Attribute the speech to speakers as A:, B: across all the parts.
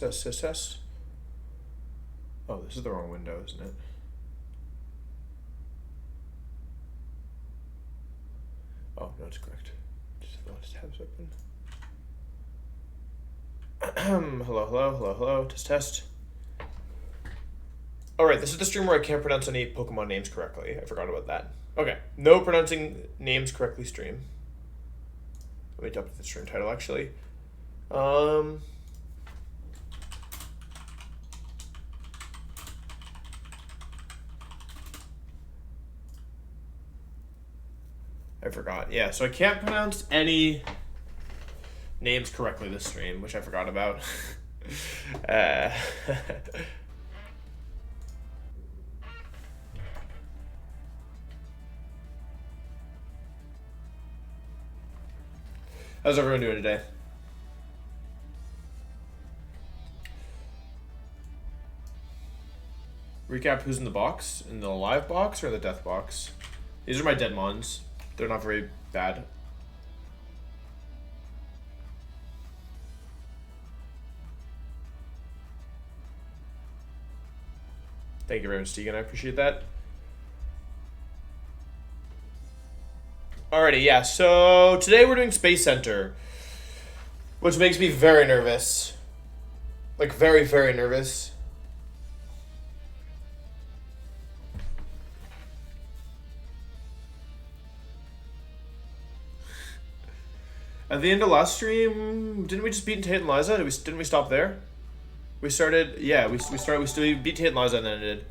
A: Test, test, test. Oh, this is the wrong window, isn't it? Oh, no, it's correct. Just have the last tabs open. Hello, hello, hello, hello. Test, test. Alright, this is the stream where I can't pronounce any Pokemon names correctly. I forgot about that. Okay, no pronouncing names correctly stream. Let me update the stream title, actually. I forgot. Yeah, so I can't pronounce any names correctly this stream, which I forgot about. How's everyone doing today? Recap who's in the box? In the live box or the death box? These are my dead mons. They're not very bad. Thank you very much, Tegan. I appreciate that. Alrighty, yeah, so today we're doing Space Center, which makes me very nervous. Like, very, very nervous. At the end of last stream, didn't we just beat Tate and Liza? Didn't we stop there? We started, yeah, we beat Tate and Liza and then it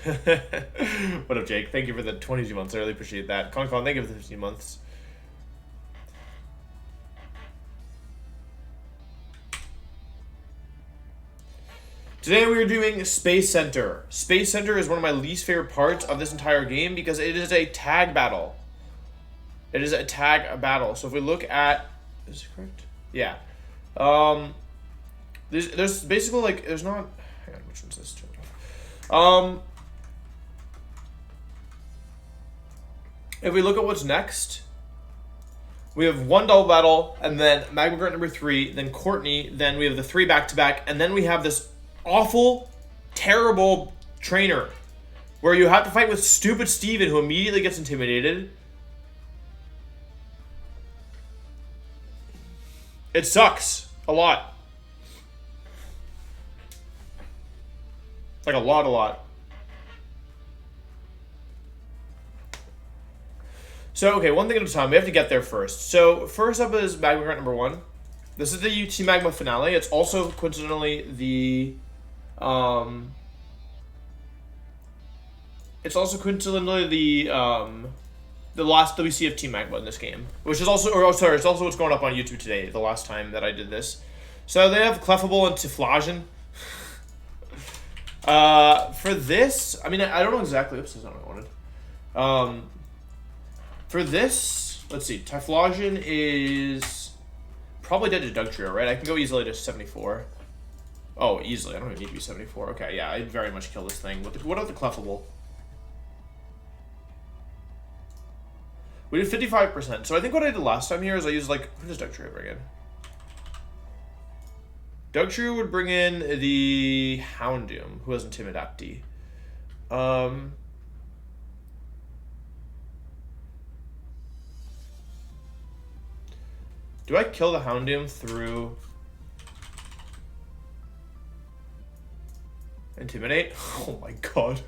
A: did. What up, Jake? Thank you for the 22 months. I really appreciate that. Con, thank you for the 15 months. Today we are doing Space Center. Space Center is one of my least favorite parts of this entire game because it is a tag battle. It is a tag battle. So if we look at... Is it correct? Yeah. There's basically like... There's not... Hang on, which one's this? If we look at what's next, we have one double battle, and then Magma Grunt number 3, then Courtney, then we have the 3 back-to-back, and then we have this awful, terrible trainer where you have to fight with stupid Steven, who immediately gets intimidated. It sucks. A lot. Like a lot. So, okay, one thing at a time. We have to get there first. So, first up is Magma Grunt number 1. This is the UT Magma finale. It's also, coincidentally, the... It's also coincidentally the last that we see of Team Magma in this game. Which is also... it's also what's going up on YouTube today, the last time that I did this. So, they have Clefable and Tiflagen. For this... I mean, I don't know exactly... Oops, that's not what I wanted. For this, let's see, Typhlosion is probably dead to Dugtrio, right? I can go easily to 74. Oh, easily. I don't even need to be 74. Okay, yeah, I'd very much kill this thing. What about the Clefable? We did 55%. So I think what I did last time here is I used, like, what does Dugtrio bring in? Dugtrio would bring in the Houndoom, who has Intimidapti. Do I kill the Houndoom through Intimidate? Oh my god.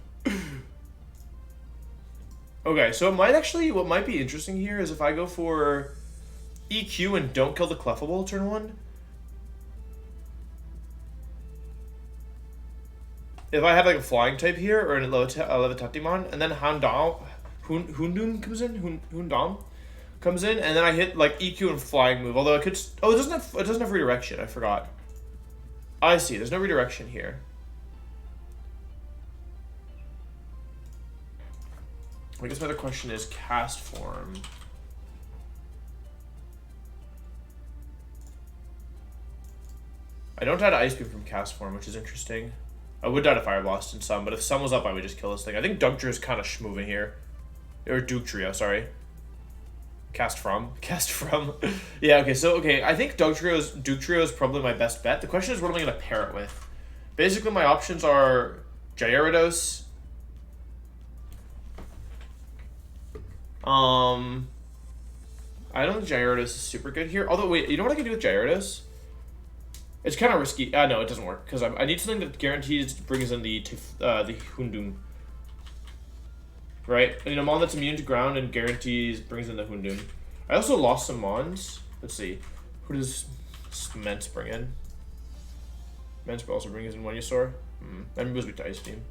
A: Okay, so it might actually, what might be interesting here is if I go for EQ and don't kill the Clefable turn 1. If I have like a flying type here or a Levitatimon, and then Houndoom comes in, Houndoom comes in, and then I hit like EQ and flying move. Although I could, oh, it doesn't have redirection. I forgot. I see. There's no redirection here. I guess my other question is cast form. I don't die to Ice Beam from cast form, which is interesting. I would die to Fire Blast in some, but if some was up, I would just kill this thing. I think Dugtrio is kind of schmoving here. Or Dugtrio, sorry. Cast from. Yeah, okay, so, okay, I think Duke Trio is probably my best bet. The question is, what am I going to pair it with? Basically, my options are Gyarados. I don't think Gyarados is super good here. Although, wait, you know what I can do with Gyarados? It's kind of risky. No, it doesn't work, because I need something that guarantees brings in the Houndoom. Right? I need a Mon that's immune to ground and guarantees brings in the Houndoom. I also lost some Mons. Let's see. Who does Mence bring in? Mence also brings in Venusaur. That moves me to Ice Beam.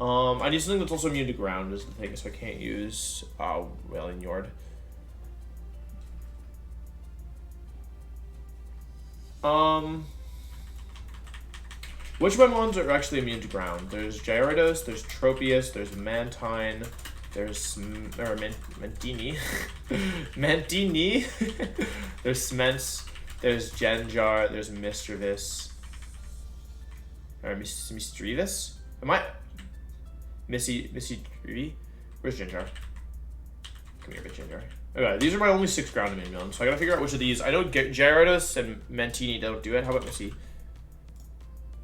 A: I need something that's also immune to ground is the thing, so I can't use Wailing Yord. Which of my Mons are actually immune to ground? There's Gyarados, there's Tropius, there's Mantine, there's Mantini. Mantini. There's Smence, there's Genjar, there's Mischievous. Or Mischievous? Am I Missy Dreevy? Where's Genjar? Come here, bitch, Genjar. Okay, these are my only 6 ground main Mons, so I gotta figure out which of these. I know Gyarados and Mantini don't do it. How about Missy?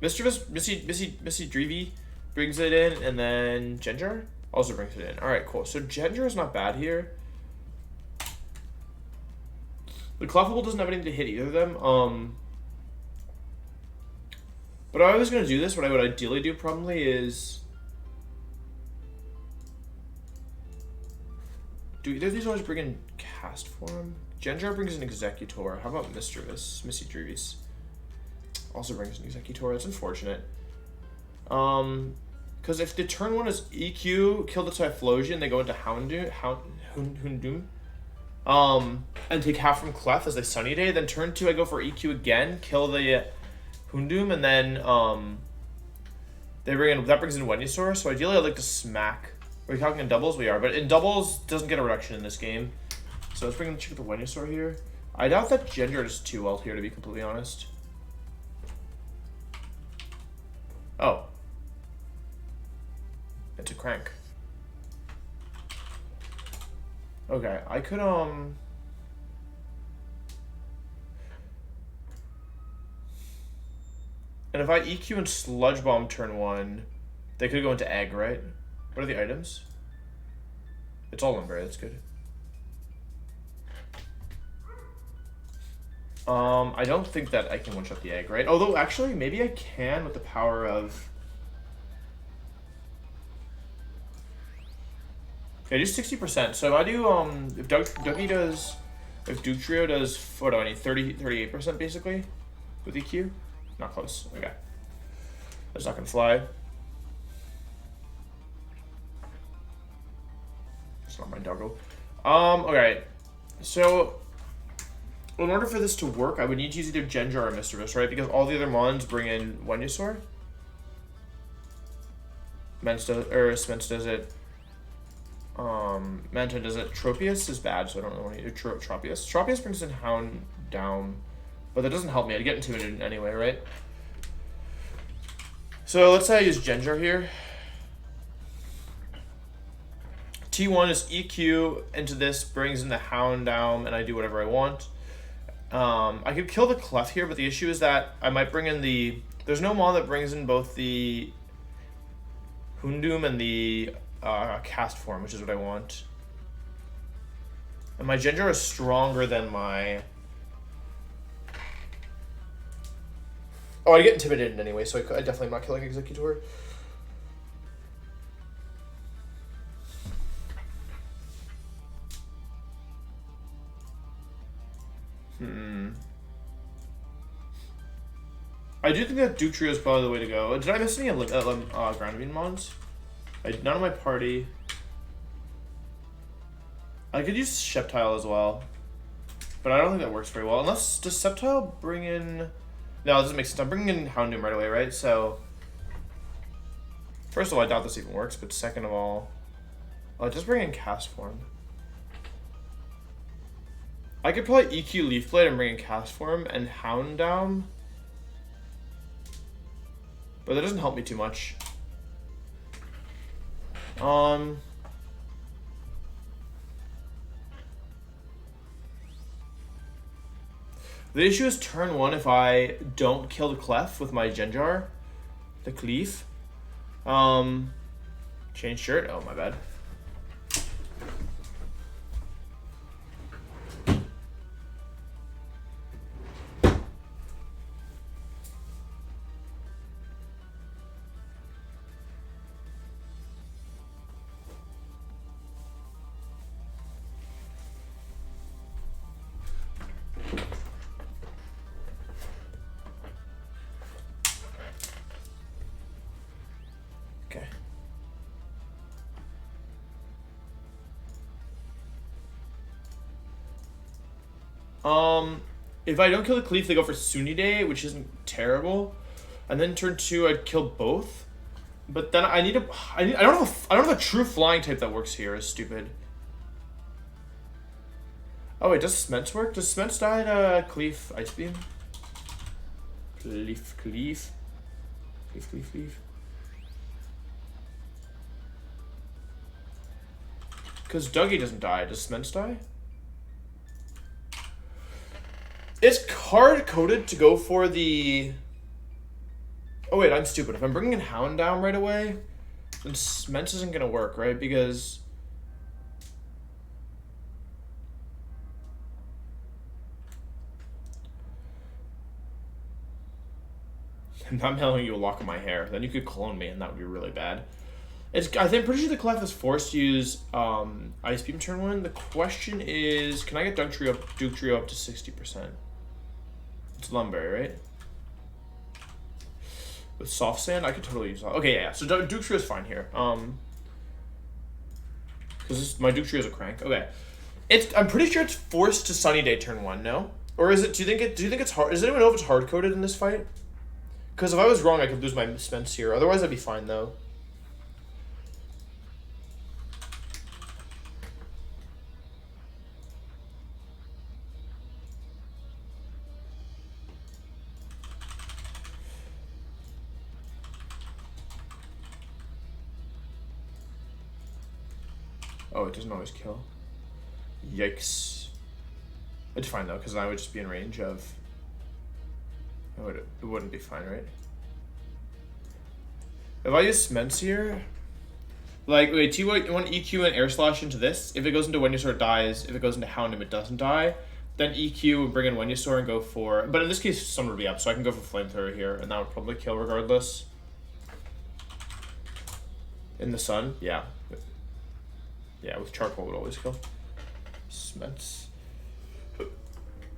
A: Mischievous, Missy Dreevy brings it in, and then Genjar also brings it in. Alright, cool. So Genjar is not bad here. The Clefable doesn't have anything to hit either of them. But if I was gonna do this, what I would ideally do probably is do either of these always bring in Cast Form? Genjar brings in Executor. How about Mischievous? Missy Dreevies also brings an Executor. That's unfortunate. Because if the turn 1 is EQ, kill the Typhlosion, they go into Houndoom, and take half from Clef as a Sunny Day. Then turn 2, I go for EQ again, kill the Houndoom, and then that brings in Venusaur. So ideally, I'd like to smack. Are we talking in doubles? We are, but in doubles doesn't get a reduction in this game. So let's bring in the Venusaur here. I doubt that Genjar does too well here, to be completely honest. Oh. It's a crank. Okay, I could, And if I EQ and Sludge Bomb turn 1, they could go into Egg, right? What are the items? It's all Lumberry, that's good. I don't think that I can one-shot the Egg, right? Although, actually, maybe I can with the power of... Okay, I do 60%. So if I do, if if Duke Trio does, what do I need? 38% basically with EQ? Not close. Okay. That's not gonna fly. It's not my doggo. Okay. So in order for this to work, I would need to use either Genjar or Mischievous, right? Because all the other Mons bring in Venusaur. Smence does it. Manta does it. Tropius is bad, so I don't really want to use Tropius. Tropius brings in Houndoom, but that doesn't help me. I'd get intimidated anyway, right? So let's say I use Genjar here. T1 is EQ into this, brings in the Houndoom, and I do whatever I want. I could kill the Clef here, but the issue is that I might bring in the... There's no Mon that brings in both the Houndoom and the Cast Form, which is what I want. And my Genjar is stronger than my... Oh, I get intimidated anyway, so I definitely am not killing Executor. I do think that Duke Trio is probably the way to go. Did I miss any Ground Bean Mons? None of my party. I could use Sceptile as well, but I don't think that works very well. Unless, does Sceptile bring in... No, it doesn't make sense. I'm bringing in Houndoom right away, right? So, first of all, I doubt this even works, but second of all, it does bring in Cast Form. I could probably EQ Leaf Blade and bring in Cast Form and Houndoom, but that doesn't help me too much. The issue is turn 1 if I don't kill the Clef with my Genjar. The Cleave. Change shirt. Oh, my bad. Okay. If I don't kill the Cleave, they go for Sunide, which isn't terrible. And then turn 2, I'd kill both. But then I don't have a true flying type that works here. Is stupid. Oh wait, does Sments work? Does Sments die to Cleave Ice Beam? Cleave. Because Dougie doesn't die. Does Sments die? It's hard coded to go for the. Oh wait, I'm stupid. If I'm bringing Hound down right away, then Sments isn't gonna work, right? Because I'm not mailing you a lock of my hair. Then you could clone me, and that would be really bad. I'm pretty sure the Clef is forced to use Ice Beam turn 1. The question is, can I get Duke Trio up to 60%? It's Lumberry, right? With Soft Sand, I could totally use that. Okay, yeah. So Duke Trio is fine here. Because my Duke Trio is a crank. Okay, I'm pretty sure it's forced to Sunny Day turn 1. No, or is it? Do you think it's hard? Does anyone know if it's hard coded in this fight? Because if I was wrong, I could lose my Spence here. Otherwise, I'd be fine though. Oh, it doesn't always kill. Yikes. It's fine though, because I would just be in range of. It wouldn't be fine, right? If I use Sments here, like, wait, do you want EQ and Air Slash into this? If it goes into Venusaur, it dies. If it goes into Houndoom, it doesn't die. Then EQ and bring in Venusaur and go for. But in this case, Sun would be up, so I can go for Flamethrower here, and that would probably kill regardless. In the Sun, yeah. Yeah, with Charcoal would always kill. Sments.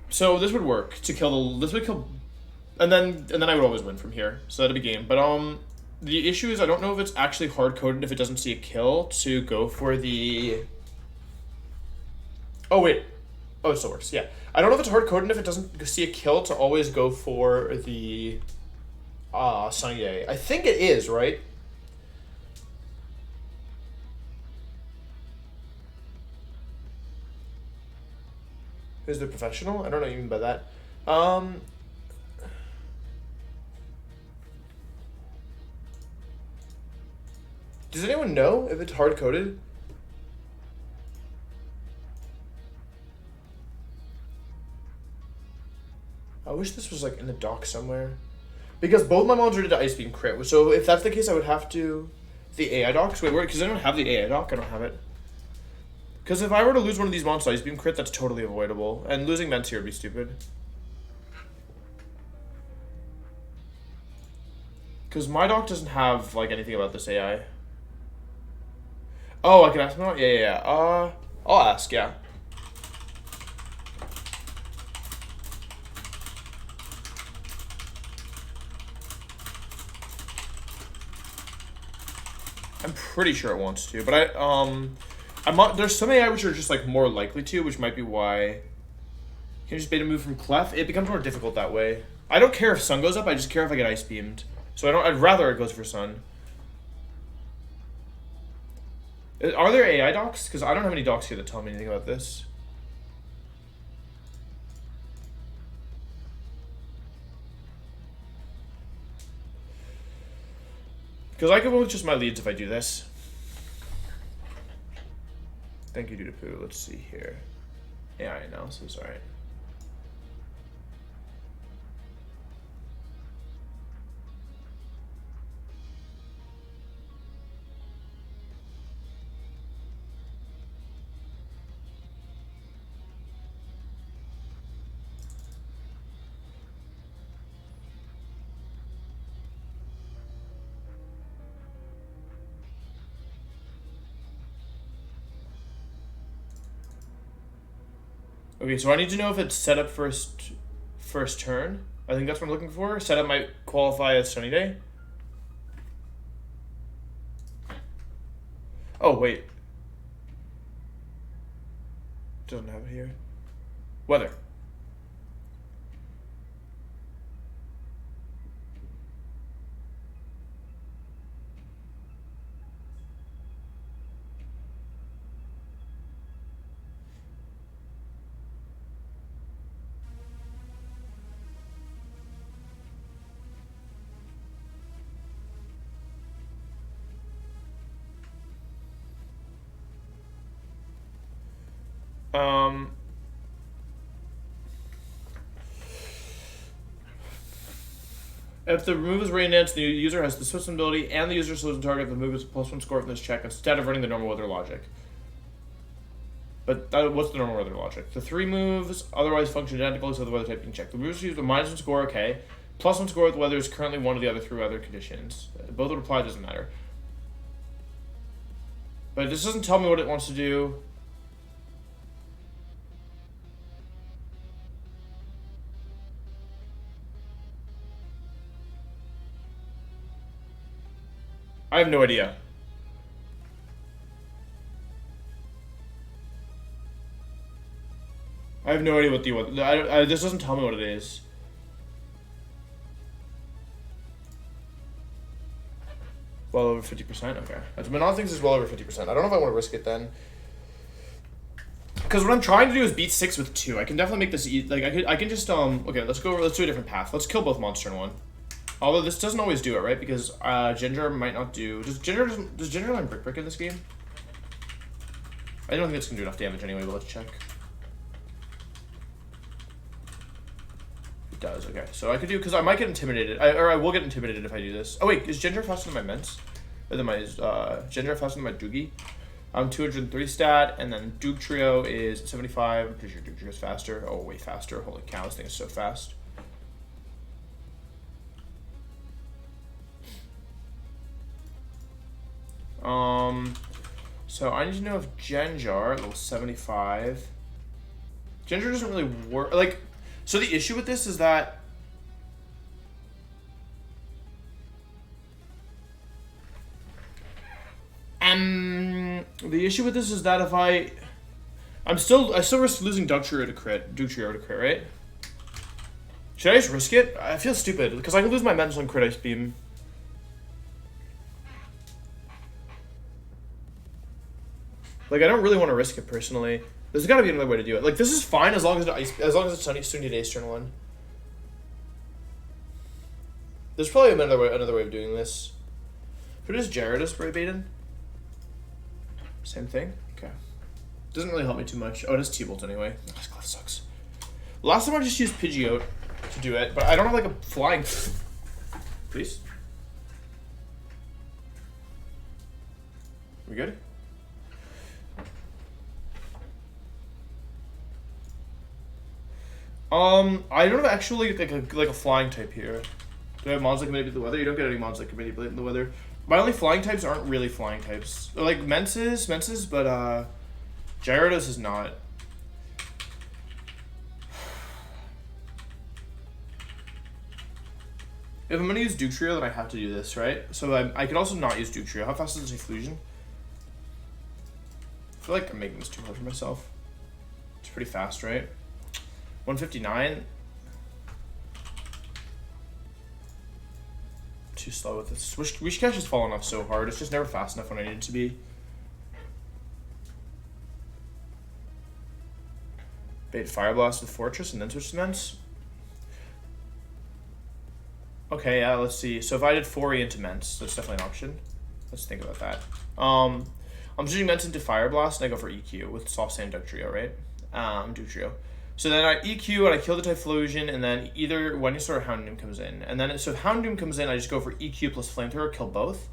A: So this would work to kill this would kill, and then I would always win from here. So that'd be game. But the issue is I don't know if it's actually hard coded if it doesn't see a kill to go for the. Oh wait, oh it still works. Yeah, I don't know if it's hard coded if it doesn't see a kill to always go for the Sunny Day. I think it is, right? Who's the professional? I don't know what you mean by that. Does anyone know if it's hard-coded? I wish this was like in the dock somewhere. Because both my mons are to Ice Beam crit. So if that's the case, I would have to. The AI docs? Wait, because I don't have the AI doc. I don't have it. Because if I were to lose one of these mons to Ice Beam crit, that's totally avoidable. And losing Ments here would be stupid. Because my doc doesn't have like anything about this AI. Oh, I can ask him? Yeah. I'll ask, yeah. I'm pretty sure it wants to, but there's some AI which are just like more likely to, which might be why. You can just beta move from Clef. It becomes more difficult that way. I don't care if Sun goes up. I just care if I get Ice Beamed. So I'd rather it goes for Sun. Are there AI docs? Because I don't have any docs here that tell me anything about this. Because I could go with just my leads if I do this. Thank you, Dudapoo. Let's see here. AI analysis, alright. Okay, so I need to know if it's set up first turn. I think that's what I'm looking for. Setup might qualify as sunny day. Oh, wait. Doesn't have it here. Weather. If the move is rain dance, the user has the switch ability and the user selects a target, the move is a +1 score from this check instead of running the normal weather logic. But what's the normal weather logic? The 3 moves otherwise function identically, so the weather type being checked. The moves use the -1 score, okay. +1 score with weather is currently one of the other 3 weather conditions. Both would apply, doesn't matter. But this doesn't tell me what it wants to do. I have no idea. I have no idea what the this doesn't tell me what it is. Well over 50%. Okay, Manon thinks it's well over 50%. I don't know if I want to risk it then, because what I'm trying to do is beat 6 with 2. I can definitely make this like I can just okay. Let's do a different path. Let's kill both monster in one. Although this doesn't always do it, right? Because Ginger might not do. Does Ginger land Brick in this game? I don't think it's gonna do enough damage anyway, but let's check. It does, okay. So I could do, because I might get intimidated. I will get intimidated if I do this. Oh wait, is Ginger faster than my Ments? Or than my Ginger faster than my Doogie? 203 stat, and then Duke Trio is 75. I'm pretty sure Duke Trio is faster. Oh, way faster. Holy cow, this thing is so fast. So I need to know if Genjar, level 75. Ginger doesn't really work. Like, so the issue with this is that if I still risk losing Duke Trio to crit, right? Should I just risk it? I feel stupid because I could lose my mental and crit ice beam. Like, I don't really want to risk it personally. There's got to be another way to do it. Like, this is fine as long as it's sunny days turn 1. There's probably another way of doing this. Who does Gyarados spray baited? Same thing? Okay. Doesn't really help me too much. Oh, it is T-Bolt anyway. Oh, this class sucks. Last time I just used Pidgeot to do it, but I don't have like a flying. Please? We good? I don't have actually like a flying type here. Do I have mons that can manipulate the weather? You don't get any mons that can manipulate the weather. My only flying types aren't really flying types. They're like Menses, but Gyarados is not. If I'm gonna use Duke Trio, then I have to do this, right? So I could also not use Duke Trio. How fast is this Fusion? I feel like I'm making this too hard for myself. It's pretty fast, right? 159. Too slow with this. Wish Cash has fallen off so hard. It's just never fast enough when I need it to be. Bait Fire Blast with Fortress and then switch to Ments. Okay, yeah, let's see. So if I did 4E into Ments, that's definitely an option. Let's think about that. I'm switching Ments into Fire Blast and I go for EQ with Soft Sand Duck Trio, right? Duke Trio. So then I EQ and I kill the Typhlosion, and then either Venusaur or Houndoom comes in. And then, so if Houndoom comes in, I just go for EQ plus Flamethrower, kill both.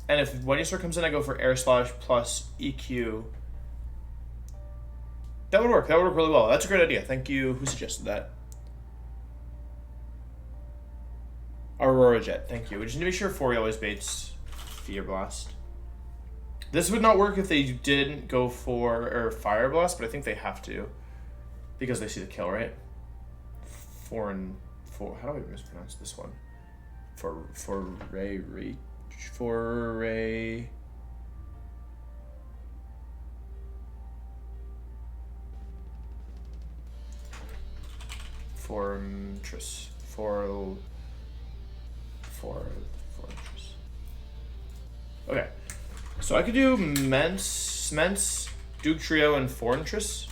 A: And if Venusaur comes in, I go for Air Slash plus EQ. That would work. That would work really well. That's a great idea. Thank you. Who suggested that? Aurora Jet. Thank you. We just need to make sure 4E always baits Fear Blast. This would not work if they didn't go for Fire Blast, but I think they have to. because they see the kill, right? Foreign, how do I mispronounce this one? Foray. Fortress. Okay. So I could do Mence, Duke Trio, and Fortress.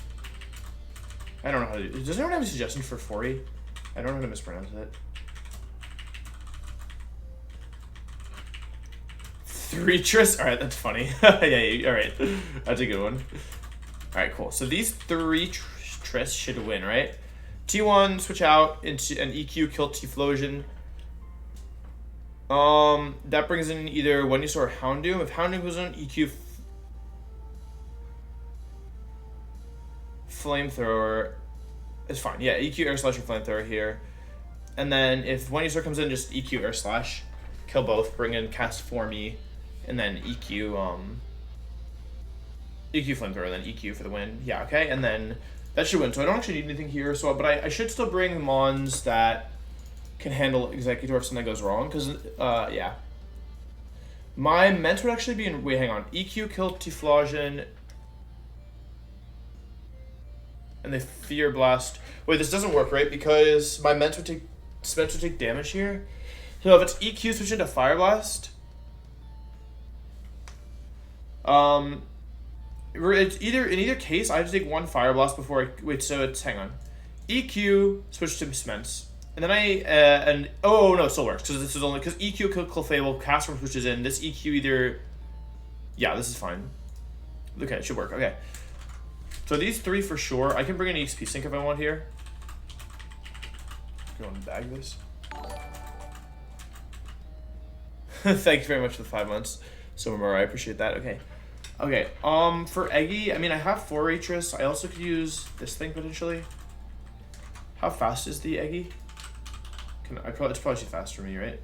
A: I don't know how to do. Does anyone have a suggestion for 40? I don't know how to mispronounce it. 3 Tris? Alright, that's funny. Yeah, alright. That's a good one. Alright, cool. So these 3 Tris should win, right? T1, switch out into an EQ, kill T-Flosion. That brings in either Venusaur or Houndoom. If Houndoom goes on EQ Flamethrower, it's fine. Yeah, EQ Air Slash or Flamethrower here. And then if Venusaur comes in, just EQ Air Slash, kill both, bring in Cast for me, and then EQ Flamethrower, then EQ for the win. Yeah, okay, and then that should win. So I don't actually need anything here. So, but I should still bring Mons that can handle Executor if something goes wrong. Because, yeah. My Ment would actually be in... Wait, hang on. EQ, kill Tiflosion. And they Fear Blast. Wait, this doesn't work, right? Because my Ment would take damage here. So if it's EQ, switch into Fire Blast. It's in either case, I have to take 1 Fire Blast before I... Wait, so it's... Hang on. EQ, switch to Sments. And then oh, no, it still works. Because this is only... Because EQ, kill Clefable, Castform switches in. This EQ either... Yeah, this is fine. Okay, it should work. Okay. So these 3 for sure. I can bring an EXP Sync if I want here. Go and bag this. Thank you very much for the 5 months. So more, I appreciate that. Okay. Okay, for Eggy, I mean, I have 4 Atris. I also could use this thing potentially. How fast is the Eggy? It's probably too fast for me, right?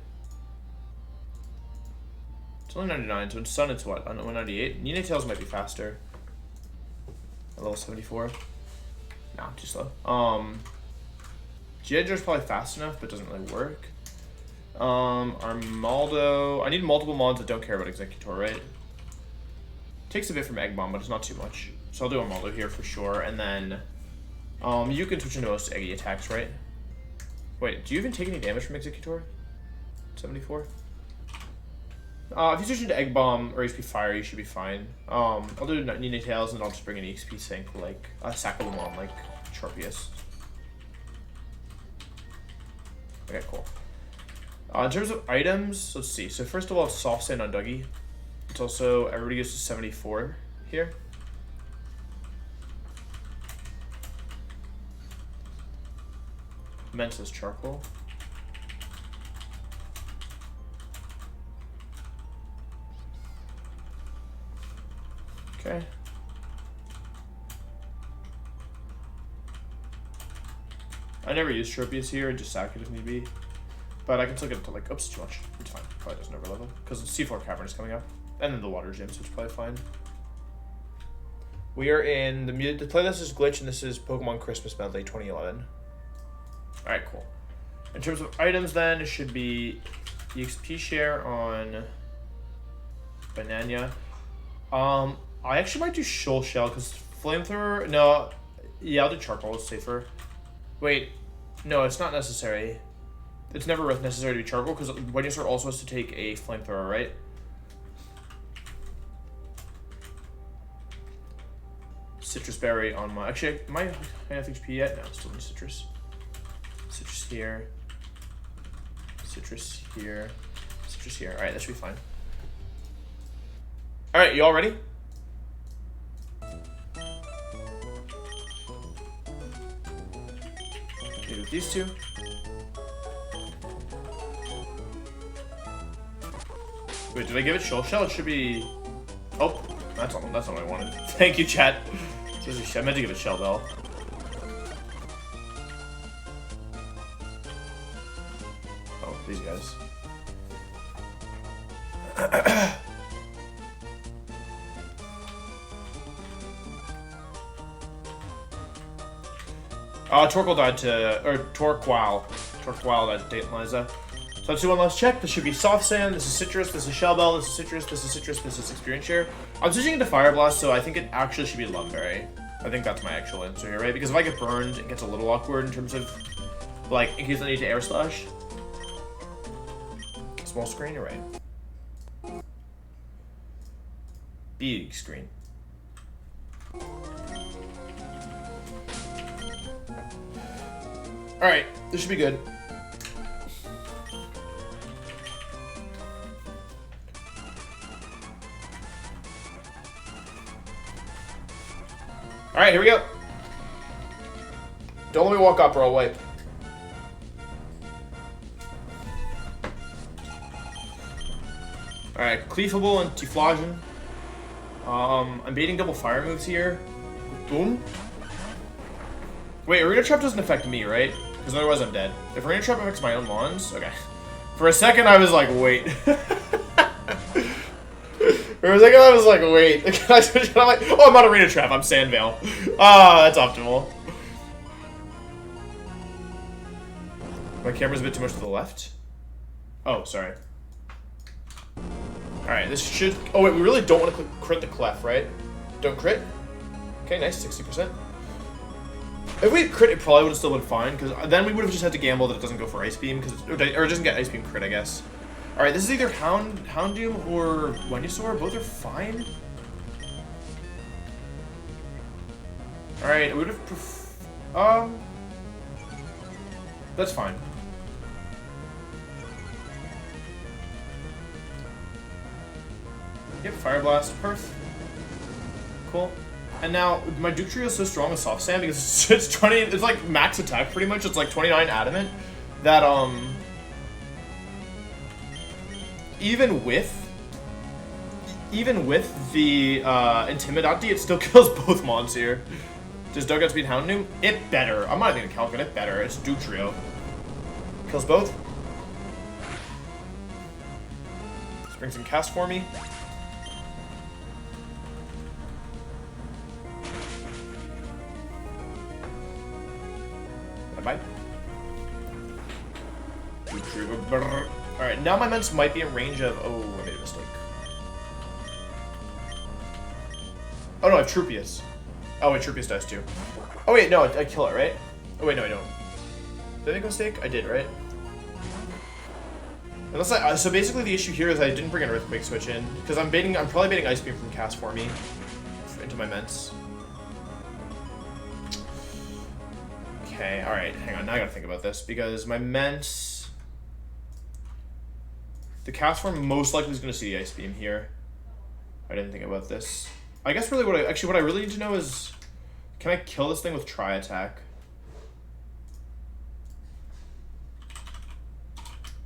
A: It's only 99, so in Sun it's what? 198? Ninetales might be faster. At level 74. Nah, too slow. Giedro's probably fast enough, but doesn't really work. Armaldo. I need multiple mods that don't care about Executor, right? Takes a bit from Egg Bomb, but it's not too much. So I'll do Armaldo here for sure, and then you can switch into most Eggy attacks, right? Wait, do you even take any damage from Executor? 74? If you switch into Egg Bomb or HP Fire, you should be fine. I'll do Ninetales, and I'll just bring an EXP Sync, like Sakalumon, like Sharpius. Okay, cool. In terms of items, let's see. So first of all, Soft Sand on Dougie. It's also, everybody gets to 74 here. Mensa's Charcoal. Okay. I never use Sharpius here, just sack it if need be. But I can still get it to like, oops, too much. It's fine. Probably doesn't over level. Because the C4 Cavern is coming up. And then the Water Gym, so it's probably fine. We are in the playlist is Glitch, and this is Pokemon Christmas Medley 2011. Alright, cool. In terms of items then, it should be EXP share on Banana. I actually might do Shoal Shell because Flamethrower. No, yeah, I'll do Charcoal. It's safer. Wait, no, it's not necessary. It's never necessary to be Charcoal because Venusaur also has to take a Flamethrower, right? Citrus Berry on my... Actually, am I enough HP yet? No, still need Citrus. Citrus here. Citrus here. Citrus here. Alright, that should be fine. Alright, you all ready? Maybe with these 2. Wait, did I give it Shoal Shell? It should be... Oh, that's not what I wanted. Thank you, chat. I meant to give it Shell Bell. Oh, these guys. Torquil died to, or Torquil. Torquil died to Liza. So let's do one last check. This should be soft sand. This is citrus. This is shell bell. This is citrus. This is citrus. This is experience share. I'm switching into fire blast, so I think it actually should be lumberry. I think that's my actual answer here, right? Because if I get burned, it gets a little awkward in terms of, like, in case I need to air slash. Small screen, you're right. Big screen. Alright, this should be good. Alright, here we go. Don't let me walk up or I'll wipe. Alright, Cleafable and Tiflosion. I'm baiting double fire moves here. Boom. Wait, Arena Trap doesn't affect me, right? Because otherwise I'm dead. If Arena Trap affects my own mons, okay. For a second I was like, wait. For a second I was like, wait. I'm like, oh, I'm not Arena Trap, I'm Sandvale. Ah, that's optimal. My camera's a bit too much to the left. Oh, sorry. Alright, this should... Oh, wait, we really don't want to crit the clef, right? Don't crit? Okay, nice, 60%. If we crit, it probably would have still been fine, because then we would have just had to gamble that it doesn't go for Ice Beam, or it doesn't get Ice Beam crit, I guess. Alright, this is either Houndoom or Venusaur. Both are fine. Alright, I would have that's fine. Yep, Fire Blast, perf. Cool. And now my Duke Trio is so strong with Soft Sand because it's 20. It's like max attack pretty much. It's like 29 adamant. That even with the Intimidati, it still kills both mons here. Does Doug outspeed Houndoom? It better. I'm not even gonna calculate it better. It's Duke Trio. Kills both. Let's bring some cast for me. Bye. Alright, now my Ments might be in range of... Oh, I made a mistake. Oh no, I have Trupius. Oh wait, Trupius dies too. Oh wait, no, I kill it, right? Oh wait, no, I don't. Did I make a mistake? I did, right? Unless so basically the issue here is I didn't bring an Earthquake switch in. Because I'm probably baiting Ice Beam from cast for me. Into my Ments. Okay, alright, hang on, now I gotta think about this, because my Ments... The cast form most likely is gonna see the Ice Beam here. I didn't think about this. I guess really what I really need to know is, can I kill this thing with Tri-Attack?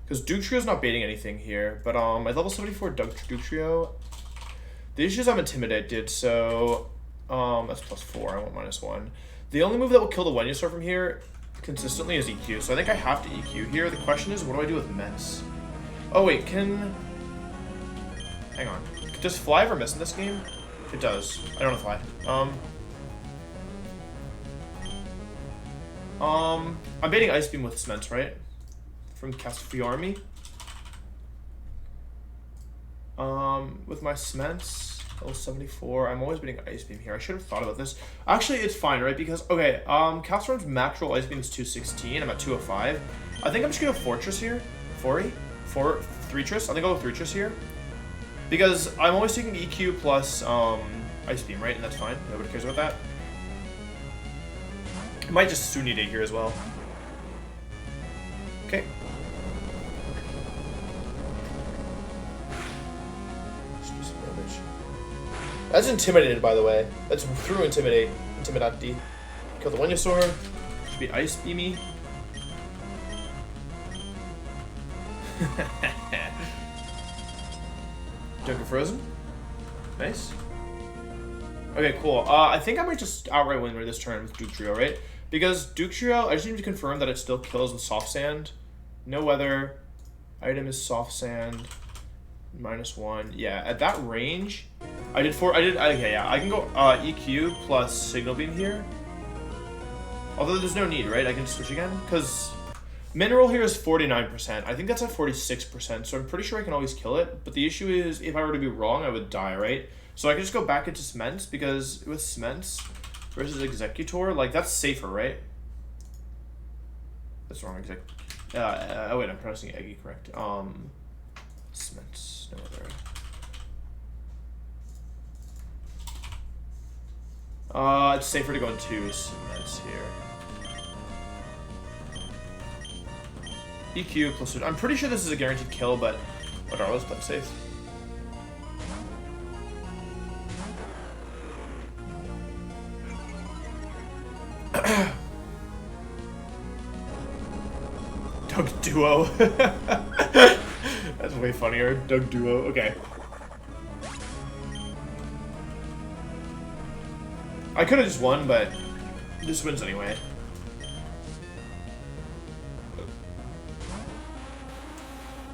A: Because Duke Trio's not baiting anything here, but my level 74 Duke Trio, the issue is I'm intimidated, so that's +4, I want -1. The only move that will kill the Venusaur from here consistently is EQ, so I think I have to EQ here. The question is, what do I do with Ments? Oh wait, hang on. Does Fly ever miss in this game? It does. I don't know Fly. I'm baiting Ice Beam with Ments, right? From Castiglione. With my Sments, level 74, I'm always beating Ice Beam here. I should have thought about this. Actually, it's fine, right? Because, okay, Castiglione's max roll Ice Beam is 216. I'm at 205. I think I'm just gonna go Fortress here. Threetress. I think I'll go Threetress here. Because I'm always taking EQ plus Ice Beam, right? And that's fine. Nobody cares about that. I might just Sunide here as well. Okay. That's Intimidated, by the way. That's through Intimidati. Kill the Venusaur. Should be Ice Beamy. Joker Frozen. Nice. Okay, cool. I think I might just outright win this turn with Duke Trio, right? Because Duke Trio, I just need to confirm that it still kills with Soft Sand. No weather. Item is Soft Sand. -1. Yeah, at that range, okay, yeah, I can go EQ plus Signal Beam here. Although there's no need, right? I can switch again? Because mineral here is 49%. I think that's at 46%, so I'm pretty sure I can always kill it. But the issue is, if I were to be wrong, I would die, right? So I can just go back into cements, because with cements versus executor, like, that's safer, right? That's wrong, oh wait, I'm pronouncing eggy correct. Cements, no other. It's safer to go into cements here. EQ plus. I'm pretty sure this is a guaranteed kill, but regardless, play safe. Doug Duo. That's way funnier. Doug Duo. Okay. I could have just won, but this wins anyway.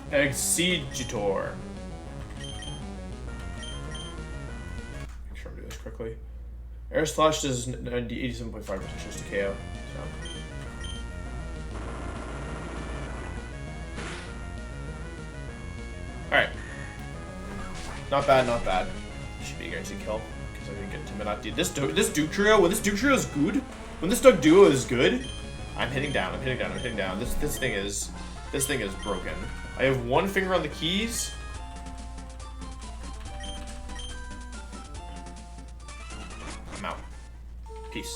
A: Executor. Make sure I'm doing this correctly. Air Slash does 87.5% just to KO. So. Alright. Not bad, not bad. Should be a guaranteed kill. Because I didn't get Timinat. Dude, this Duke Trio, when this Duke Trio is good, when this Doug Duo is good, I'm hitting down, I'm hitting down, I'm hitting down. This thing is broken. I have one finger on the keys. I'm out. Peace.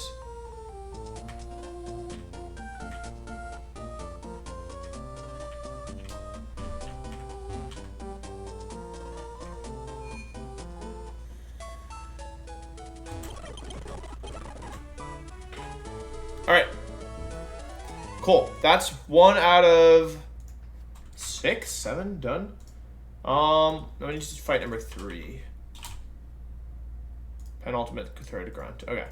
A: All right. Cool. That's 1 out of 6, 7 done. I need to fight number 3. Penultimate third grunt. Okay.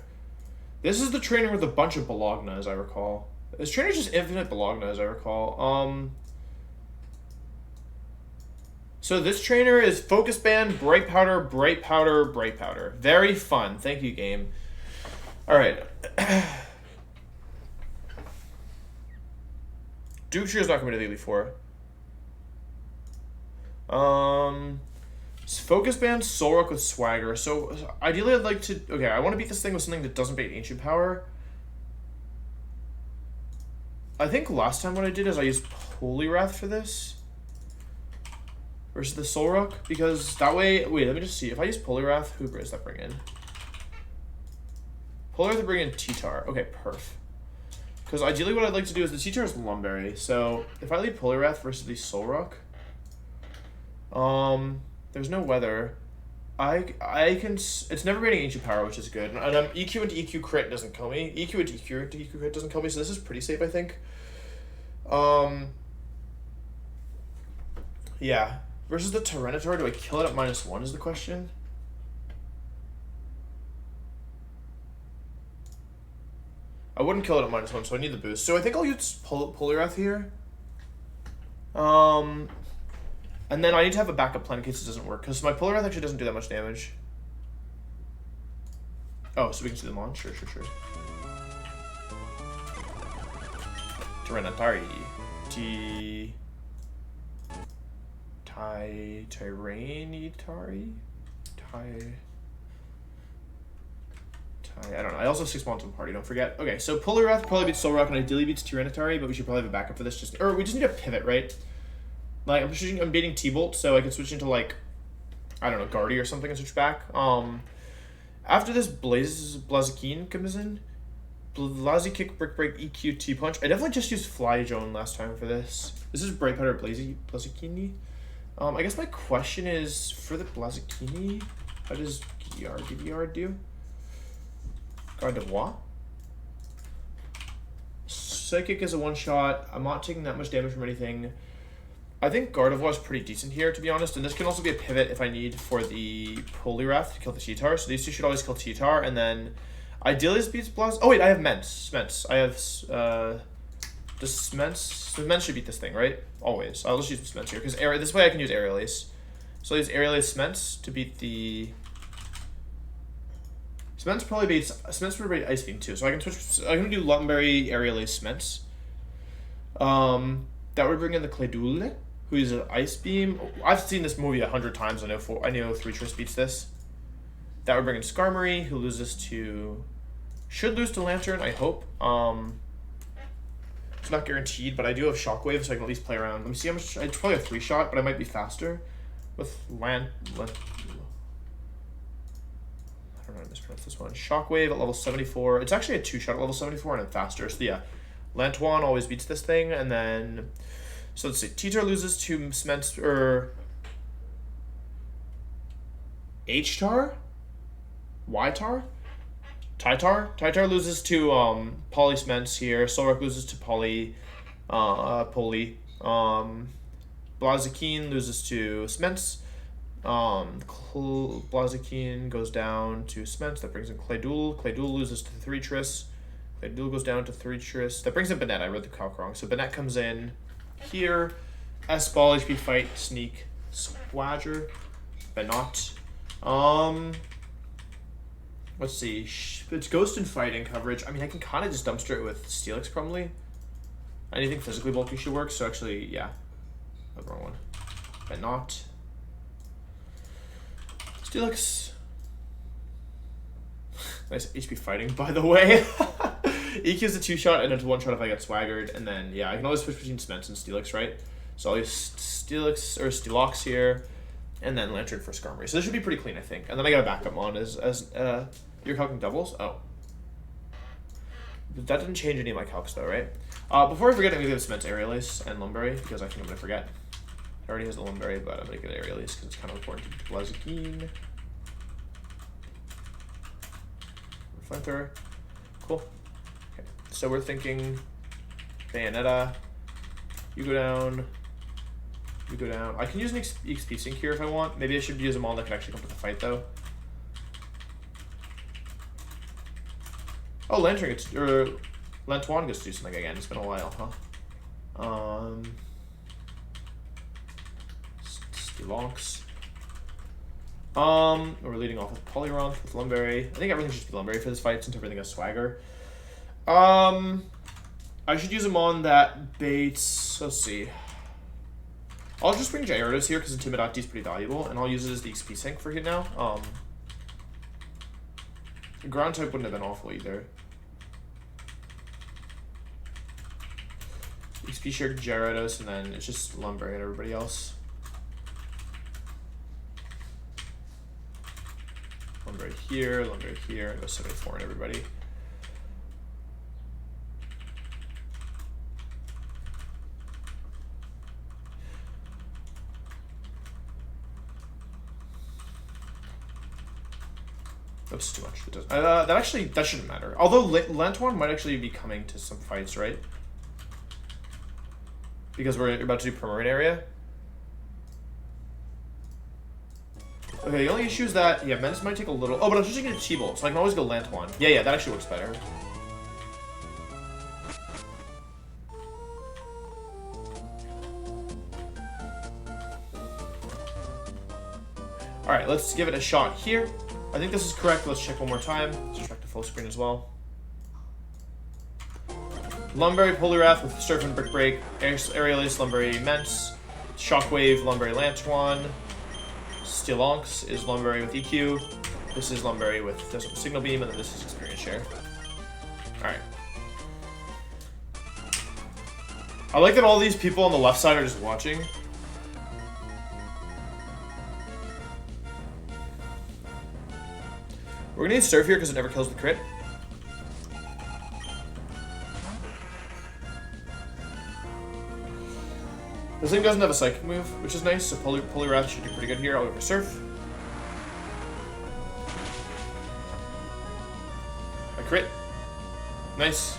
A: This is the trainer with a bunch of Bologna, as I recall. This trainer's just infinite Bologna, as I recall. So this trainer is Focus Band, Bright Powder, Bright Powder, Bright Powder. Very fun. Thank you, game. All right. Duke Trio's not going to be the Elite Four. Focus Band, Solrock with Swagger. So ideally I'd like to... Okay, I want to beat this thing with something that doesn't bait Ancient Power. I think last time what I did is I used Poliwrath for this. Versus the Solrock. Because that way... Wait, let me just see. If I use Poliwrath, who does that bring in? Poliwrath to bring in T-Tar. Okay, perf. Because ideally what I'd like to do is the T-Tar is Lumberry. So if I leave Poliwrath versus the Solrock... there's no weather. I can... It's never baiting Ancient Power, which is good. And EQ into EQ crit doesn't kill me. EQ into EQ crit doesn't kill me, so this is pretty safe, I think. Yeah. Versus the Tyranitar, do I kill it at -1 is the question? I wouldn't kill it at -1, so I need the boost. So I think I'll use Poliwrath here. And then I need to have a backup plan in case it doesn't work, because my Poliwrath actually doesn't do that much damage. Oh, so we can see them on? Sure. Tyranitar. Tyranitar? I don't know. I also have 6 Monster Party, don't forget. Okay, so Poliwrath probably beats Solrock and ideally beats Tyranitar, but we should probably have a backup for this. Or we just need a pivot, right? Like, I'm baiting T-Bolt, so I can switch into, like, I don't know, Guardy or something and switch back. After this Blaziken comes in, Blazy Kick, Brick Break, EQ, T-Punch. I definitely just used Fly Zone last time for this. This is Bright Powder Blaziken. I guess my question is, for the Blaziken, how does GDR do? Gardevoir. Psychic is a one-shot. I'm not taking that much damage from anything. I think Gardevoir is pretty decent here, to be honest, and this can also be a pivot if I need for the Poliwrath to kill the T-Tar. So these two should always kill T-Tar, and then ideally this beats Blast. Oh wait, I have Ments. I have the Ments. The Ments should beat this thing, right? Always. I'll just use Ments here because this way I can use Aerial Ace. So I use Aerial Ace Ments to beat the Cements probably beats Ice Beam too, so I can switch. I'm gonna do Lumberry, Aerial Ace, Cements. That would bring in the Claydule, who is an Ice Beam. I've seen this movie 100 times. I know 3-Tris beats this. That would bring in Skarmory, who loses to... Should lose to Lantern, I hope. It's not guaranteed, but I do have Shockwave, so I can at least play around. Let me see how much... I'd probably have 3-shot, but I might be faster with I don't know how to mispronounce this one. Shockwave at level 74. It's actually a 2-shot at level 74, and I'm faster. So yeah, Lantuan always beats this thing, and then... So let's see. T-Tar loses to Cements, or... H-Tar? Y-Tar? Ty-Tar? Ty-Tar loses to Poly Cements here. Solrock loses to Poly. Blaziken loses to Cements. Blaziken goes down to Cements. That brings in Claydule. Claydule loses to 3-Tris. Claydule goes down to 3-Tris. That brings in Banette. I read the calc wrong. So Banette comes in here. S-Ball, HP Fight, Sneak, Swagger, Banette. Let's see. It's Ghost and Fighting coverage. I mean, I can kind of just dumpster it with Steelix probably. Anything physically bulky should work. So actually, yeah, the wrong one. Banette. Steelix. Nice HP Fighting, by the way. EQ's a 2-shot and it's 1-shot if I get Swaggered, and then yeah, I can always switch between Cements and Steelix, right? So I'll use Steelix or Steelox here, and then Lantern for Skarmory. So this should be pretty clean, I think. And then I got a backup mon as you're calcing doubles. Oh, that didn't change any of my calcs though, right? Before I forget, I'm gonna give Cements Aerial Ace and Lumberry because I think I'm gonna forget. It already has the Lumberry, but I'm gonna get Aerial Ace because it's kind of important to Blaziken. Flamethrower, cool. Okay, so we're thinking Bayonetta. You go down. You go down. I can use an XP Sync here if I want. Maybe I should use a mon that can actually come to the fight though. Oh, Lantern gets, or Lantuan gets to do something again. It's been a while, huh? Steelonks. We're leading off with Poliwrath with Lumberry. I think everything should be Lumberry for this fight since everything has Swagger. I should use a mon that baits. Let's see. I'll just bring Gyarados here because Intimidati is pretty valuable, and I'll use it as the XP Sync for him now. Ground type wouldn't have been awful either. XP share Gyarados, and then it's just Lumberry and everybody else. Lumberry here, and go 74 and everybody. That's too much. It does. That shouldn't matter. Although Lantuan might actually be coming to some fights, right? Because we're about to do Permarine area. Okay, the only issue is that, yeah, Menace might take a little... Oh, but I'm just going to T-Bolt, so I can always go Lantuan. Yeah, that actually works better. Alright, let's give it a shot here. I think this is correct. Let's check one more time. Let's check to full screen as well. Lumberry, Poliwrath with Surf and Brick Break. Aerial Ace, Lumberry, Mence. Shockwave, Lumberry, Lantuan. Steelonks is Lumberry with EQ. This is Lumberry with Signal Beam, and then this is Experience Share. Alright. I like that all these people on the left side are just watching. We're gonna need Surf here because it never kills the crit. This thing doesn't have a Psychic move, which is nice, so Poliwrath should do pretty good here. I'll go for Surf. A crit. Nice.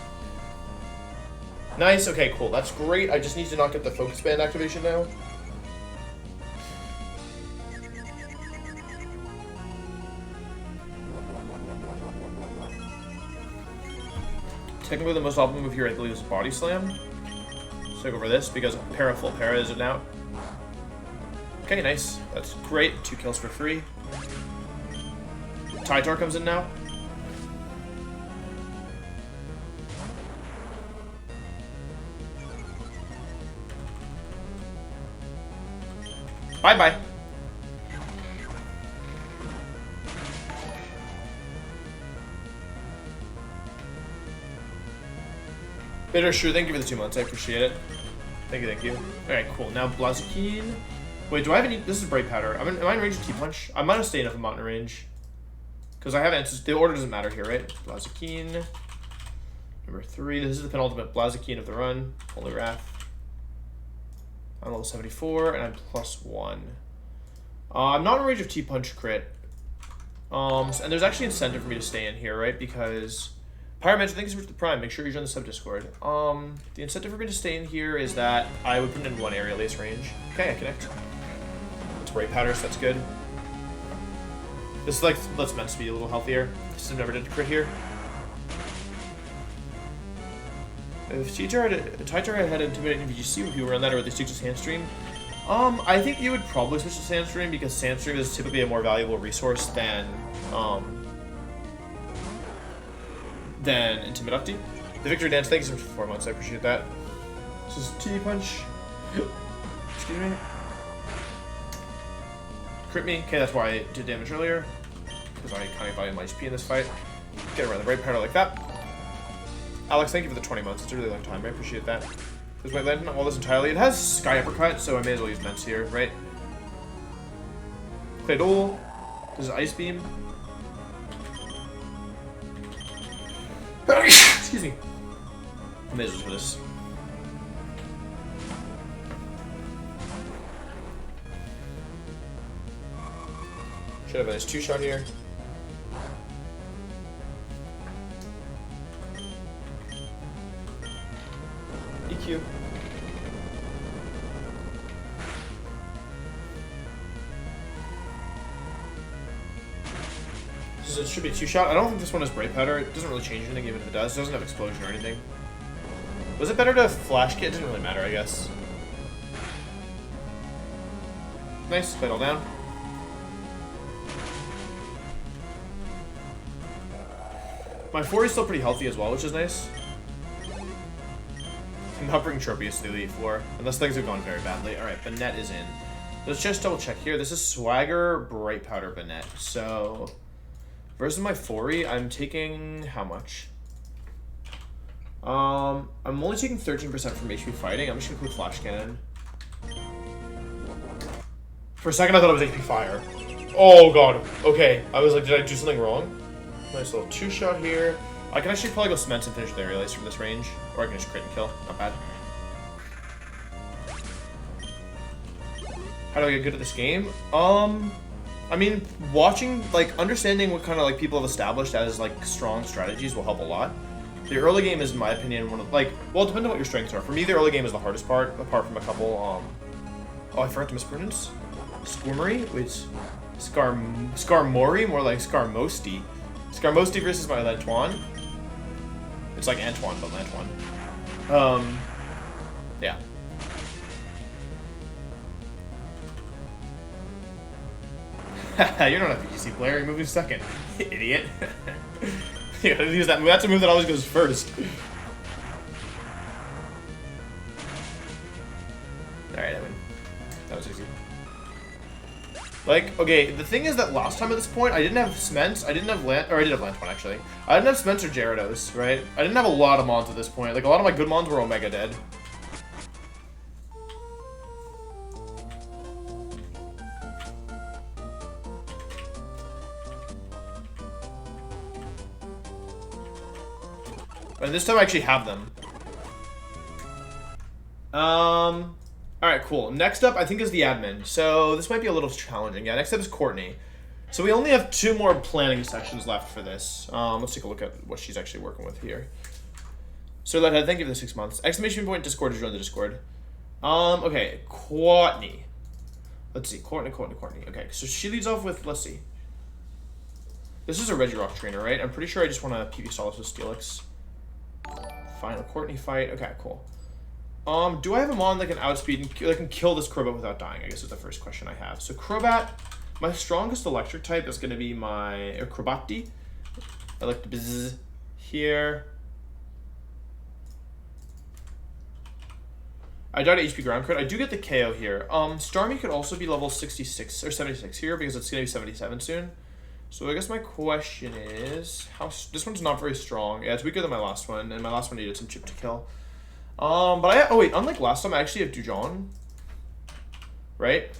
A: Nice, okay, cool. That's great. I just need to not get the Focus Band activation now. Technically the most optimal move here I believe is Body Slam. So I go for this because full para is it now. Okay, nice. That's great. 2 kills for free. Ty-Tar comes in now. Bye-bye. Bitter, sure. Thank you for the 2 months. I appreciate it. Thank you, thank you. Alright, cool. Now, Blaziken. Wait, do I have any? This is Bright Powder. Am I in range of T-Punch? I might have stayed enough I'm not in range. Because I have answers. The order doesn't matter here, right? Blaziken. Number 3. This is the penultimate Blaziken of the run. Holy Wrath. I'm level 74, and I'm +1. I'm not in range of T-Punch crit. And there's actually incentive for me to stay in here, right? Because Pyromancer, thank you so much for the Prime. Make sure you join the sub-Discord. The incentive for me to stay in here is that I would put it in 1 area lace range. Okay, I connect. It's Bright Powder, so that's good. This is like, lets Mets be a little healthier. This never did crit here. If Titar had intimidating VGC, would you run that or would they stick to Sandstream? I think you would probably switch to Sandstream because Sandstream is typically a more valuable resource than Intimidati. The Victory Dance, thank you so much for 4 months, I appreciate that. This is T-Punch. Excuse me. Crit me. Okay, that's why I did damage earlier. Because I kind of valued my HP in this fight. Get around the Bright Powder like that. Alex, thank you for the 20 months. It's a really long time. I appreciate that. Does my land not wall this entirely? It has Sky Uppercut, so I may as well use Ments here, right? Claydol. This is Ice Beam. Excuse me. I may as well do this. Should have a nice 2-shot here. EQ. So it should be a 2-shot. I don't think this one has Bright Powder. It doesn't really change anything even if it does. It doesn't have Explosion or anything. Was it better to Flash Kit? It didn't really matter, I guess. Nice. Play it all down. My 4 is still pretty healthy as well, which is nice. I'm not bringing Tropius to the Elite Four, unless things have gone very badly. Alright, Banette is in. Let's just double check here. This is Swagger, Bright Powder, Banette. So, versus my 4E, I'm taking how much? I'm only taking 13% from HP fighting. I'm just gonna click Flash Cannon. For a second, I thought it was HP Fire. Oh god. Okay. I was like, did I do something wrong? Nice little 2-shot here. I can actually probably go Cement and finish the area lace from this range. Or I can just crit and kill. Not bad. How do I get good at this game? I mean, watching, like, understanding what kind of, like, people have established as, like, strong strategies will help a lot. The early game is, in my opinion, one of, like, well, it depends on what your strengths are. For me, the early game is the hardest part, apart from a couple, oh, I forgot to mispronounce. Squirmery? Wait, Skarmory? More like Skarmosti. Skarmosti versus my Lantuan. It's like Antoine, but Lantuan. Yeah. You're not a VGC player, you're moving second. Idiot. You gotta use that move. That's a move that always goes first. Alright, I win. That was easy. Like, okay, the thing is that last time at this point, I didn't have Sments, I did have Lantuan actually. I didn't have Sments or Gyarados, right? I didn't have a lot of Mons at this point. Like, a lot of my good Mons were Omega dead. And this time I actually have them. Alright, cool. Next up, I think, is the admin. So, this might be a little challenging. Yeah, next up is Courtney. So, we only have 2 more planning sessions left for this. Let's take a look at what she's actually working with here. So, Leadhead, thank you for the 6 months. Exclamation point Discord to join the Discord. Okay, Courtney. Let's see, Courtney. Okay, so she leads off with, let's see. This is a Regirock trainer, right? I'm pretty sure I just want to PV Solace with Steelix. Final Courtney fight. Okay, cool. Do I have him on that can outspeed and that can kill this Crobat without dying? I guess is the first question I have. So Crobat, my strongest electric type is going to be my Crobati. I like the bzzz here. I died at HP ground crit. I do get the KO here. Starmie could also be level 66 or 76 here because it's going to be 77 soon. So I guess my question is, this one's not very strong. Yeah, it's weaker than my last one, and my last one needed some chip to kill. But unlike last time, I actually have Dujon. Right?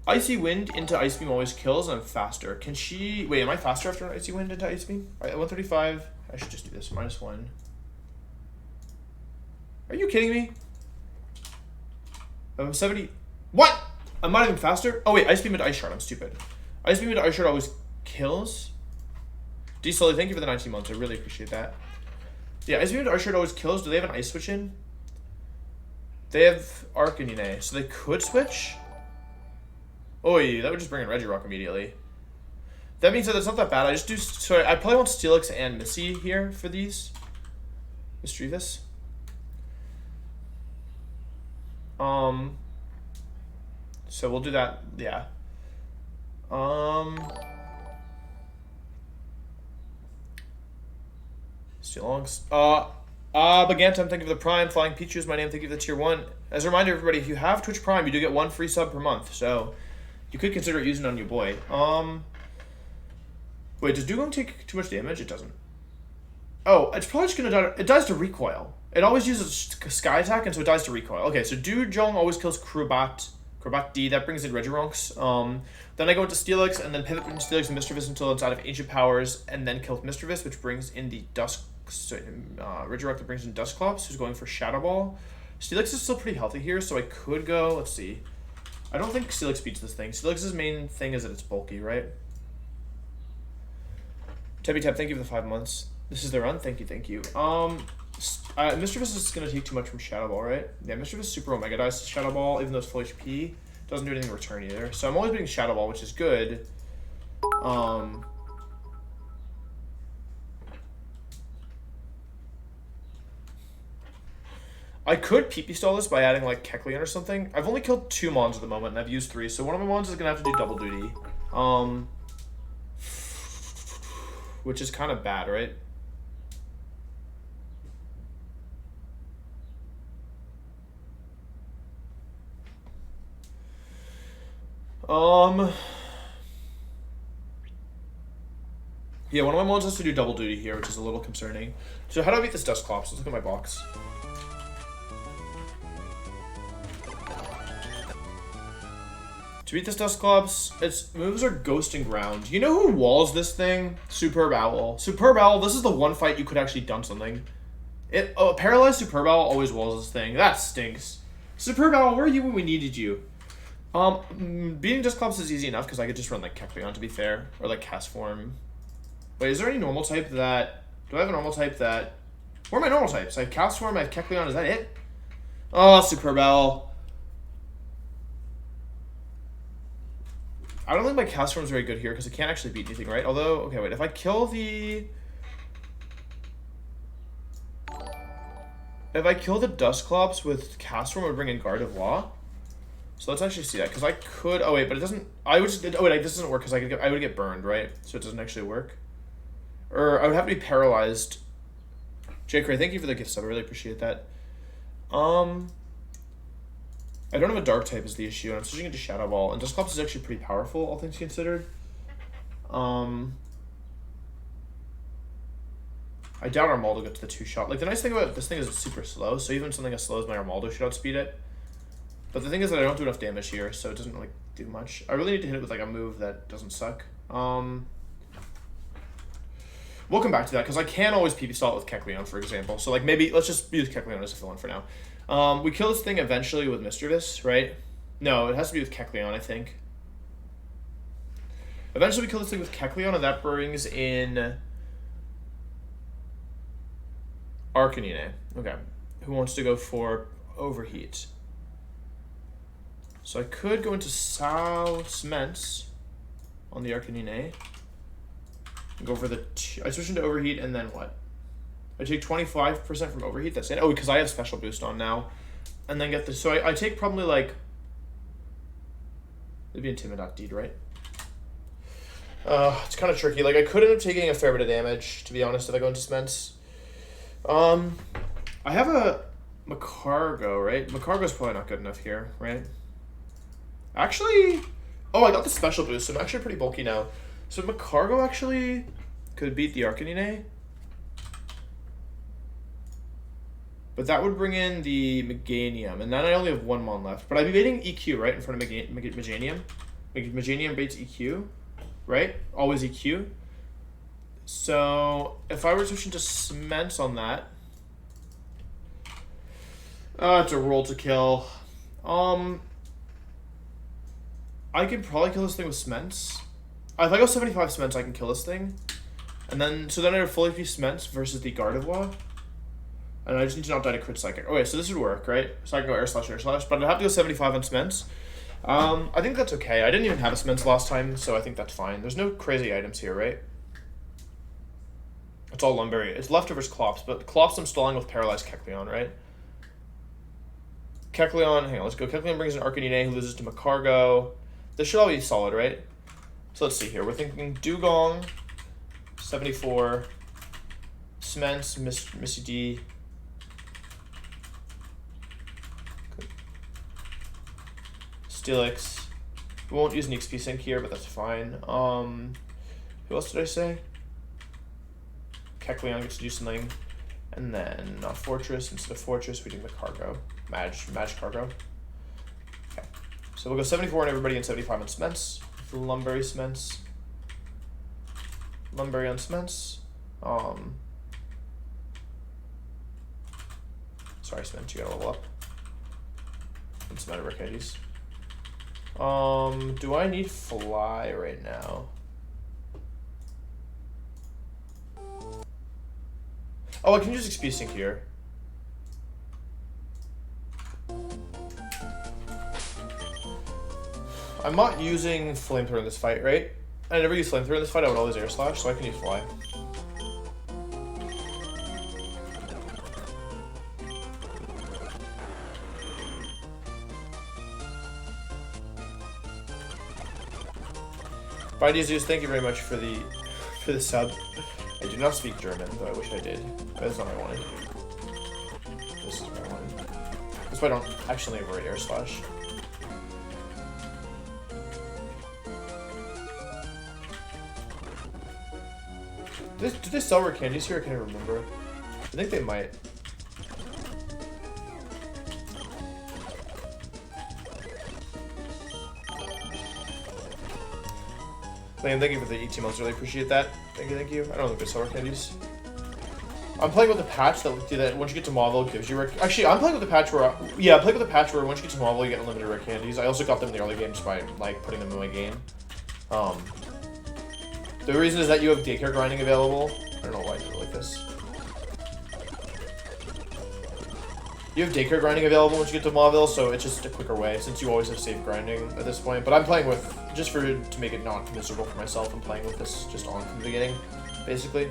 A: Icy Wind into Ice Beam always kills, and I'm faster. Can she... Wait, am I faster after an Icy Wind into Ice Beam? Alright, 135. I should just do this. -1. Are you kidding me? I'm 70... What? I'm not even faster? Oh, wait. Ice Beam into Ice Shard. I'm stupid. Ice Beam into Ice Shard always kills. D Sully, thank you for the 19 months. I really appreciate that. Yeah, Ice Beam into Ice Shard always kills. Do they have an Ice Switch in? They have Arcanine, so they could switch? Oh, yeah, that would just bring in Regirock immediately. That means that it's not that bad. I just do... Sorry, I probably want Steelix and Missy here for these. Mischievous. So we'll do that, yeah. Steelongs. Bagantum, thank you for the Prime. Flying Pichu is my name, thank you for the tier 1. As a reminder, everybody, if you have Twitch Prime, you do get 1 free sub per month, so you could consider using it on your boy. Wait, does Dugong take too much damage? It doesn't. Oh, it's probably just gonna die. It dies to recoil. It always uses Sky Attack, and so it dies to recoil. Okay, so Dugong always kills Crobat D. That brings in Regironx. Then I go into Steelix, and then pivot between Steelix and Mischievous until it's out of Ancient Powers, and then kill Mischievous, which brings in the Dusk... Regirock that brings in Dusclops, who's going for Shadow Ball. Steelix is still pretty healthy here, so I could go... Let's see. I don't think Steelix beats this thing. Steelix's main thing is that it's bulky, right? Tebby Tab, thank you for the 5 months. This is the run. Thank you, thank you. Mischievous is going to take too much from Shadow Ball, right? Yeah, Mischievous Super Omega dies to Shadow Ball, even though it's full HP. Doesn't do anything in return either. So I'm always beating Shadow Ball, which is good. I could PP stall this by adding like Kecleon or something. I've only killed 2 Mons at the moment, and I've used 3, so one of my Mons is going to have to do double duty. Which is kind of bad, right? Yeah, one of my Mons has to do double duty here, which is a little concerning. So how do I beat this Dusclops? Let's look at my box. To beat this Dusclops, its moves are Ghost and Ground. You know who walls this thing? Superb Owl. Superb Owl, this is the one fight you could actually done something. Paralyzed Superb Owl always walls this thing. That stinks. Superb Owl, where are you when we needed you? Beating Dusclops is easy enough because I could just run like Kecleon, to be fair. Or like Cast Form. Wait, is there any normal type that... Do I have a normal type that... Where are my normal types? I have Cast Form, I have Kecleon, is that it? Oh, Superb Owl. I don't think my Cast Form is very good here because it can't actually beat anything, right? Although, okay, wait, if I kill the... If I kill the Dusclops with Cast Form, it would bring in Gardevoir. So let's actually see that, because I could... Oh, wait, but it doesn't... I would just... Oh, wait, this doesn't work because I would get burned, right? So it doesn't actually work. Or I would have to be paralyzed. J. Cray, thank you for the gift sub. I really appreciate that. I don't have a Dark type is the issue, and I'm switching into Shadow Ball. And Dusclops is actually pretty powerful, all things considered. I doubt Armaldo gets the 2-shot. Like, the nice thing about this thing is it's super slow, so even something as slow as my Armaldo should outspeed it. But the thing is that I don't do enough damage here, so it doesn't really do much. I really need to hit it with, like, a move that doesn't suck. We'll come back to that, because I can always PP stall it with Kecleon, for example. So, like, maybe, let's just use Kecleon as a fill-in for now. We kill this thing eventually with Mischievous, right? No, it has to be with Kecleon, I think. Eventually we kill this thing with Kecleon, and that brings in... Arcanine. Okay. Who wants to go for Overheat? So I could go into Cements on the Arcanine. Go for the... I switch into Overheat, and then what? I take 25% from Overheat, that's it. Oh, because I have Special Boost on now. And then get this. So I take probably like... It'd be Intimidate, right? It's kind of tricky. Like, I could end up taking a fair bit of damage, to be honest, if I go into Cements. I have a... Macargo, right? Macargo's probably not good enough here, right? Actually, oh, I got the special boost, so I'm actually pretty bulky now. So Macargo actually could beat the Arcanine. But that would bring in the Meganium, and then I only have 1 mon left. But I'd be beating EQ, right, in front of Meganium. Meganium beats EQ, right? Always EQ. So if I were switching to Cements on that, it's a roll to kill. I could probably kill this thing with Cements. If I go 75 Cements, I can kill this thing. And then, so then I have fully HP Cements versus the Gardevoir. And I just need to not die to Crit Psychic. Okay, so this would work, right? So I can go Air Slash, but I'd have to go 75 on Cements. I think that's okay. I didn't even have a Cements last time, so I think that's fine. There's no crazy items here, right? It's all Lumberry. It's leftovers Clops, but Clops I'm stalling with Paralyzed Kecleon, right? Kecleon, hang on, let's go. Kecleon brings in Arcanine, who loses to Macargo. This should all be solid, right? So let's see here. We're thinking Dugong, 74, Cements, Missy D. Steelix. We won't use an XP sync here, but that's fine. Who else did I say? Kecleon gets to do something. And then Fortress. Instead of Fortress, we do Macargo. Cargo. Okay. So we'll go 74 on everybody and 75 on Cements. Lumberry Cements. Lumberry on Cements. Sorry, Cements, you gotta level up. And some other candies. Do I need Fly right now? Oh, I can use XP Sync here. I'm not using Flamethrower in this fight, right? I never use Flamethrower in this fight, I would always Air Slash, so I can use Fly. Bye, Zeus, thank you very much for the sub. I do not speak German, though I wish I did. That's not what I wanted. This is what I wanted. That's why I don't actually avoid Air Slash. Do they sell rare candies here? I can't even remember. I think they might. Liam, thank you for the 18 months. Really appreciate that. Thank you. I don't think they sell rare candies. I'm playing with a patch that will do that. Once you get to Mauville, gives you rare. Actually, I'm playing with a patch where I'm playing with a patch where once you get to Mauville, you get unlimited rare candies. I also got them in the early game just by like putting them in my game. The reason is that you have daycare grinding available. I don't know why I did it like this. You have daycare grinding available once you get to Mauville, so it's just a quicker way since you always have safe grinding at this point. But I'm playing with, just to make it not miserable for myself, I'm playing with this just on from the beginning, basically.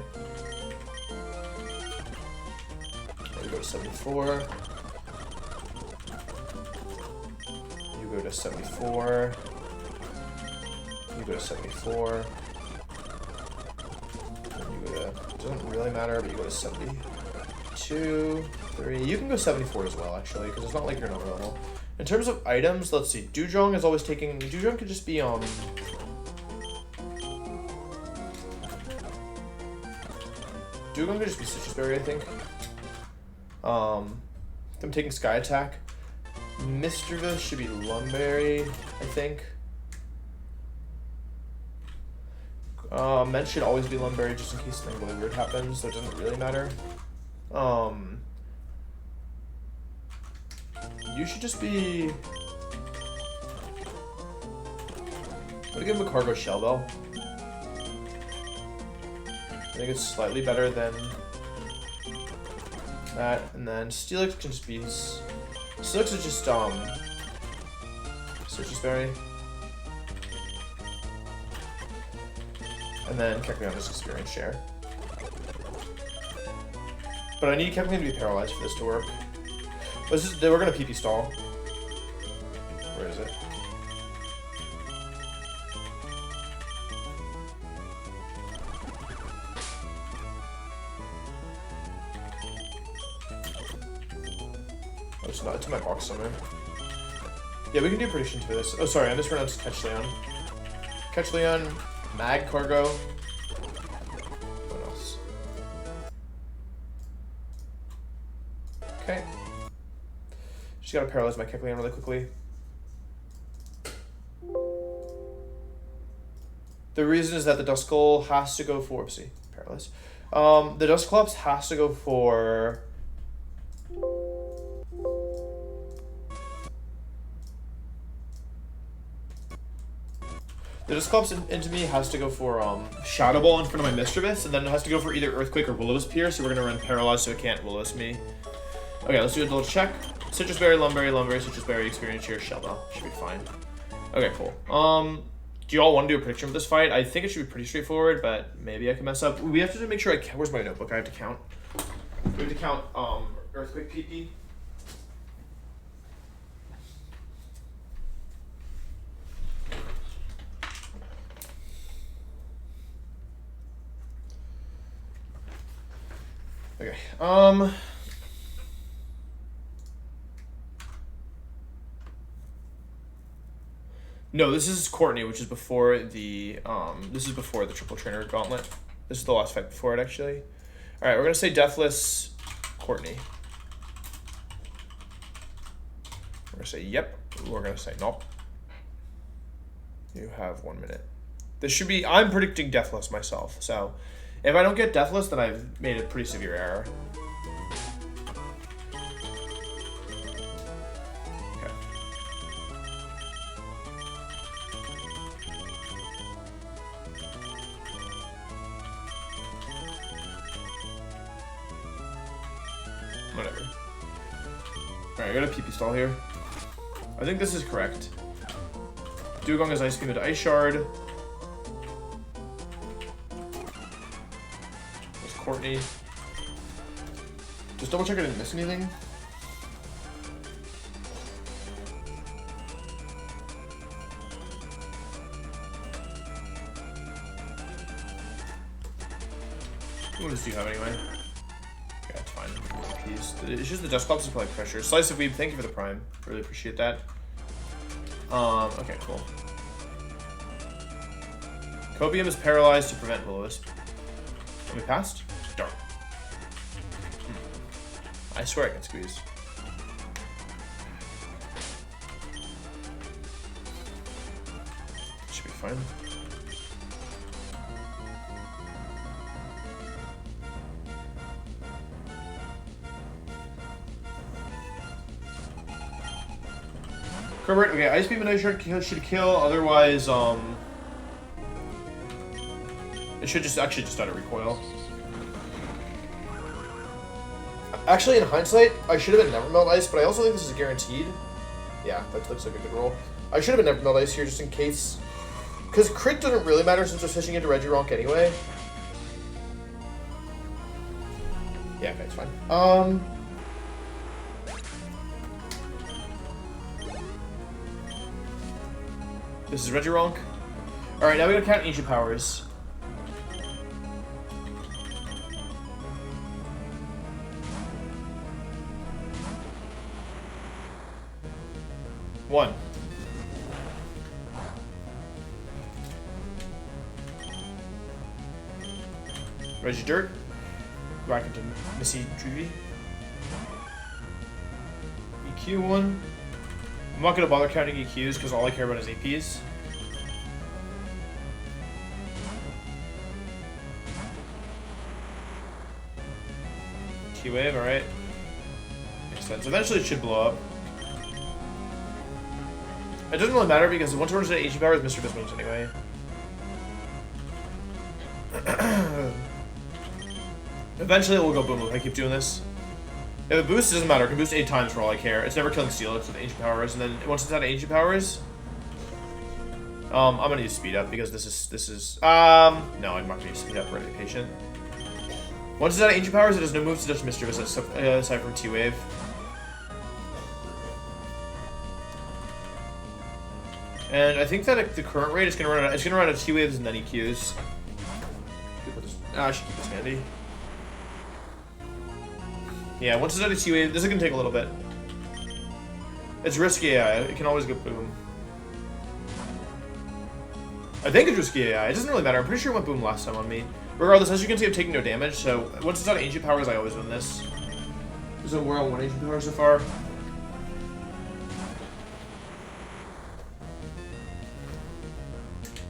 A: You go to 74. You go to 74. You go to 74. And you go to, it doesn't really matter, but you go to 72. 3. You can go 74 as well, actually, because it's not like you're not level. In terms of items, let's see. Dugong is always taking. Dugong could just be Dugong could just be Citrus Berry, I think. I'm taking Sky Attack. Mischievous should be Lumberry, I think. Ment should always be Lumberry, just in case something really weird happens, so it doesn't really matter. You should just be. I'm gonna give him a Cargo Shell Bell. I think it's slightly better than that, and then Steelix can just be. Steelix is just Citrus Berry, and then Kecleon is Experience Share. But I need Kecleon to be paralyzed for this to work. They were gonna PP stall. Where is it? it's not. It's in my box somewhere. Yeah, we can do predictions for this. Oh, sorry, I mispronounced Catch Leon. Catch Leon, Mag Cargo. What else? Okay. Just gotta paralyze my Catch Leon really quickly. The reason is that the Duskull has to go for, oopsie, paralyze. The Dusclops has to go for. The Dusclops into me has to go for Shadow Ball in front of my Mischievous, and then it has to go for either Earthquake or Will-O-Wisp here, so we're gonna run Paralyzed so it can't Will-O-Wisp me. Okay, let's do a little check. Citrus Berry, Lumberry, Citrus Berry, Experience here, Shell Bell. Should be fine. Okay, cool. Do you all want to do a prediction for this fight? I think it should be pretty straightforward, but maybe I can mess up. We have to make sure where's my notebook? I have to count. We have to count Earthquake PP. Okay. No, this is Courtney, which is before the Triple Trainer Gauntlet. This is the last fight before it, actually. All right, we're gonna say Deathless Courtney. We're gonna say yep. We're gonna say nope. You have 1 minute. This should be. I'm predicting Deathless myself, so if I don't get Deathless, then I've made a pretty severe error. Whatever. Alright, I got a PP stall here. I think this is correct. Dugong is Ice Beam into Ice Shard. There's Courtney. Just double check I didn't miss anything. What does you have anyway? Yeah, it's fine. It's just the Dusclops is probably pressure. Slice of Weeb, thank you for the Prime. Really appreciate that. Okay, cool. Copium is paralyzed to prevent Will-O-Wisp. Have we passed? Dark. I swear I can squeeze. Should be fine. Correct. Okay, Ice Beam and Ice Shard should kill. Otherwise, it should just start a recoil. Actually, in hindsight, I should have been Never Melt Ice, but I also think this is guaranteed. Yeah, that looks like a good roll. I should have been Never Melt Ice here just in case, because crit doesn't really matter since we're switching into Regironk anyway. Yeah, okay, it's fine. This is Regironk. Alright, now we gotta count Ancient Powers. One. Regidirt. Back into Missy Treevee. EQ one. I'm not gonna bother counting EQs because all I care about is APs. T-Wave, alright. Makes sense. Eventually it should blow up. It doesn't really matter because once it runs into HE powers, Mr. Fist moves anyway. Eventually it will go boom if I keep doing this. If it boosts, it doesn't matter. It can boost 8 times for all I care. It's never killing Steelix with Ancient Powers, and then once it's out of Ancient Powers, I'm gonna use Speed Up because this is no, I'm not gonna use Speed Up. We're gonna be patient. Once it's out of Ancient Powers, it has no moves to touch Mischievous aside from T-Wave. And I think that the current rate is gonna run out of T-Waves and then EQs. I should keep this handy. Yeah, once it's out of T-Wave, this is gonna take a little bit. It's risky AI. It can always go boom. I think it's risky AI. It doesn't really matter. I'm pretty sure it went boom last time on me. Regardless, as you can see, I'm taking no damage. So once it's on ancient powers, I always win this. So we're on 1 ancient power so far.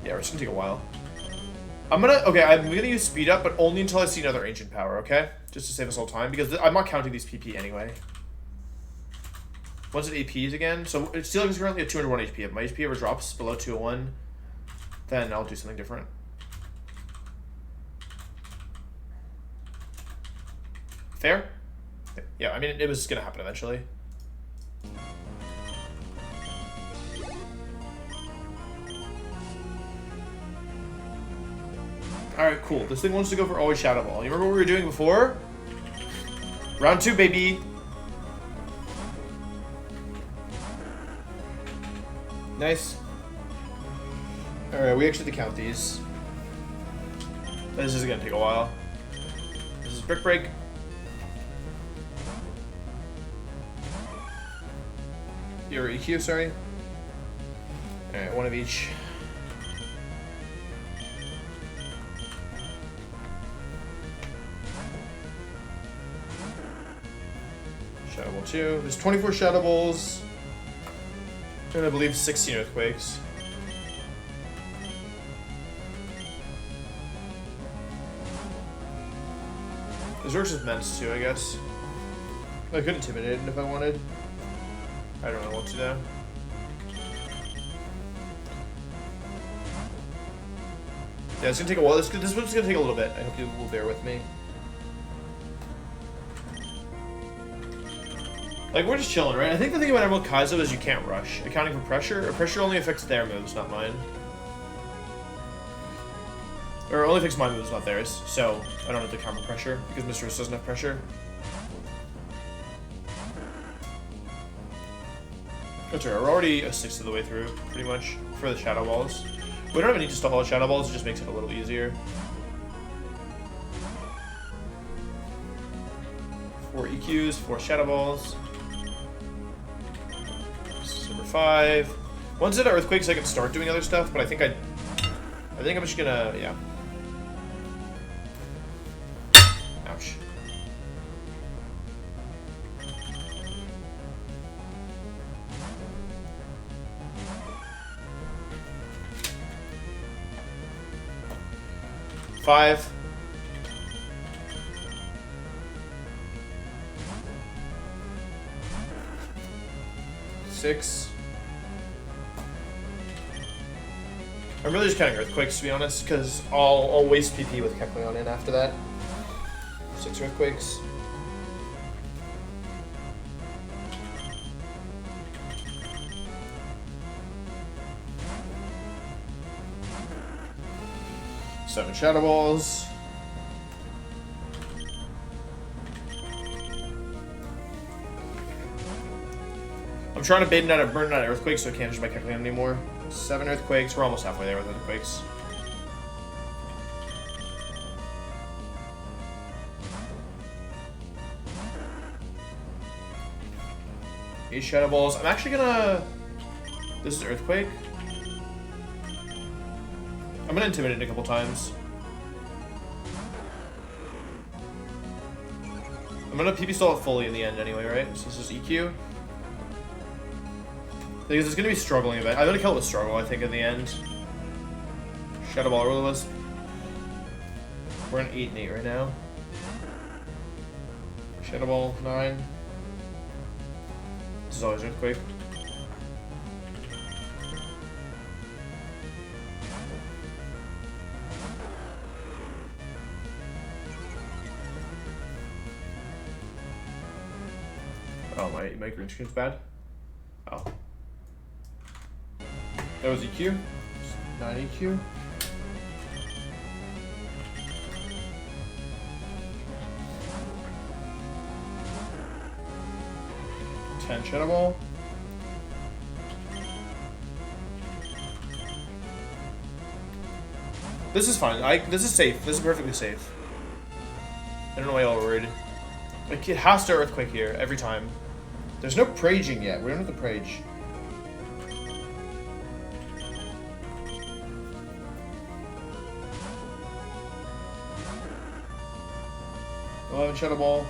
A: Yeah, it's gonna take a while. I'm gonna use speed up, but only until I see another ancient power, okay? Just to save us all time, because I'm not counting these PP anyway. Once it APs again, so it's still currently at 201 HP. If my HP ever drops below 201, then I'll do something different. Fair? Yeah, I mean, it was gonna happen eventually. Alright, cool. This thing wants to go for always Shadow Ball. You remember what we were doing before? Round 2, baby! Nice. Alright, we actually have to count these. This is gonna take a while. This is Brick Break. Your EQ, sorry. Alright, one of each. Shadow Ball 2. There's 24 Shadow Balls. And I believe 16 Earthquakes. This works with Ments too, I guess. I could intimidate it if I wanted. I don't know what to do. Yeah, it's gonna take a while. This one's gonna take a little bit. I hope you will bear with me. Like, we're just chilling, right? I think the thing about Emerald Kaizo is you can't rush. Accounting for pressure. Pressure only affects their moves, not mine. Or only affects my moves, not theirs. So, I don't have to counter pressure, because Mr. Risk doesn't have pressure. That's right, we're already a sixth of the way through, pretty much, for the Shadow Balls. We don't even need to stall all the Shadow Balls, it just makes it a little easier. 4 EQs, 4 Shadow Balls. This is number 5. Once it Earthquakes, I can start doing other stuff, but I think I'm just gonna, yeah. Ouch. Five. 6. I'm really just counting Earthquakes, to be honest, because I'll waste PP with Kecleon in after that. 6 Earthquakes. 7 Shadow Balls. I'm trying to bait it out of burn out of Earthquakes so I can't use my Kecleon anymore. 7 Earthquakes. We're almost halfway there with Earthquakes. Eight Shadow Balls. I'm actually gonna... This is Earthquake. I'm gonna intimidate it a couple times. I'm gonna PP stall it fully in the end anyway, right? So this is EQ. Because it's gonna be struggling a bit. I'm gonna kill it with struggle, I think, in the end. Shadow Ball Will-O-Wisp. We're on 8 and 8 right now. Shadow Ball 9. This is always Earthquake. Oh, my green screen's bad. Oh. That was EQ. 9 EQ. Ten Shadow Ball. This is fine. This is safe. This is perfectly safe. I don't know why y'all are worried. Like, it has to Earthquake here every time. There's no Praging yet. We don't have the Prage. Shadow Ball.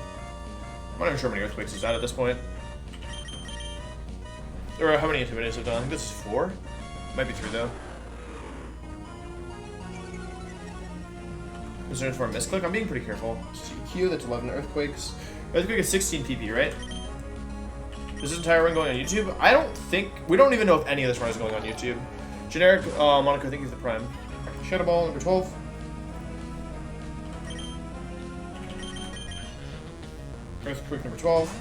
A: I'm not even sure how many Earthquakes is that at this point. Or how many Intimidators have done? I think this is 4. Might be 3 though. Is there for a misclick? I'm being pretty careful. CQ, that's 11 Earthquakes. Earthquake is 16 PP, right? Is this entire run going on YouTube? I don't think... We don't even know if any of this run is going on YouTube. Generic, Monaco, thank you for the Prime. Shadow Ball, number 12. Earthquake, number 12.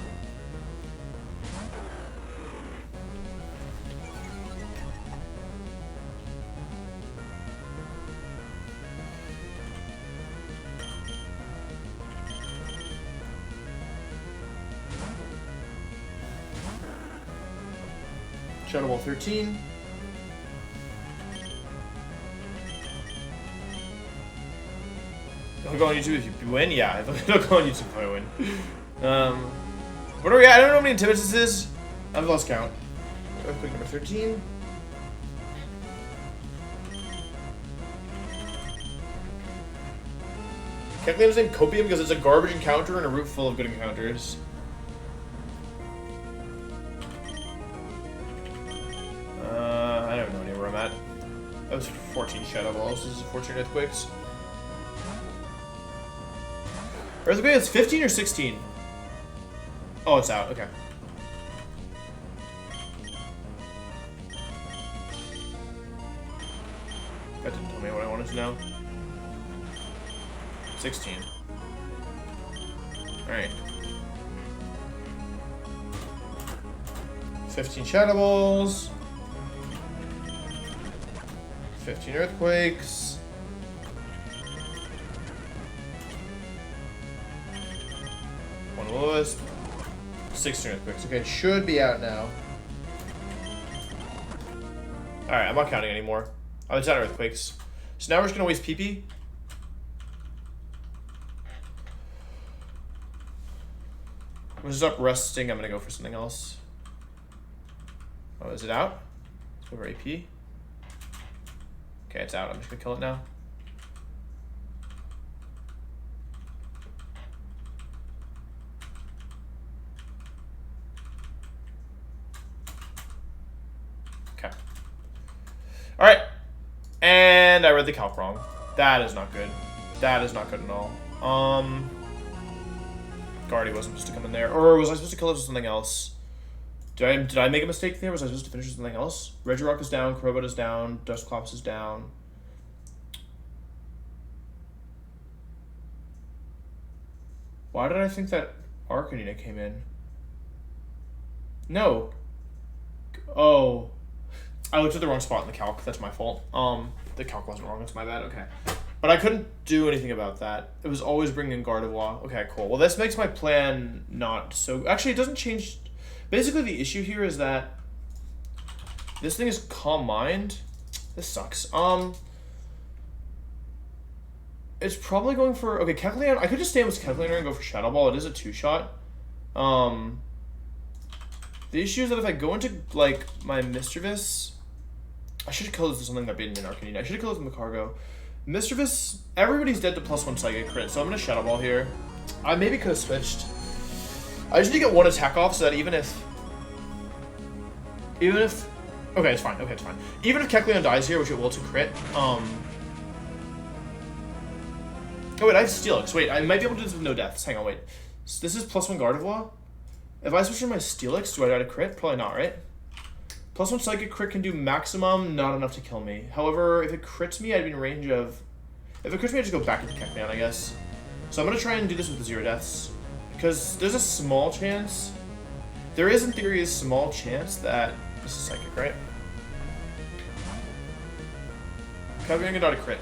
A: Shadow Ball 13. It'll go on YouTube if you win? Yeah, it'll go on YouTube if I win. What are we at? I don't know how many intimidates this is. I've lost count. Earthquake number 13. Keklian's named Copium because it's a garbage encounter and a route full of good encounters. I have no idea where I'm at. That was 14 Shadow Balls. This is 14 Earthquakes. Earthquake is 15 or 16? Oh, it's out. Okay. That didn't tell me what I wanted to know. 16. Alright. 15 Shadow Balls. 15 Earthquakes. One Wisp. 16 Earthquakes. Okay, should be out now. Alright, I'm not counting anymore. Oh, it's out of Earthquakes. So now we're just gonna waste PP. I'm gonna stop resting. I'm gonna go for something else. Oh, is it out? Let's go for AP. Okay, it's out. I'm just gonna kill it now. Okay. All right. And I read the calc wrong. That is not good. That is not good at all. Guardy wasn't supposed to come in there. Or was I supposed to kill it with something else? Did I make a mistake there? Was I supposed to finish with something else? Regirock is down, Crowbot is down, Dustclops is down. Why did I think that Arcanina came in? No. Oh. I looked at the wrong spot in the calc. That's my fault. The calc wasn't wrong. That's my bad. Okay. But I couldn't do anything about that. It was always bringing in Gardevoir. Okay, cool. Well, this makes my plan not so... Actually, it doesn't change... Basically, the issue here is that this thing is Calm Mind. This sucks. It's probably going for... Okay, Kecleon... I could just stay with Kecleon and go for Shadow Ball. It is a 2-shot. The issue is that if I go into, like, my Mischievous... I should have killed this with something that beat an Arcanine. I should have killed it with Macargo. Mischievous... Everybody's dead to +1 Psychic crit, so I'm going to Shadow Ball here. I maybe could have switched. I just need to get one attack off so that even if... Okay, it's fine. Okay, it's fine. Even if Kecleon dies here, which it will to crit, Oh, wait, I have Steelix. Wait, I might be able to do this with no deaths. Hang on, wait. So this is +1 Gardevoir? If I switch to my Steelix, do I die to crit? Probably not, right? +1 Psychic crit can do maximum, not enough to kill me. However, if it crits me, I'd be in range of... If it crits me, I'd just go back into Kecleon, I guess. So I'm going to try and do this with the 0 deaths. Because there's a small chance... There is, in theory, a small chance that... This is Psychic, right? Kecleon can die to crit.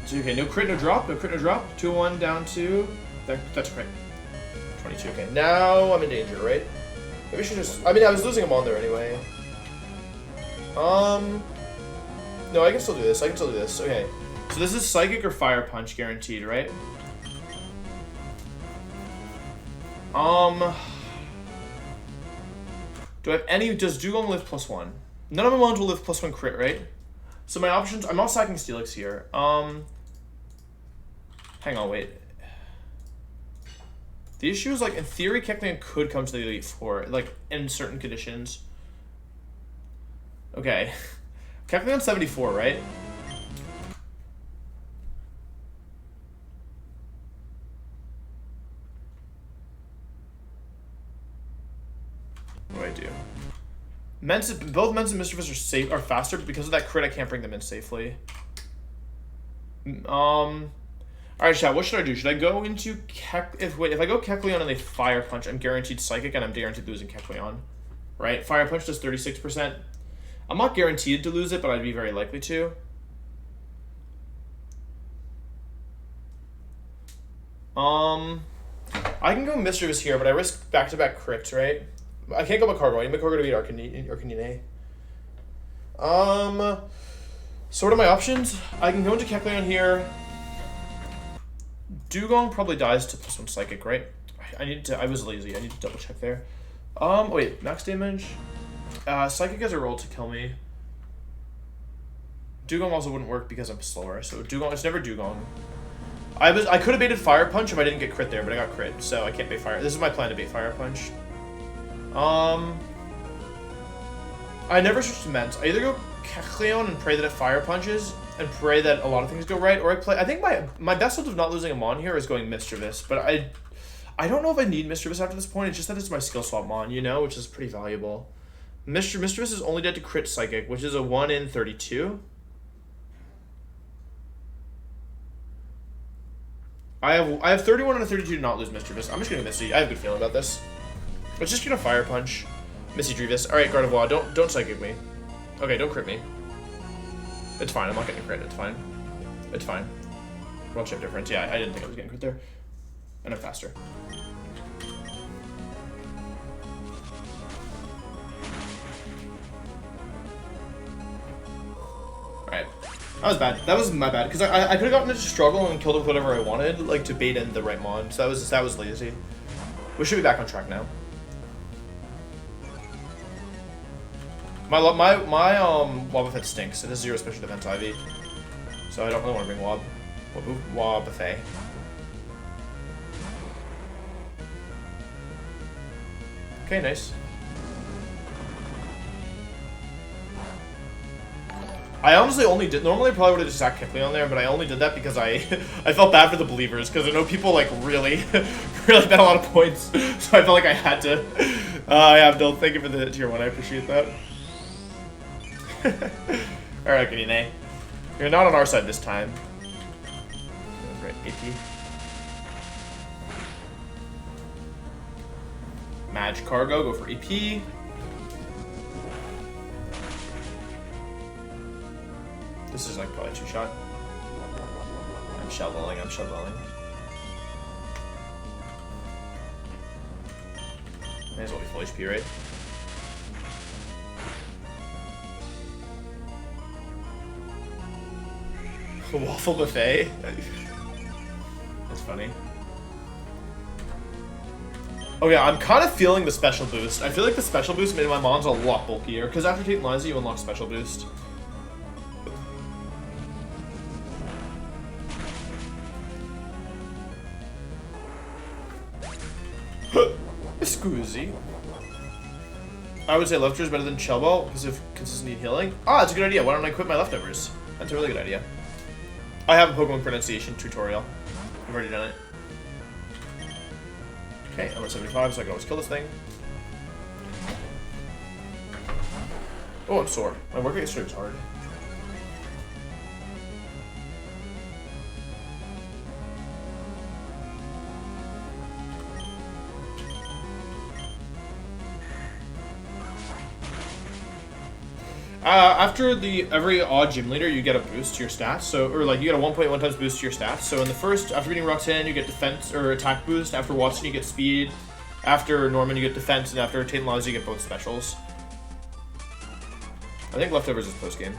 A: So, okay, no crit, no drop. No crit, no drop. 2-1 down to... That's crit. 22, okay. Now I'm in danger, right? Maybe we should just... I mean, I was losing them on there anyway. No, I can still do this. I can still do this. Okay. So this is Psychic or Fire Punch guaranteed, right? Do I have any? Does Dugong live +1? None of my mons will live +1 crit, right? So my options. I'm not sacking Steelix here. Hang on, wait. The issue is, like, in theory, Kecleon could come to the Elite Four, like, in certain conditions. Okay. Kecleon's 74, right? What do I do? Both Mens and Mischievous are faster, but because of that crit, I can't bring them in safely. Alright, chat, what should I do? Should I go into if I go Kecleon and they Fire Punch, I'm guaranteed Psychic, and I'm guaranteed losing Kecleon. Right? Fire Punch does 36%. I'm not guaranteed to lose it, but I'd be very likely to. I can go Mischievous here, but I risk back-to-back crits, right? I can't go Macargo. I need Macargo to beat Arcanine. So what are my options? I can go into Kecleon here. Dugong probably dies to +1 Psychic, right? I was lazy. I need to double check there. Wait, max damage. Psychic has a roll to kill me. Dugong also wouldn't work because I'm slower, so Dugong, it's never Dugong. I could have baited Fire Punch if I didn't get crit there, but I got crit, so I can't bait Fire. This is my plan to bait Fire Punch. I never switch to Mens. I either go Kecleon and pray that it Fire Punches, and pray that a lot of things go right, or I think my best hope of not losing a Mon here is going Mischievous, but I don't know if I need Mischievous after this point. It's just that it's my skill swap Mon, you know, which is pretty valuable. Mischievous is only dead to crit Psychic, which is a 1 in 32. I have 31 out of 32 to not lose Mischievous. I'm just gonna Misty. I have a good feeling about this. It's just gonna Fire Punch. Misty Drevis. Alright, Gardevoir, don't Psychic me. Okay, don't crit me. It's fine, I'm not getting a crit, it's fine. It's fine. World chip difference, yeah, I didn't think I was getting crit there. And I'm faster. Alright. That was bad. That was my bad. Because I could have gotten into struggle and killed it with whatever I wanted, like to bait in the right Mon. So that was lazy. We should be back on track now. My Wobbuffet stinks. It has 0 special defense IV. So I don't really want to bring Wobbuffet. Okay, nice. I honestly only did. Normally, I probably would have just sacked Kecleon there, but I only did that because I felt bad for the believers because I know people like really bet a lot of points, so I felt like I had to. Yeah, Abdul, thank you for the tier 1. I appreciate that. Alright, Arcanine. You're not on our side this time. Right, AP. Madge Cargo, go for AP. This is like probably a 2-shot. I'm shoveling. May as well be full HP, right? Waffle buffet? That's funny. Oh yeah, I'm kind of feeling the special boost. I feel like the special boost made my Mons a lot bulkier, because after Tate and Liza, you unlock special boost. Scoozy. I would say leftovers better than Chubbo because of consistent healing. Ah, that's a good idea. Why don't I quit my leftovers? That's a really good idea. I have a Pokemon pronunciation tutorial. I've already done it. Okay, I'm at 75, so I can always kill this thing. Oh, I'm sore. My workout yesterday was hard. After every odd gym leader, you get a boost to your stats. So, or like you get a 1.1 times boost to your stats. So in the first, after beating Roxanne, you get defense or attack boost. After Watson, you get speed. After Norman, you get defense, and after Tate and Liza, you get both specials. I think leftovers is post game.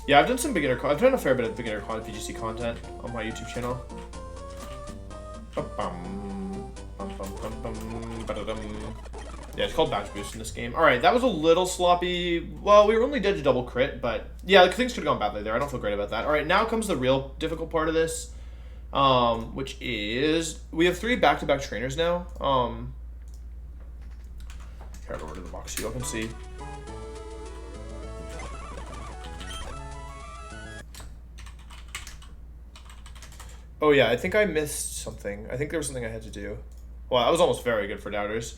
A: Yeah, I've done some beginner. I've done a fair bit of beginner VGC content on my YouTube channel. Yeah, it's called batch boost in this game. All right, that was a little sloppy. Well, we were only dead to double crit, but yeah, things could have gone badly there. I don't feel great about that. All right, now comes the real difficult part of this, which is we have 3 back-to-back trainers now. Head over to the box so you all can see. Oh yeah, I think I missed something. I think there was something I had to do. Well, that was almost very good for doubters.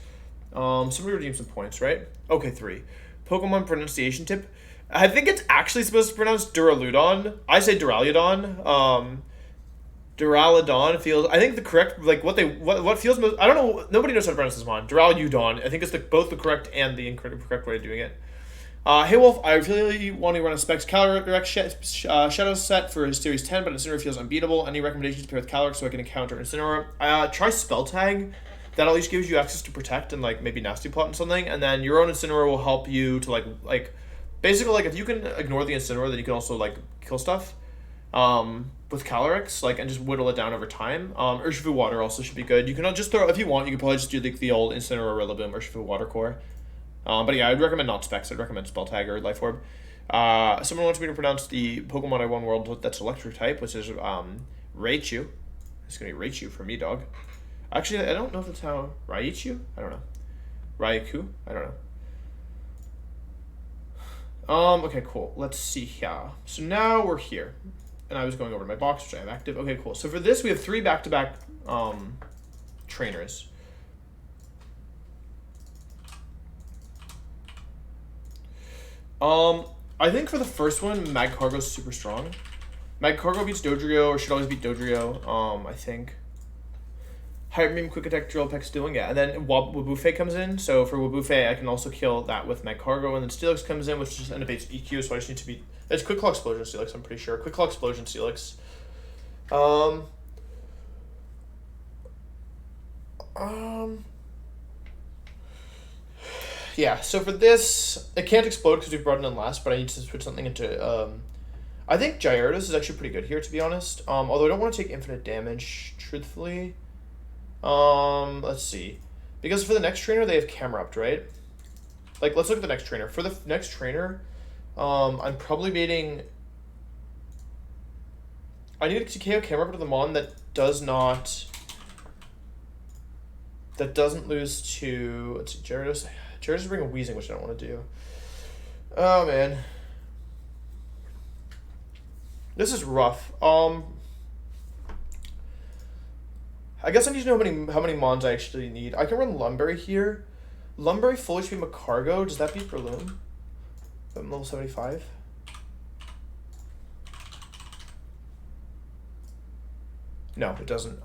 A: Somebody redeemed some points, right? Okay, 3. Pokemon pronunciation tip. I think it's actually supposed to pronounce Duraludon. I say Duraludon. Duraludon feels. I think the correct, like what feels most. I don't know. Nobody knows how to pronounce this one. Duraludon. I think it's both the correct and the incorrect way of doing it. Hey Wolf, I really want to run a Specs Calyrex Shadow set for Series 10, but Incineroar feels unbeatable. Any recommendations to pair with Calyrex so I can encounter Incineroar? Try Spell Tag. That at least gives you access to Protect and like maybe Nasty Plot and something, and then your own Incineroar will help you to like basically like if you can ignore the Incineroar, then you can also like kill stuff with Calyrex like and just whittle it down over time. Urshifu Water also should be good. You can just throw if you want. You can probably just do the old Incineroar Rillaboom Urshifu Water Core. But yeah, I'd recommend not Specs. I'd recommend Spell Tag or Life Orb. Someone wants me to pronounce the Pokemon I won world that's electric type, which is Raichu. It's gonna be Raichu for me, dog. Actually, I don't know if it's how Raichu. I don't know. Raikou. I don't know. Okay, cool. Let's see here. So now we're here, and I was going over to my box, which I have active. Okay, cool. So for this, we have 3 back-to-back trainers. I think for the first one, Magcargo's super strong. Magcargo beats Dodrio, or should always beat Dodrio, I think. Hyper Beam, Quick Attack, Drill Peck's doing it. And then Wobbuffet comes in, so for Wobbuffet, I can also kill that with Magcargo, and then Steelix comes in, which just innovates EQ, so I just need to beat... It's Quick Claw Explosion Steelix, I'm pretty sure. Quick Claw Explosion Steelix. Yeah, so for this, it can't explode because we brought it in last, but I need to switch something into, I think Gyarados is actually pretty good here, to be honest. Although I don't want to take infinite damage, truthfully. Let's see. Because for the next trainer, they have Camerupt, right? Like, let's look at the next trainer. For the next trainer, I'm probably baiting... I need to KO Camerupt with a Mon that does not... That doesn't lose to... Let's see, Gyarados... Gyarados is bringing Weezing, which I don't want to do. Oh, man. This is rough. I guess I need to know how many Mons I actually need. I can run Lumberry here. Lumberry full HP Magcargo. Does that beat Breloom? I'm level 75. No, it doesn't.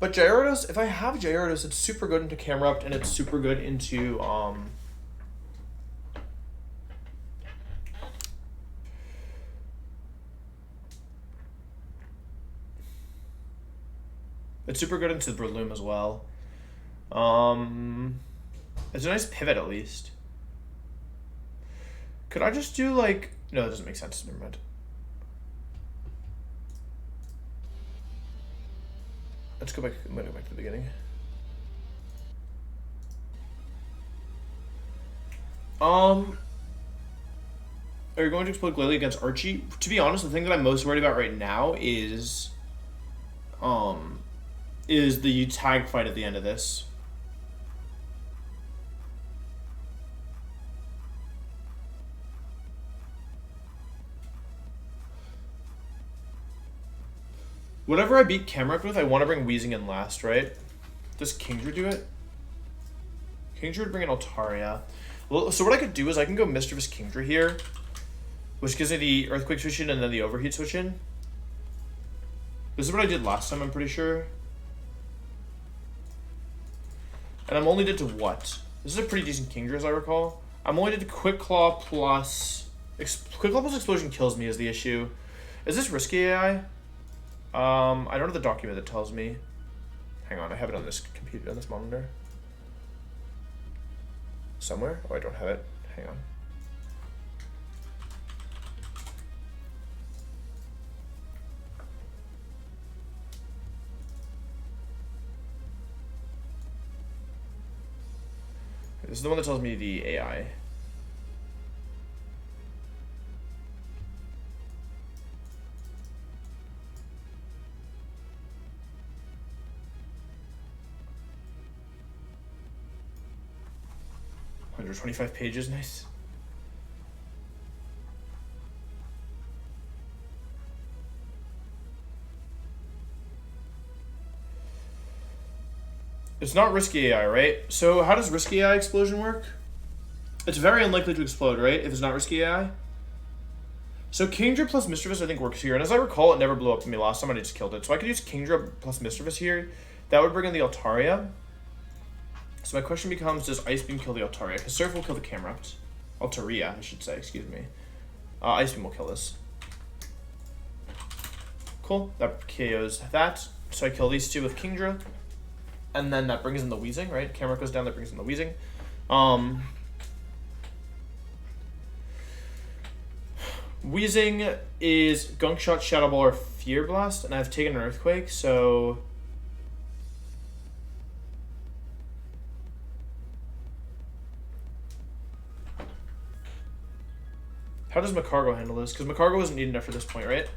A: But Gyarados, if I have Gyarados, it's super good into Camerupt, and it's super good into, it's super good into Breloom as well. It's a nice pivot, at least. Could I just do, like... No, it doesn't make sense. Never mind. Let's go back. I'm gonna go back to the beginning. Are you going to explode Glalie against Archie? To be honest, the thing that I'm most worried about right now is the tag fight at the end of this. Whatever I beat Camerupt with, I want to bring Weezing in last, right? Does Kingdra do it? Kingdra would bring in Altaria. Well, so what I could do is I can go Mischievous Kingdra here, which gives me the Earthquake switch in and then the Overheat switch in. This is what I did last time, I'm pretty sure. And I'm only did to what? This is a pretty decent Kingdra, as I recall. I'm only did to Quick Claw plus... Quick Claw plus Explosion kills me is the issue. Is this risky AI? I don't have the document that tells me. Hang on, I have it on this computer, on this monitor. Somewhere? Oh, I don't have it. Hang on. This is the one that tells me the AI. $125 pages, nice. It's not risky AI, right? So how does risky AI explosion work? It's very unlikely to explode, right? If it's not risky AI. So Kingdra plus Mischievous I think works here. And as I recall, it never blew up to me last time. I just killed it. So I could use Kingdra plus Mischievous here. That would bring in the Altaria. So my question becomes, does Ice Beam kill the Altaria? Because Surf will kill the Camerupt. Altaria, I should say, excuse me. Ice Beam will kill this. Cool, that KOs that. So I kill these two with Kingdra. And then that brings in the Wheezing, right? Camera goes down, that brings in the Wheezing. Wheezing is Gunk Shot, Shadow Ball, or Fear Blast, and I've taken an Earthquake, so... How does Macargo handle this? Because Macargo isn't needed enough for this point, right?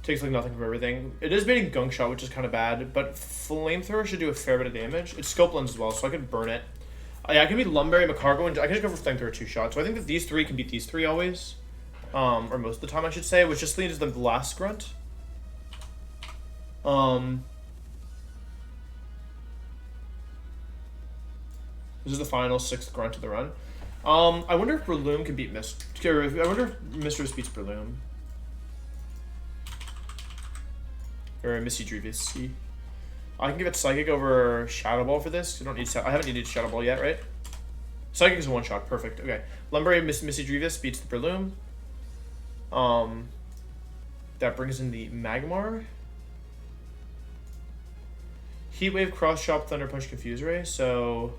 A: Takes like nothing from everything. It is baiting Gunk Shot, which is kind of bad, but Flamethrower should do a fair bit of damage. It's Scope Lens as well, so I could burn it. Yeah, I can beat Lumberry, Macargo, and I can just go for Flamethrower 2-shot. So I think that these three can beat these three always. Or most of the time, I should say, which just leads to the last grunt. This is the final 6th grunt of the run. I wonder if Breloom can beat I wonder if Mistress beats Breloom. Or Misty VODs. I can give it Psychic over Shadow Ball for this. I haven't needed Shadow Ball yet, right? Psychic is a 1-shot. Perfect. Okay. Lumberry Misty VODs beats the Breloom. That brings in the Magmar. Heat Wave, Cross Chop, Thunder Punch, Confuse Ray. So...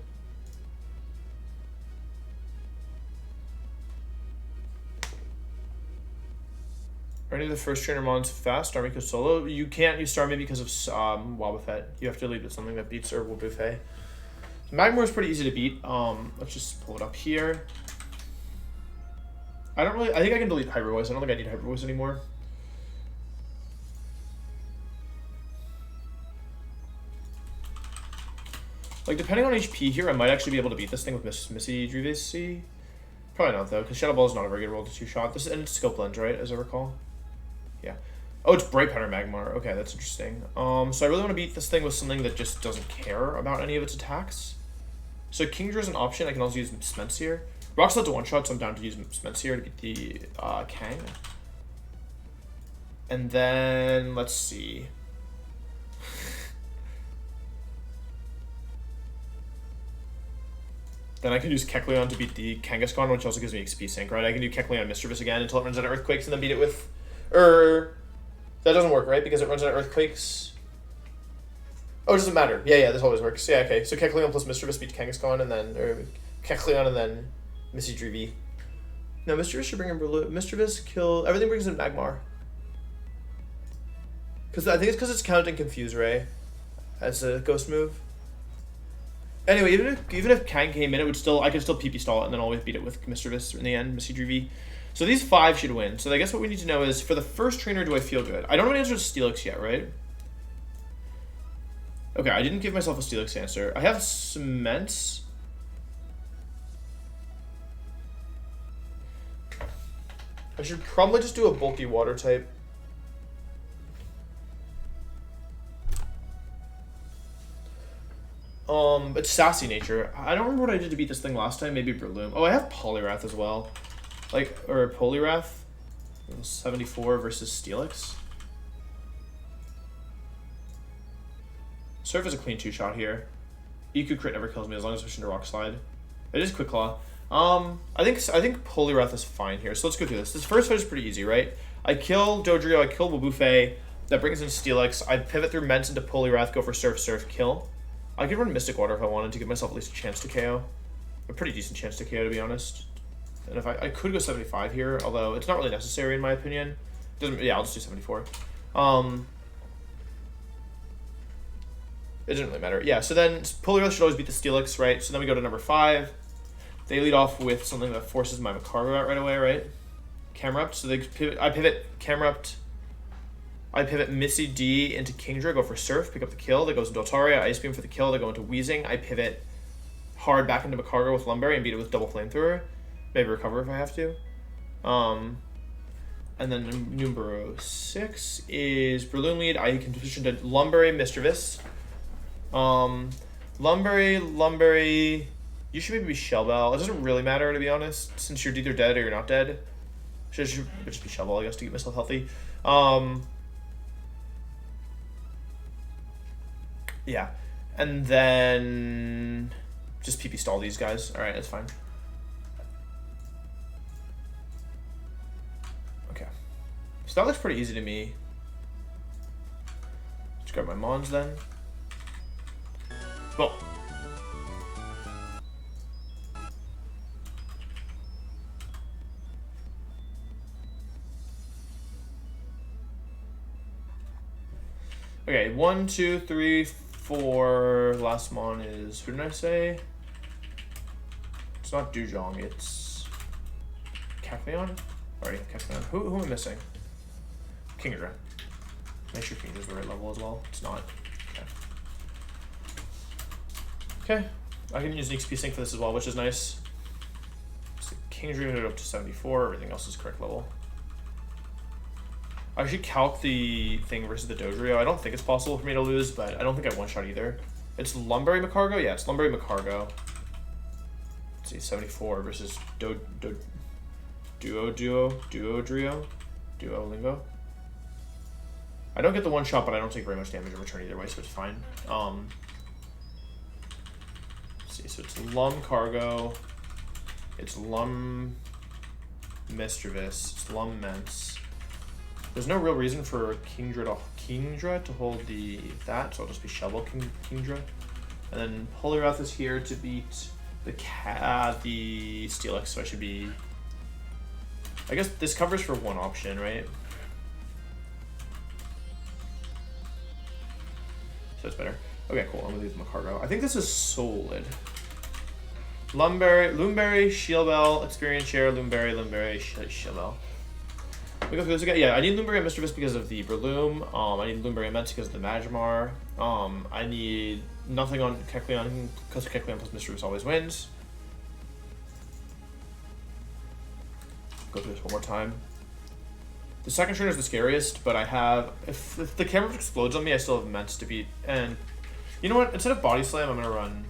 A: Are any of the first trainer mons fast? Starmie solo? You can't use Starmie because of Wobbuffet. You have to lead with something that beats or Wolfey. Magmar is pretty easy to beat. Let's just pull it up here. I think I can delete Hyper Voice. I don't think I need Hyper Voice anymore. Like, depending on HP here, I might actually be able to beat this thing with Missy VODs. Probably not, though, because Shadow Ball is not a very good roll to 2-shot. This and it's Scope Lens, right, as I recall? Yeah. Oh, it's Bright Powder Magmar. Okay, that's interesting. So I really want to beat this thing with something that just doesn't care about any of its attacks. So Kingdra is an option. I can also use Spencer. Rock Sled's a 1-shot, so I'm down to use Spencer to beat the Kang. And then, let's see. Then I can use Kecleon to beat the Kangaskhan, which also gives me XP sync, right? I can do Kecleon Mischievous again until it runs out of Earthquakes and then beat it with... that doesn't work, right? Because it runs out of Earthquakes. Oh, it doesn't matter. Yeah, this always works. Yeah, okay. So Kecleon plus Mischievous beats Kangaskhan and then... Or Kecleon and then Missy VODs. No, Mischievous should bring in Breloom. Mischievous kill... Everything brings in Magmar. Because I think it's because it's counting Confuse Ray as a ghost move. Anyway, even if Kang came in, I could still PP stall it and then always beat it with Mischievous in the end, Missy VODs. So these 5 should win. So I guess what we need to know is, for the first trainer, do I feel good? I don't have an answer to Steelix yet, right? Okay, I didn't give myself a Steelix answer. I have Cements. I should probably just do a bulky water type. It's Sassy Nature. I don't remember what I did to beat this thing last time. Maybe Breloom. Oh, I have Poliwrath as well. Or Poliwrath. 74 versus Steelix. Surf is a clean 2-shot here. EQ crit never kills me as long as I switch into Rock Slide. It is Quick Claw. I think Poliwrath is fine here. So let's go through this. This first fight is pretty easy, right? I kill Dodrio, I kill Wobbuffet. That brings in Steelix. I pivot through Ments into Poliwrath, go for Surf, kill. I could run Mystic Water if I wanted to give myself at least a chance to KO. A pretty decent chance to KO, to be honest. And if I could go 75 here, although it's not really necessary in my opinion. Yeah, I'll just do 74. It doesn't really matter. Yeah, so then Polar should always beat the Steelix, right? So then we go to number 5. They lead off with something that forces my Macargo out right away, right? Camerupt. So they pivot, I pivot Camerupt. I pivot Missy D into Kingdra, go for Surf, pick up the kill. That goes into Altaria. Ice Beam for the kill. They go into Wheezing. I pivot hard back into Macargo with Lumberry and beat it with double Flamethrower. Maybe recover if I have to. And then number 6 is Breloom lead. I can position to Lumberry, Mischievous. Lumberry. You should maybe be Shell Bell. It doesn't really matter, to be honest, since you're either dead or you're not dead. Should just be Shell Bell, I guess, to keep myself healthy. Yeah. And then just PP stall these guys. Alright, that's fine. Okay. So that looks pretty easy to me. Let's grab my Mons then. Well. Okay, 1, 2, 3, 4. Last mon is, who did I say? It's not Dujong, it's Kecleon? Alright, Kecleon. Who am I missing? Kingdra. Make sure Kingdra's the right level as well. It's not. Okay. I can use an XP sync for this as well, which is nice. So Kingdra up to 74, everything else is correct level. I should calc the thing versus the Dodrio. I don't think it's possible for me to lose, but I don't think I one-shot either. It's Lumberry Macargo? Yeah, it's Lumberry Macargo. Let's see, 74 versus Duolingo. I don't get the one-shot, but I don't take very much damage in return either way, so it's fine. Let's see, so it's Lum Cargo, it's Lum Mischievous, it's Lum Mence. There's no real reason for Kingdra to hold that, so I'll just be Shovel Kingdra. And then Poliwrath is here to beat the Steelix, so I should be... I guess this covers for one option, right? So it's better. Okay, cool, I'm gonna use Macargo. I think this is solid. Lumberry, Shield Bell, Experience Share, Lumberry, Shield Bell. We go through this again. Yeah, I need Lumberry and Mischievous because of the Breloom. I need Lumberry and Mence because of the Magmar. I need nothing on Kecleon because Kecleon plus Mischievous always wins. Go through this one more time. The second trainer is the scariest, but I have... If the camera explodes on me, I still have Mence to beat. And you know what? Instead of Body Slam, I'm going to run...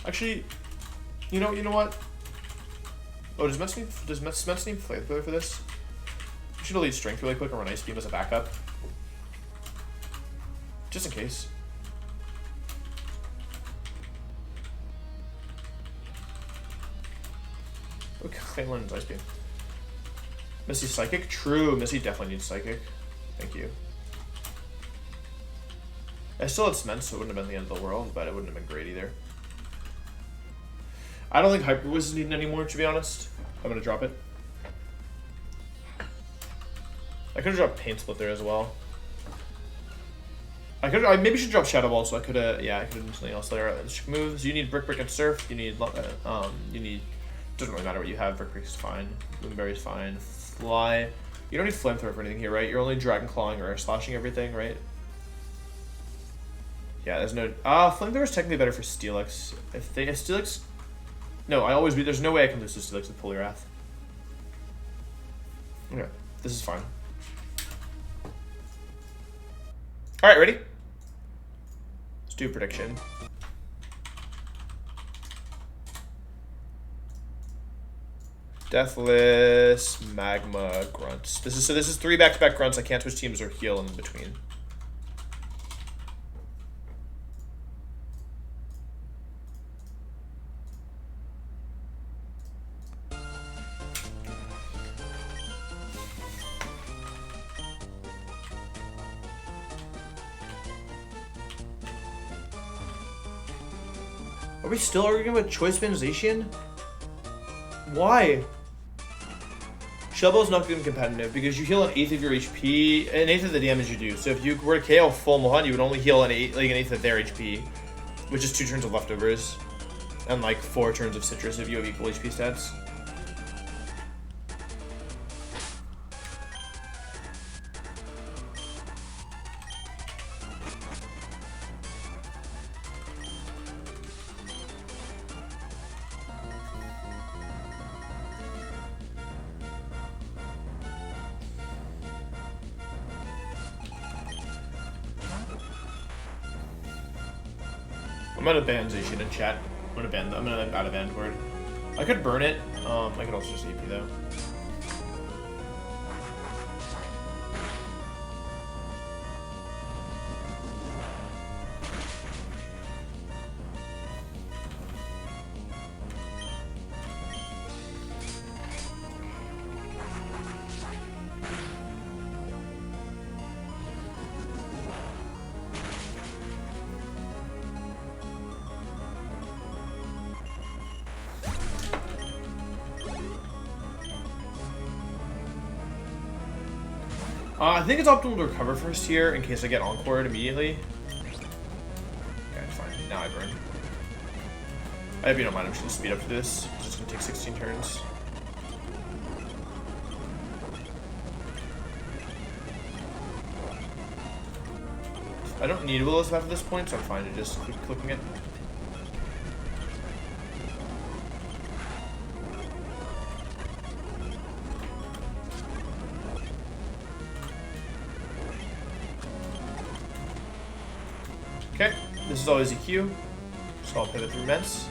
A: Actually, you know what? Oh, does Mence need Flamethrower for this? I should delete Strength really quick and run Ice Beam as a backup. Just in case. Okay, Caitlyn's Ice Beam. Missy Psychic? True, Missy definitely needs Psychic. Thank you. I still had Cement, so it wouldn't have been the end of the world, but it wouldn't have been great either. I don't think Hyper Wiz is needed anymore, to be honest. I'm gonna drop it. I could have dropped Paint Split there as well. I maybe should drop Shadow Ball, so I could have, yeah, I could have done something else there. Moves, you need Brick and Surf, you need, doesn't really matter what you have, Brick's fine, Bloomberry's fine, Fly. You don't need Flamethrower for anything here, right? You're only Dragon Clawing or Air Slashing everything, right? Yeah, there's no, Flamethrower is technically better for Steelix. If Steelix, no, there's no way I can lose to Steelix with Poliwrath. Okay, this is fine. Alright, ready? Let's do a prediction. Deathless, Magma, Grunts. This is 3 back-to-back Grunts. I can't switch teams or heal in between. Are we still arguing about Choice Band Zacian? Why? Shovel's not good in competitive because you heal an eighth of your HP, an eighth of the damage you do. So if you were to KO full Mohan, you would only heal an eighth of their HP, which is 2 turns of leftovers, and like 4 turns of citrus if you have equal HP stats. I'm gonna ban Zacian in chat. I'm gonna add a ban word. I could burn it. I could also just AP though. I think it's optimal to recover first here in case I get encored immediately. Okay, fine. Now I burn. I hope you don't mind. I'm just gonna speed up to this. It's just gonna take 16 turns. I don't need Willow's Path at this point, so I'm fine to just keep clicking it. Okay, this is always a Q, so I'll pivot through Ments.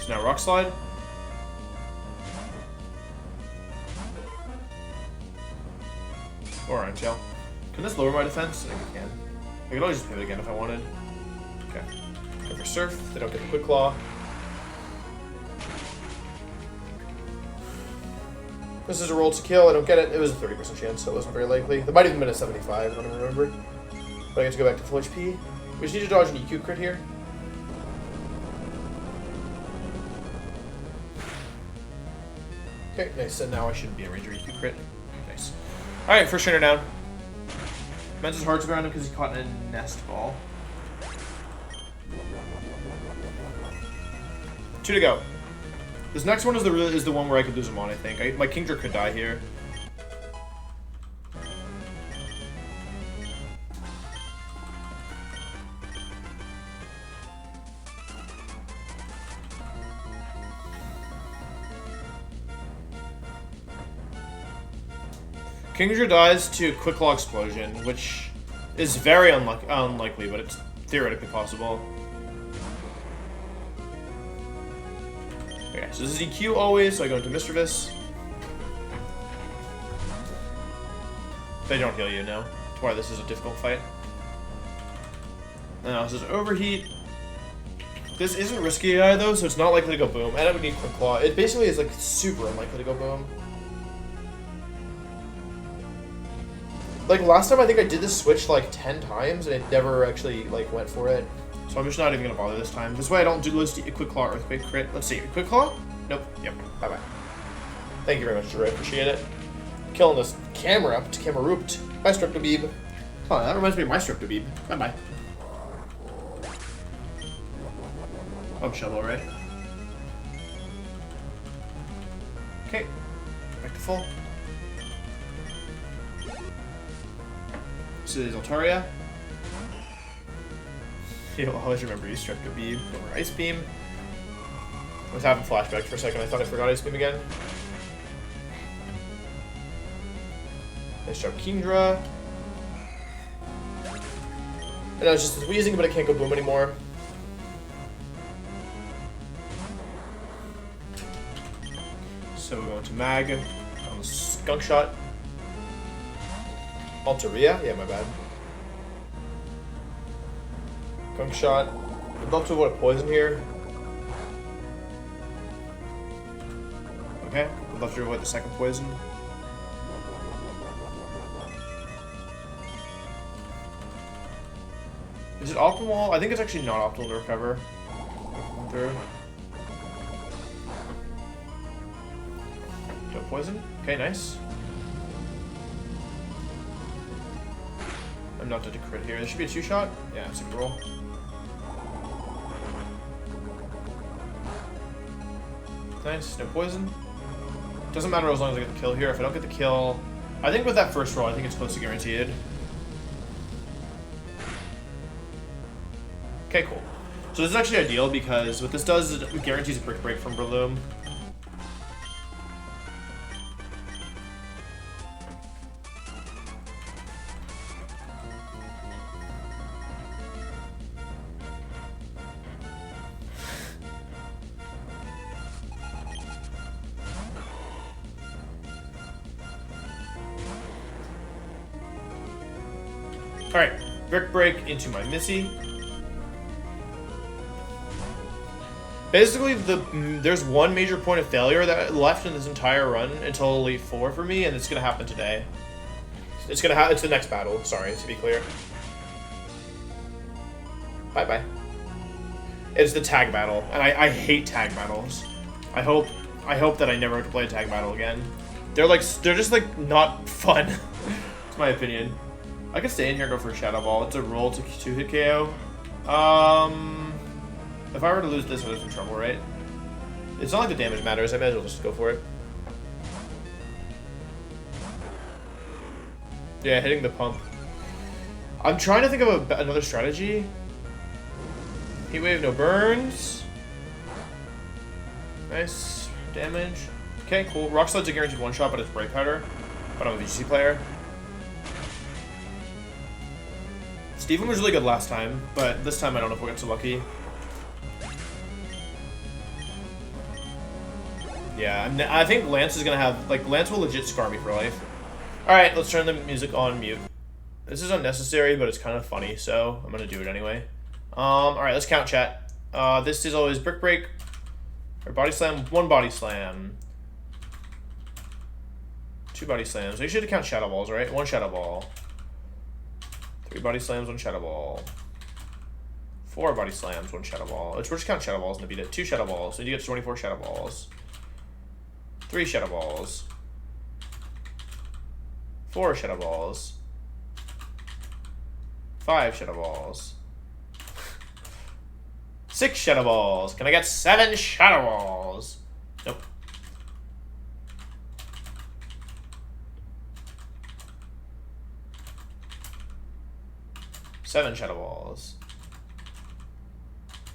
A: So now Rock Slide. Or Iron Tail. Can this lower my defense? I think it can. I could always just pivot again if I wanted. Okay. Go for Surf. They don't get the Quick Claw. This is a roll to kill. I don't get it. It was a 30% chance, so it wasn't very likely. There might have even been a 75, I don't remember. But I get to go back to full HP. We just need to dodge an EQ crit here. Okay, nice. And now I shouldn't be a Ranger EQ crit. Nice. Alright, first trainer down. Ments is hard to ground him because he caught in a nest ball. 2 to go. This next one is the one where I could lose him on, I think. My Kingdra could die here. Kingdra dies to Quick Claw Explosion, which is very unlikely, but it's theoretically possible. Okay, so this is EQ always, so I go into Mischievous. They don't heal you, no. That's why this is a difficult fight. Now this is Overheat. This isn't risky AI though, so it's not likely to go boom. And I would need Quick Claw. It basically is like super unlikely to go boom. Like last time I think I did this switch like 10 times and it never actually like went for it. So I'm just not even gonna bother this time. This way I don't do lose the Quick Claw Earthquake crit. Let's see, Quick Claw? Nope. Yep. Bye bye. Thank you very much, Drew. I appreciate it. Killing this camera up to camera rooped. Bye, Streptobeeb. Oh, that reminds me of my Streptobeeb. Bye bye. Oh, Shovel, right? Okay. Back to full. This is Altaria. You'll always remember you Streptobeeb over Ice Beam. I was having flashbacks for a second. I thought I forgot Ice Beam again. Nice job, Kingdra. And I was just wheezing, but I can't go boom anymore. So we're going to Mag on the Skunk Shot. Altaria? Yeah, my bad. Skunk Shot. I'd love to avoid a poison here. Okay, I'd love to avoid the second poison. Is it optimal? I think it's actually not optimal to recover. Through. No poison? Okay, nice. I'm not dead to crit here. There should be a 2-shot. Yeah, it's a roll. Nice, no poison. Doesn't matter as long as I get the kill here. If I don't get the kill, I think with that first roll, I think it's close to guaranteed. Okay, cool. So this is actually ideal because what this does is it guarantees a brick break from Breloom. Alright, brick break into my Missy. Basically, there's one major point of failure that left in this entire run until Elite 4 for me, and it's gonna happen today. It's the next battle, sorry, to be clear. Bye-bye. It's the tag battle, and I hate tag battles. I hope that I never have to play a tag battle again. They're just like not fun. It's my opinion. I could stay in here and go for a Shadow Ball. It's a roll to hit KO. If I were to lose this, I was in trouble, right? It's not like the damage matters. I might as well just go for it. Yeah, hitting the pump. I'm trying to think of another strategy. Heat Wave, no burns. Nice damage. Okay, cool. Rock Slide's a guaranteed one-shot, but it's Bright Powder. But I'm a VGC player. Steven was really good last time, but this time I don't know if we'll get so lucky. Yeah, I think Lance is gonna have, like, Lance will legit scar me for life. Alright, let's turn the music on mute. This is unnecessary, but it's kind of funny, so I'm gonna do it anyway. Alright, let's count, chat. This is always Brick Break, or Body Slam, 1 Body Slam. 2 Body Slams. So you should count Shadow Balls, right? 1 Shadow Ball. 3 Body Slams, 1 Shadow Ball. 4 Body Slams, 1 Shadow Ball. We're just count Shadow Balls and beat it. 2 Shadow Balls, so you get 24 Shadow Balls. 3 Shadow Balls. 4 Shadow Balls. 5 Shadow Balls. 6 Shadow Balls. Can I get 7 Shadow Balls? Nope. Seven Shadow Balls.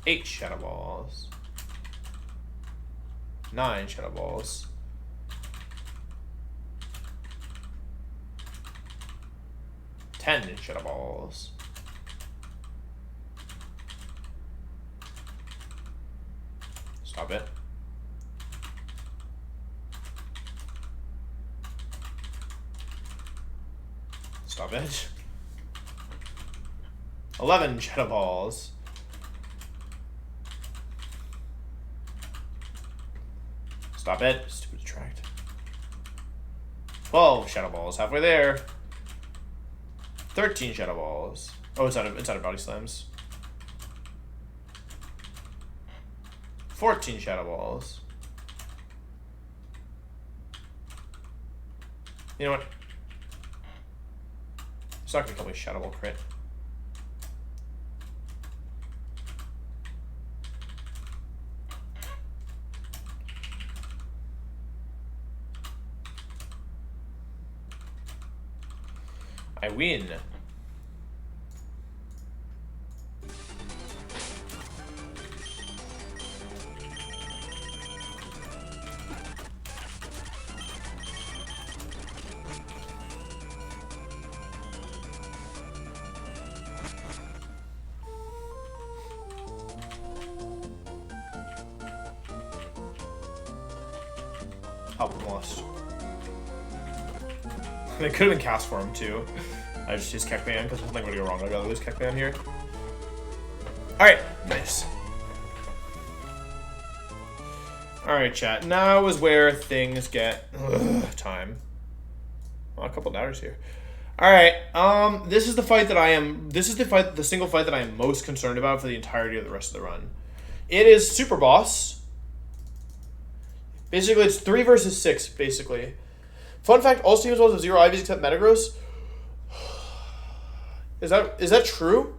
A: 8 Shadow Balls. 9 Shadow Balls. 10 Shadow Balls. 'Stop it. Stop it. 11 Shadow Balls. 'Stop it. Stupid attract. 12 Shadow Balls. Halfway there. 13 Shadow Balls. Oh, it's out of Body Slams. 14 Shadow Balls. You know what? It's not gonna kill me Shadow Ball crit. I win. Help lost. They could have been cast for him too. I just used Kekman because something would go wrong. I gotta lose Kekman here. Alright, nice. Alright, chat. Now is where things get time. Oh, a couple doubters here. Alright, this is the fight that the single fight that I am most concerned about for the entirety of the rest of the run. It is Super Boss. Basically, it's 3 versus 6, basically. Fun fact, all teams have 0 IVs except Metagross. Is that true?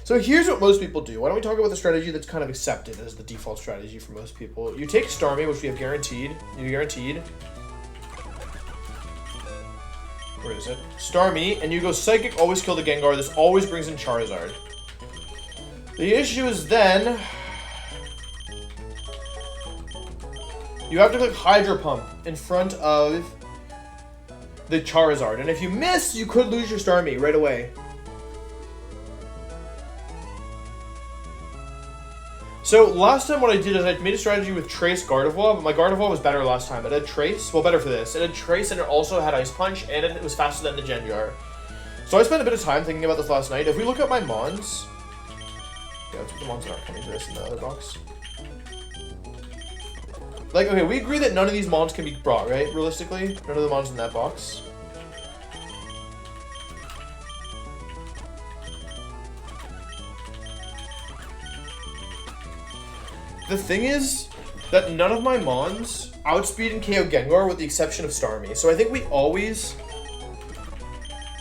A: So here's what most people do. Why don't we talk about the strategy that's kind of accepted as the default strategy for most people. You take Starmie, which we have guaranteed. Where is it? Starmie, and you go Psychic, always kill the Gengar. This always brings in Charizard. The issue is then you have to click Hydro Pump in front of the Charizard. And if you miss, you could lose your Starmie right away. So last time what I did is I made a strategy with Trace Gardevoir, but my Gardevoir was better last time. It had Trace, well better for this. It had Trace and it also had Ice Punch and it was faster than the Gengar. So I spent a bit of time thinking about this last night. If we look at my Mons, yeah, let's put the Mons not coming to this in the other box. Like, okay, we agree that none of these Mons can be brought, right? Realistically, none of the Mons in that box. The thing is that none of my Mons outspeed and KO Gengar with the exception of Starmie. So I think we always...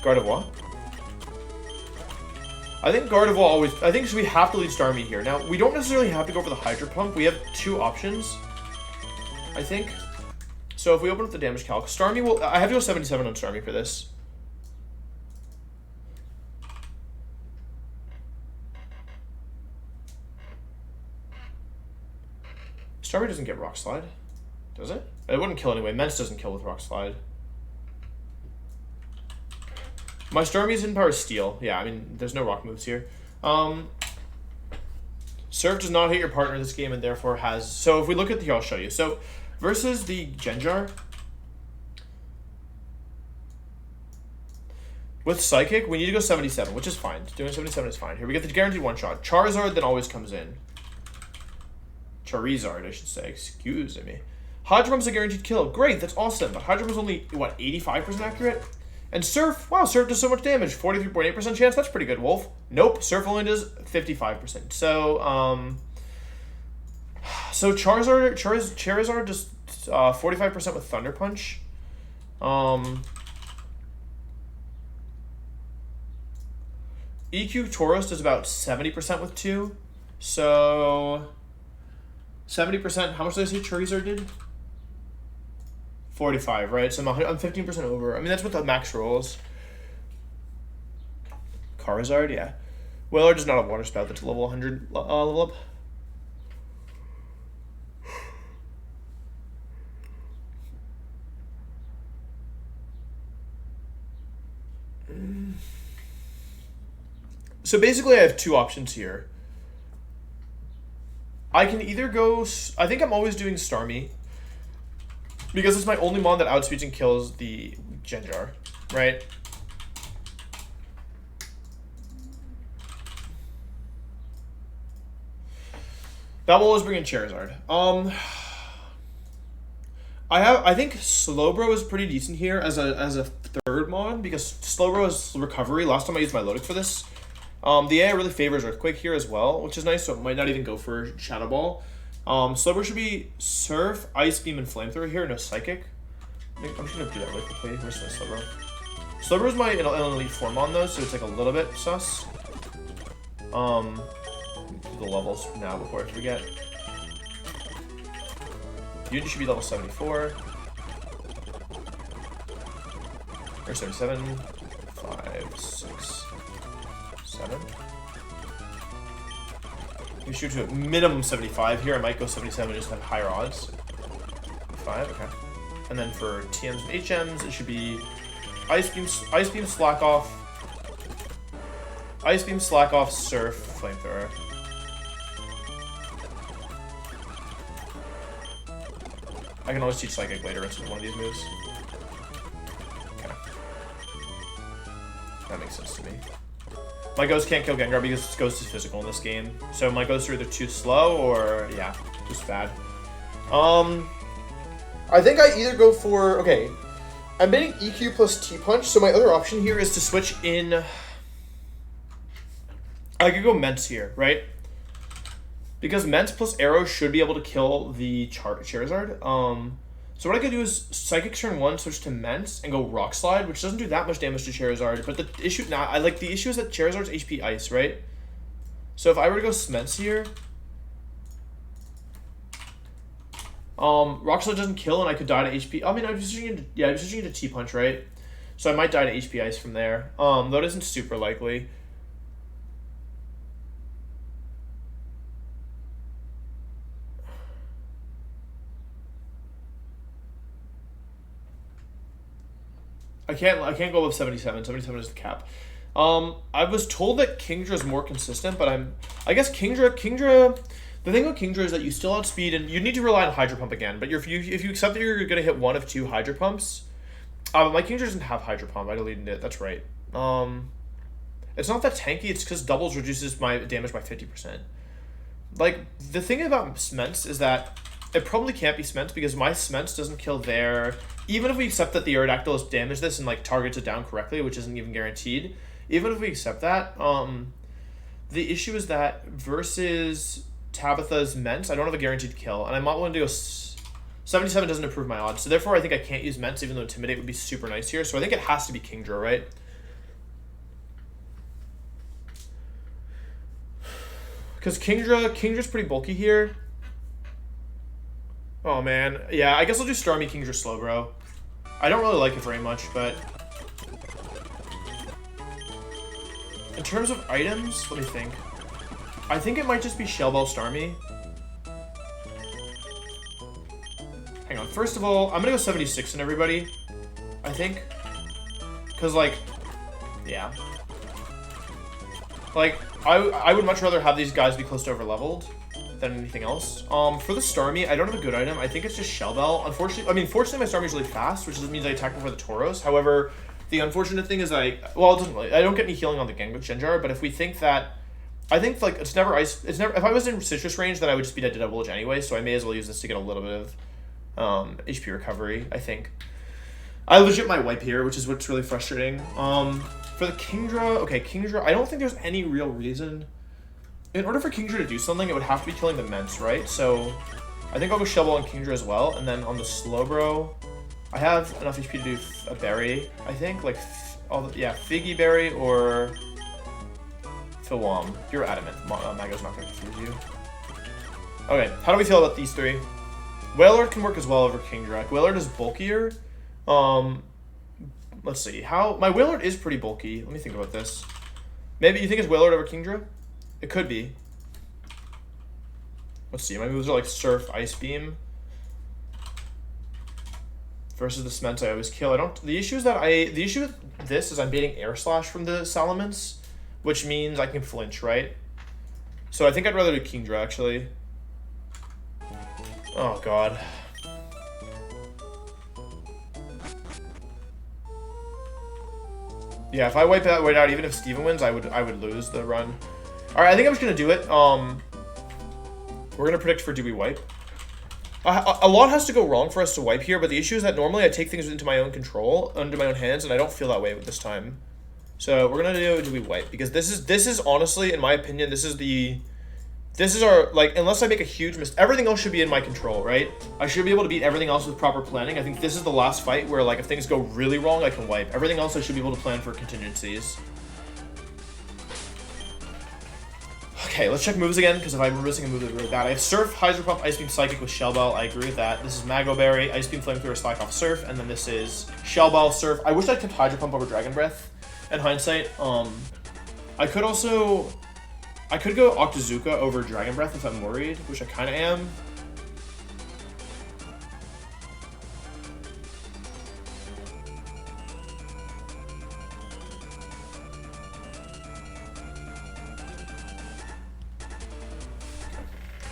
A: Gardevoir? I think Gardevoir always... I think we have to lead Starmie here. Now, we don't necessarily have to go for the Hydro Pump. We have 2 options, I think. So if we open up the damage calc, Starmie will... I have to go 77 on Starmie for this. Starmie doesn't get Rock Slide, does it? It wouldn't kill anyway. Mence doesn't kill with Rock Slide. My Starmie's in power Steel. Yeah, I mean, there's no rock moves here. Surf does not hit your partner this game and therefore has... So if we look at here, I'll show you. So versus the Gengar, with Psychic, we need to go 77, which is fine. Doing 77 is fine. Here, we get the guaranteed one-shot. Charizard then always comes in. Charizard, I should say. Excuse me. Hydro Pump's a guaranteed kill. Great, that's awesome. But Hydro Pump's only, what, 85% accurate? And Surf, wow, Surf does so much damage. 43.8% chance, that's pretty good, Wolf. Nope, Surf only does 55%. So, so Charizard does 45% with Thunder Punch. EQ Tauros does about 70% with 2. So... 70%, how much did I say Charizard did? 45, right? So I'm 15% over. I mean, that's what the max rolls. Charizard, yeah. Whaler does not have Water Spout. That's a level 100 level up. So basically, I have 2 options here. I can either go... I think I'm always doing Starmie, because it's my only Mon that outspeeds and kills the Gengar, right? That will always bring in Charizard. I think Slowbro is pretty decent here as a third Mon, because Slowbro is recovery. Last time I used my Lotic for this. The AI really favors Earthquake here as well, which is nice, so it might not even go for Shadow Ball. Slowbro should be Surf, Ice Beam, and Flamethrower here, no Psychic. I'm just going to do that really quickly. Where's my Slowbro? Slowbro is my Elite Form on though, so it's like a little bit sus. Do the levels now before I forget. Unity should be level 74. Or 77. 5, 6, 7. We shoot to a minimum 75 here. I might go 77 just to have higher odds. 5, okay. And then for TMs and HMs, it should be Ice Beam, Slack Off, Surf, Flamethrower. I can always teach Psychic later into one of these moves. Okay. That makes sense to me. My Ghost can't kill Gengar because Ghost is physical in this game. So my Ghosts are either too slow or, yeah, just bad. I think I either go for, okay, I'm betting EQ plus T-Punch, so my other option here is to switch in, I could go Mence here, right? Because Mence plus Arrow should be able to kill the Charizard. So what I could do is Psychic turn 1, switch to Mence, and go Rock Slide, which doesn't do that much damage to Charizard. But the issue now, the issue is that Charizard's HP Ice, right? So if I were to go Mence here, Rock Slide doesn't kill, and I could die to HP. I mean, I'm just switching into T-Punch, right? So I might die to HP Ice from there. Though it isn't super likely. I can't go above 77. 77 is the cap. I was told that Kingdra is more consistent, but I guess Kingdra. The thing with Kingdra is that you still outspeed, and you need to rely on Hydro Pump again. But if you accept that you're gonna hit one of 2 Hydro Pumps, my Kingdra doesn't have Hydro Pump. I deleted it. That's right. It's not that tanky. It's because doubles reduces my damage by 50%. Like the thing about Sments is that it probably can't be Sments because my Sments doesn't kill their. Even if we accept that the Aerodactyl has damaged this and like targets it down correctly, which isn't even guaranteed. Even if we accept that, the issue is that versus Tabitha's Mence, I don't have a guaranteed kill, and I'm not willing to go 77 doesn't improve my odds, so therefore I think I can't use Mence, even though Intimidate would be super nice here, so I think it has to be Kingdra, right? Because Kingdra's pretty bulky here. Oh man, yeah, I guess I'll do Starmie Kingdra Slowbro. I don't really like it very much, but in terms of items, let me think. I think it might just be Shell Bell Starmie. Hang on, first of all, I'm gonna go 76 in everybody, I think. Cause like, yeah. Like, I would much rather have these guys be close to over-leveled than anything else. For the Starmie, I don't have a good item. I think it's just Shell Bell. Fortunately my Starmie's really fast, which means I attack before the Tauros. However, the unfortunate thing is it doesn't really, I don't get any healing on the Gengar, but if we think that, I think like if I was in Citrus range, then I would just be dead to double edge anyway, so I may as well use this to get a little bit of HP recovery, I think. I legit might wipe here, which is what's really frustrating. For the Kingdra, okay, Kingdra, I don't think there's any real reason. In order for Kingdra to do something, it would have to be killing the Mence, right? So I think I'll go Shell Bell on Kingdra as well, and then on the Slowbro, I have enough HP to do a berry, I think, like, Figgy Berry or Filwam. You're adamant. Mago's not going to confuse you. Okay, how do we feel about these 3? Wailord can work as well over Kingdra. Wailord is bulkier. Let's see. My Wailord is pretty bulky. Let me think about this. Maybe you think it's Wailord over Kingdra? It could be. Let's see. My moves are like Surf, Ice Beam. Versus the Sments I always kill. The issue with this is I'm baiting Air Slash from the Salamence, which means I can flinch, right? So I think I'd rather do Kingdra, actually. Oh god. Yeah, if I wipe that way out, even if Steven wins, I would lose the run. Alright, I think I'm just gonna do it. We're gonna predict for do we wipe. A lot has to go wrong for us to wipe here, but the issue is that normally I take things into my own control, under my own hands, and I don't feel that way with this time. So we're gonna do we wipe, because this is honestly, in my opinion, this is our, like, unless I make a huge mistake, everything else should be in my control, right? I should be able to beat everything else with proper planning. I think this is the last fight where, like, if things go really wrong, I can wipe. Everything else I should be able to plan for contingencies. Okay, let's check moves again, because if I'm missing a move that's really bad. I have Surf, Hydro Pump, Ice Beam, Psychic with Shell Bell. I agree with that. This is Mago Berry, Ice Beam, Flamethrower, Slack off Surf, and then this is Shell Bell, Surf. I wish I kept Hydro Pump over Dragon Breath. In hindsight, I could go Octazooka over Dragon Breath if I'm worried, which I kind of am.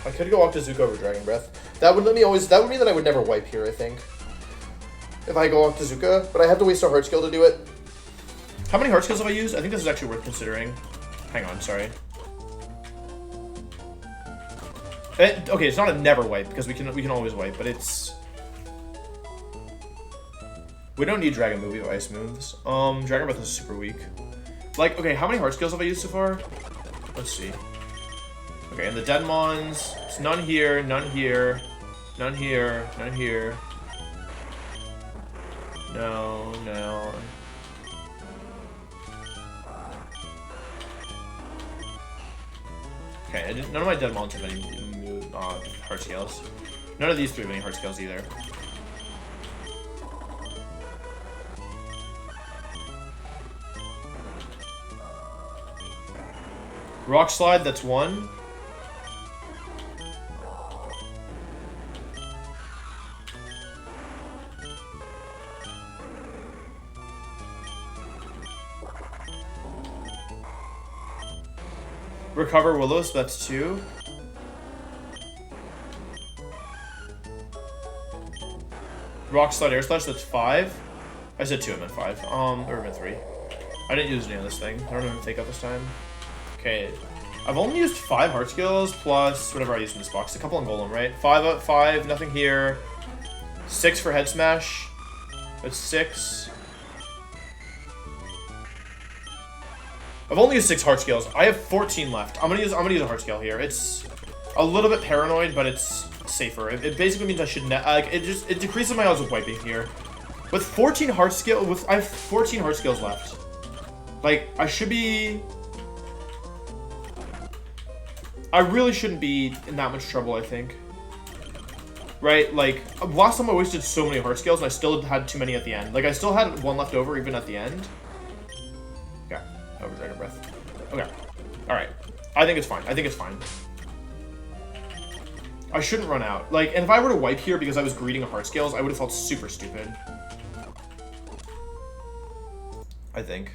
A: I could go Octazooka over Dragon Breath. That would mean that I would never wipe here, I think. If I go Octazooka, but I have to waste a heart skill to do it. How many heart skills have I used? I think this is actually worth considering. Hang on, sorry. Okay, it's not a never wipe because we can always wipe, but it's. We don't need Dragon Movie or Ice Moves. Dragon Breath is super weak. Like, okay, how many heart skills have I used so far? Let's see. Okay, and the Deadmons, it's none here, none here, none here, none here. No, no. Okay, none of my Deadmons have any heart scales. None of these three have any heart scales either. Rock Slide, that's one. Recover Willows, that's two. Rock Slide Air Slash, that's five. I said two, I meant five. Or meant three. I didn't use any of this thing. I don't know if I take out this time. Okay. I've only used 5 heart skills plus whatever I used in this box. A couple on Golem, right? 5 out, 5, nothing here. 6 for Head Smash. That's 6. I've only used 6 heart scales. I have 14 left. I'm gonna use a heart scale here. It's a little bit paranoid, but it's safer. It basically means I should it decreases my odds of wiping here. With 14 heart skill, I have 14 heart skills left. Like I should be. I really shouldn't be in that much trouble, I think. Right? Like, last time I wasted so many heart scales and I still had too many at the end. Like, I still had one left over even at the end. Okay. Over Dragon Breath. Okay. Alright. I think it's fine. I think it's fine. I shouldn't run out. Like, and if I were to wipe here because I was greeting a heart scales, I would have felt super stupid. I think.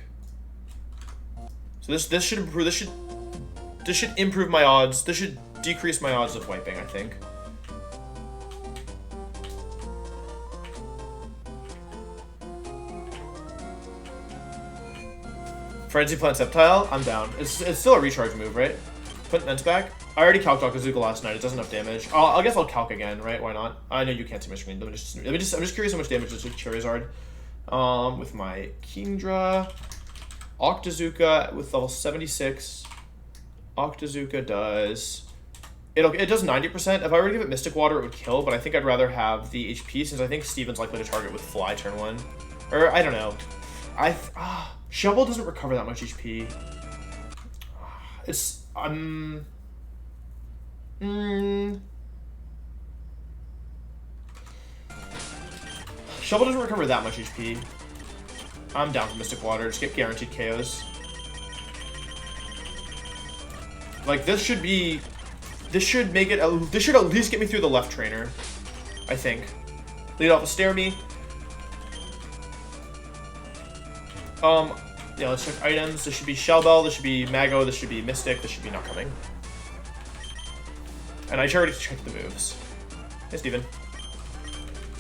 A: So this should improve. This should improve my odds. This should decrease my odds of wiping, I think. Frenzy Plant Sceptile, I'm down. It's still a recharge move, right? Put Nents back. I already calced Akazuka last night. It does enough damage. I guess I'll calc again, right? Why not? I know you can't see my screen. I'm just curious how much damage this with Charizard. With my Kingdra, Octazooka with level 76. Octazooka does. It does 90%. If I were to give it Mystic Water, it would kill, but I think I'd rather have the HP since I think Steven's likely to target with Fly turn 1. Or I don't know. Shovel doesn't recover that much HP. It's Shovel doesn't recover that much HP. I'm down for Mystic Water. Just get guaranteed KOs. Like this should make it. This should at least get me through the left trainer. I think. Lead off with Stare Me. Yeah, let's check items. This should be Shell Bell. This should be Mago. This should be Mystic. This should be not coming. And I already checked the moves. Hey, Steven.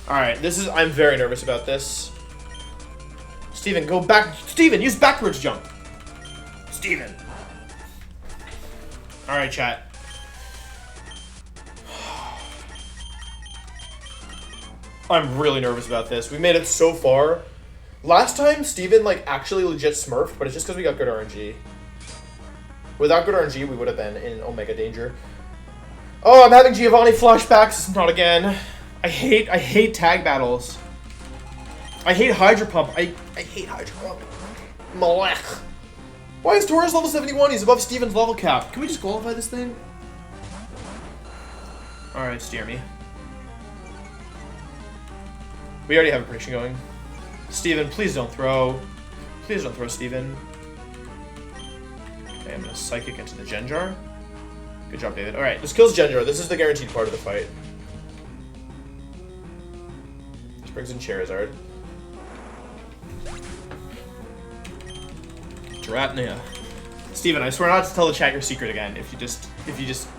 A: Alright, I'm very nervous about this. Steven, go back. Steven, use backwards jump. Steven. Alright, chat. I'm really nervous about this. We made it so far. Last time, Steven, like, actually legit smurfed, but it's just because we got good RNG. Without good RNG, we would have been in Omega danger. Oh, I'm having Giovanni flashbacks. Not again. I hate tag battles. I hate Hydro Pump. I hate Hydro Pump. Malech. Why is Taurus level 71? He's above Steven's level cap. Can we just qualify this thing? Alright, steer me. We already have a prediction going. Steven, please don't throw. Please don't throw, Steven. Okay, I'm gonna Psychic into the Genjar. Good job, David. Alright, this kills Genjar. This is the guaranteed part of the fight. This brings in Charizard. Dratnia. Steven, I swear not to tell the chat your secret again if you just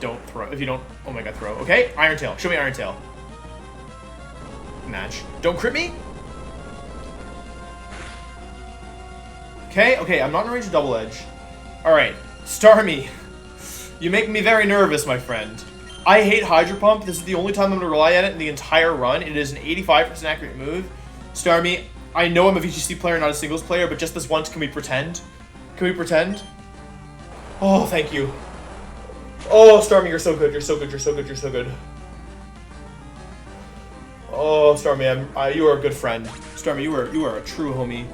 A: don't throw. If you don't, oh my god, throw. Okay? Iron Tail. Show me Iron Tail. Match. Don't crit me? Okay, I'm not in range of Double Edge. Alright. Starmie, you make me very nervous, my friend. I hate Hydro Pump. This is the only time I'm going to rely on it in the entire run. It is an 85% accurate move. Starmie, I know I'm a VGC player, not a singles player, but just this once, can we pretend? Can we pretend? Oh, thank you. Oh, Starmie, you're so good. You're so good. You're so good. You're so good. Oh, Starmie, you are a good friend. Starmie, you are a true homie.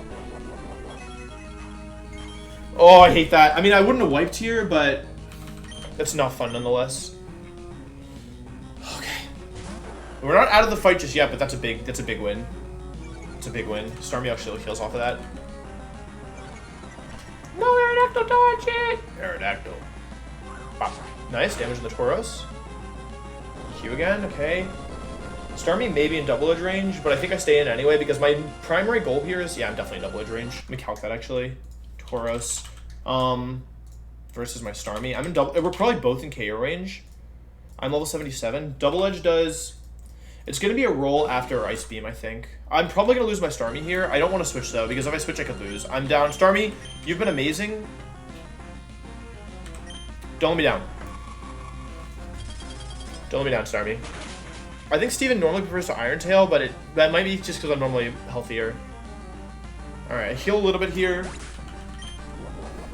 A: Oh, I hate that. I mean, I wouldn't have wiped here, but it's not fun nonetheless. Okay. We're not out of the fight just yet, but that's a big win. It's a big win. Starmie actually heals off of that. No, Aerodactyl, dodge it! Aerodactyl. Wow. Nice, damage on the Tauros. Q again, okay. Starmie may be in double edge range, but I think I stay in anyway because my primary goal here is, yeah, I'm definitely in double edge range. Let me calc that actually. Tauros. Versus my Starmie. I'm in double, we're probably both in KO range. I'm level 77. Double edge does, it's going to be a roll after Ice Beam, I think. I'm probably going to lose my Starmie here. I don't want to switch though, because if I switch I could lose. I'm down. Starmie, you've been amazing. Don't let me down. Don't let me down, Starmie. I think Steven normally prefers to Iron Tail, but that might be just because I'm normally healthier. Alright, I heal a little bit here.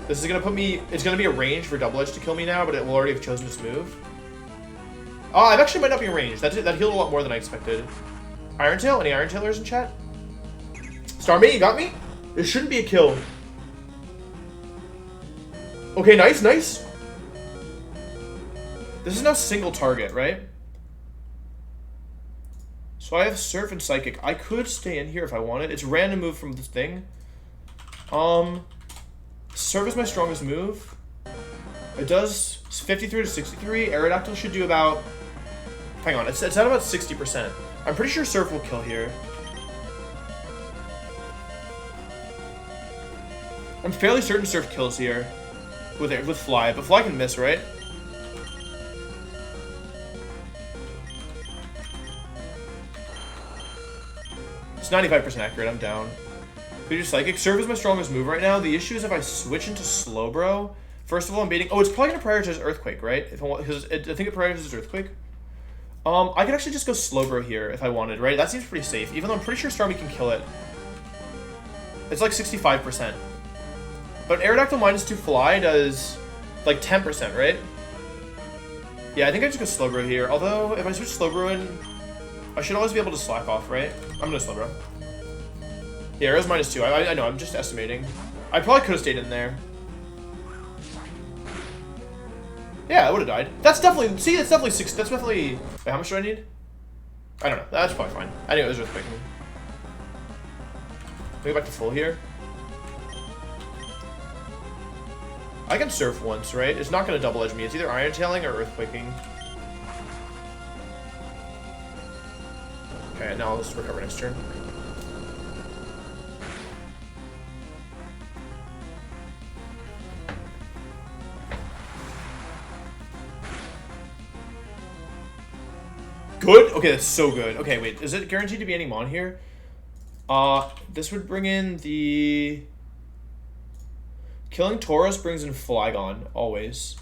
A: This is going to put me, it's going to be a range for Double Edge to kill me now, but it will already have chosen its move. Oh, I actually might not be in range. That healed a lot more than I expected. Iron Tail? Any Iron Tailers in chat? Starmie, you got me? It shouldn't be a kill. Okay, nice, nice. This is now single target, right? So I have Surf and Psychic. I could stay in here if I wanted. It's a random move from this thing. Surf is my strongest move. It does 53 to 63. Aerodactyl should do about... Hang on, it's at about 60%. I'm pretty sure Surf will kill here. I'm fairly certain Surf kills here with Fly, but Fly can miss, right? It's 95% accurate, I'm down. Could you Psychic? Surf is my strongest move right now. The issue is if I switch into Slowbro, first of all, I'm baiting... Oh, it's probably going to prioritize Earthquake, right? If I want, because I think it prioritizes Earthquake. I could actually just go Slowbro here if I wanted, right? That seems pretty safe, even though I'm pretty sure Starmie can kill it. It's like 65%. But Aerodactyl minus 2 Fly does like 10%, right? Yeah, I think I just go Slowbro here. Although, if I switch Slowbro in, I should always be able to slack off, right? I'm gonna Slowbro. Yeah, Arrow's minus 2. I know, I'm just estimating. I probably could have stayed in there. Yeah, I would have died. That's definitely... See, that's definitely 6... That's definitely... Wait, how much do I need? I don't know. That's probably fine. I knew it was Earthquake. Let me go back to full here. I can Surf once, right? It's not going to double edge me. It's either Iron Tailing or Earthquaking. Okay, now I'll just recover next turn. Good? Okay, that's so good. Okay, wait. Is it guaranteed to be any Mon here? This would bring in the... Killing Tauros brings in Flygon, always.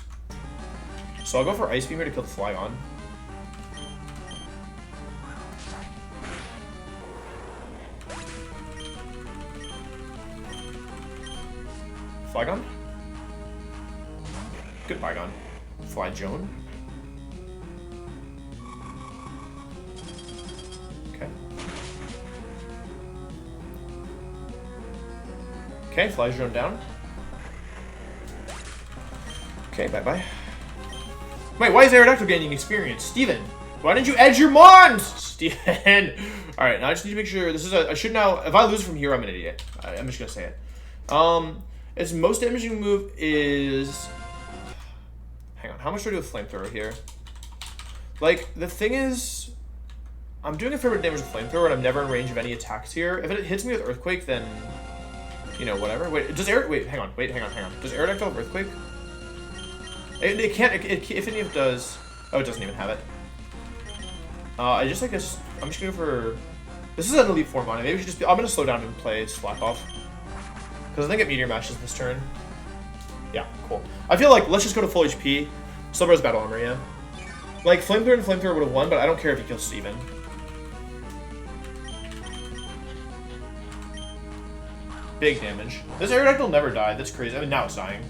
A: So I'll go for Ice Beam here to kill the Flygon. Flygon? Good Flygon. Flyjoan. Okay. Okay, Flyjoan down. Okay, bye-bye. Wait, why is Aerodactyl gaining experience? Steven, why didn't you edge your Mons? Steven! Alright, now I just need to make sure this is a... I should now... If I lose from here, I'm an idiot. I'm just gonna say it. Its most damaging move is... Hang on, how much do I do with Flamethrower here? Like, the thing is... I'm doing a fair bit of damage with Flamethrower, and I'm never in range of any attacks here. If it hits me with Earthquake, then... You know, whatever. Wait, does Wait, hang on. Does Aerodactyl have Earthquake? It can't... if any of it does... Oh, it doesn't even have it. I just, like, I'm just gonna go for... This is an Elite Form on it. Maybe we should just be... I'm gonna slow down and play Slack Off. Because I think it Meteor Matches this turn. Yeah, cool. I feel like let's just go to full HP. Silver has battle armor, yeah. Like, Flamethrower and Flamethrower would have won, but I don't care if he kills Steven. Big damage. This Aerodactyl will never die. That's crazy. I mean, now it's dying.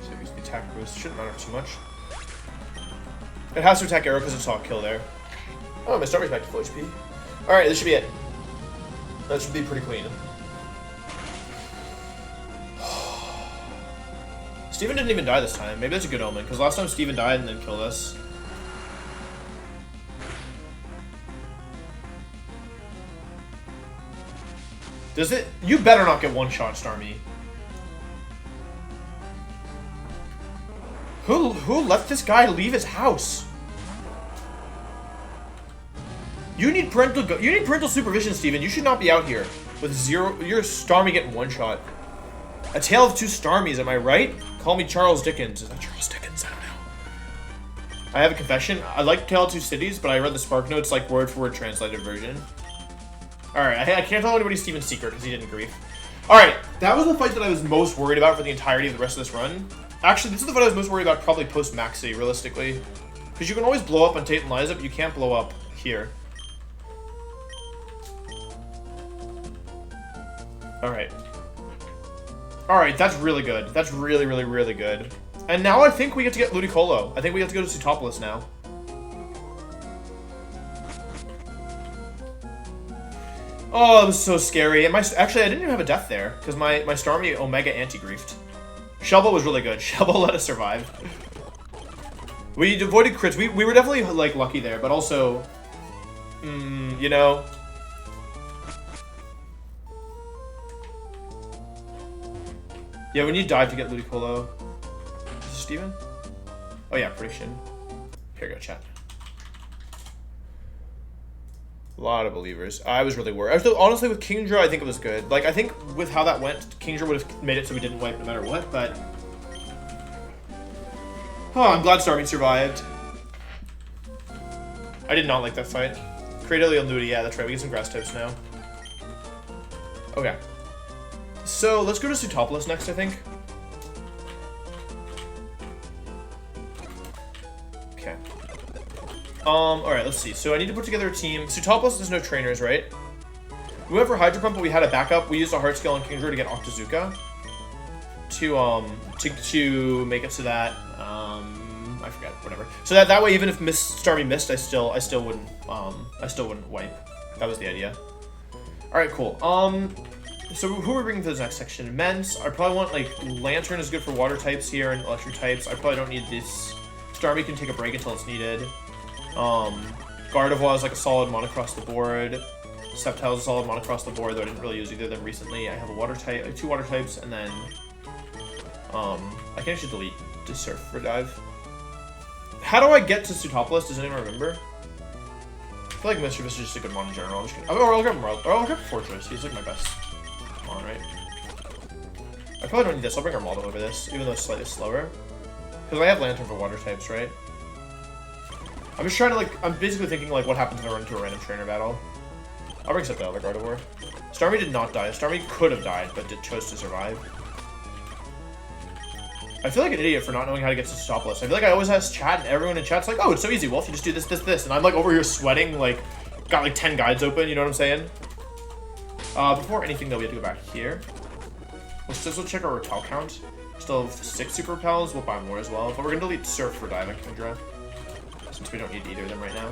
A: So we use the attack boost. Shouldn't matter too much. It has to attack arrow because it's hot kill there. Oh, my Starmie's back to full HP. Alright, this should be it. That should be pretty clean. Steven didn't even die this time. Maybe that's a good omen, because last time Steven died and then killed us. Does it? You better not get one shot, Starmie. Who let this guy leave his house? You need parental supervision, Steven. You should not be out here with zero. You're Starmie getting one shot. A tale of two Starmies, am I right? Call me Charles Dickens. Is that Charles Dickens? I don't know. I have a confession. I like Tale of Two Cities, but I read the Spark Notes like word for word translated version. Alright, I can't tell anybody Steven's secret because he didn't grief. Alright, that was the fight that I was most worried about for the entirety of the rest of this run. Actually, this is the fight I was most worried about probably post-Maxi, realistically. Because you can always blow up on Tate and Liza, but you can't blow up here. Alright. Alright, that's really good. That's really, really, really good. And now I think we get to get Ludicolo. I think we have to go to Sutopolis now. Oh, that was so scary. And actually, I didn't even have a death there, because my Starmie Omega anti-griefed. Shelbo was really good. Shelbo let us survive. We avoided crits. We were definitely, like, lucky there, but also, you know... Yeah, we need dive to get Ludicolo. Is this Steven? Oh yeah, prediction. Here we go, chat. A lot of believers. I was really worried. Honestly, with Kingdra, I think it was good. Like, I think with how that went, Kingdra would have made it so we didn't wipe no matter what, but... Oh, I'm glad Starmie survived. I did not like that fight. Cradle and Ludi, yeah, that's right. We get some grass types now. Okay. So, let's go to Sutopolis next, I think. Okay. Alright, let's see. So I need to put together a team. Sutopolis, there's no trainers, right? We went for Hydro Pump, but we had a backup. We used a Heart Scale on Kingdra to get Octazooka. To make it so that, I forget, whatever. So that way, even if Starmie missed, I still wouldn't wipe. That was the idea. Alright, cool. So who are we bringing to this next section? Immense. I probably want, like, Lantern is good for water types here and electric types. I probably don't need this. Starmie can take a break until it's needed. Gardevoir is like a solid mon across the board. Sceptile is a solid mon across the board, though I didn't really use either of them recently. I have a water type, two water types, and then I can actually delete to Surf for Dive. How do I get to Sutopolis? Does anyone remember? I feel like Mischievous is just a good mon in general. I'm just gonna, I'll grab Fortress. He's like my best mon, right? I probably don't need this. I'll bring Armaldo over this, even though it's slightly slower. Because I have Lantern for water types, right? I'm just trying to, like, I'm basically thinking, like, what happens if I run into a random trainer battle. I'll bring Sceptile over Gardevoir. Starmie did not die. Starmie could have died, but chose to survive. I feel like an idiot for not knowing how to get to Sutopolis. I feel like I always ask chat, and everyone in chat's like, oh, it's so easy, Wolf. You just do this, this, this. And I'm, like, over here sweating, like, got, like, 10 guides open. You know what I'm saying? Before anything, though, we have to go back here. Let's just check our repel count. Still have 6 super repels. We'll buy more as well. But we're going to delete Surf for Dive and Kingdra, since we don't need either of them right now.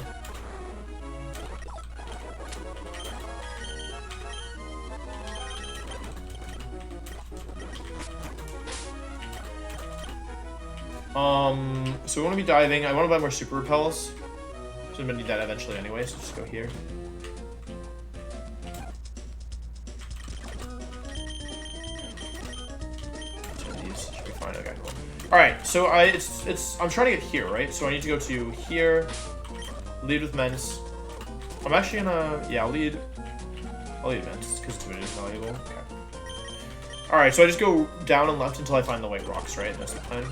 A: So we want to be diving. I want to buy more super repels. So I'm going to need that eventually anyway, so just go here. These should be fine. Okay, cool. Alright, so I'm trying to get here, right? So I need to go to here, lead with Mence. I'm actually gonna, yeah, I'll lead Mence, because it's really valuable. Okay. Alright, so I just go down and left until I find the white rocks, right? That's the plan.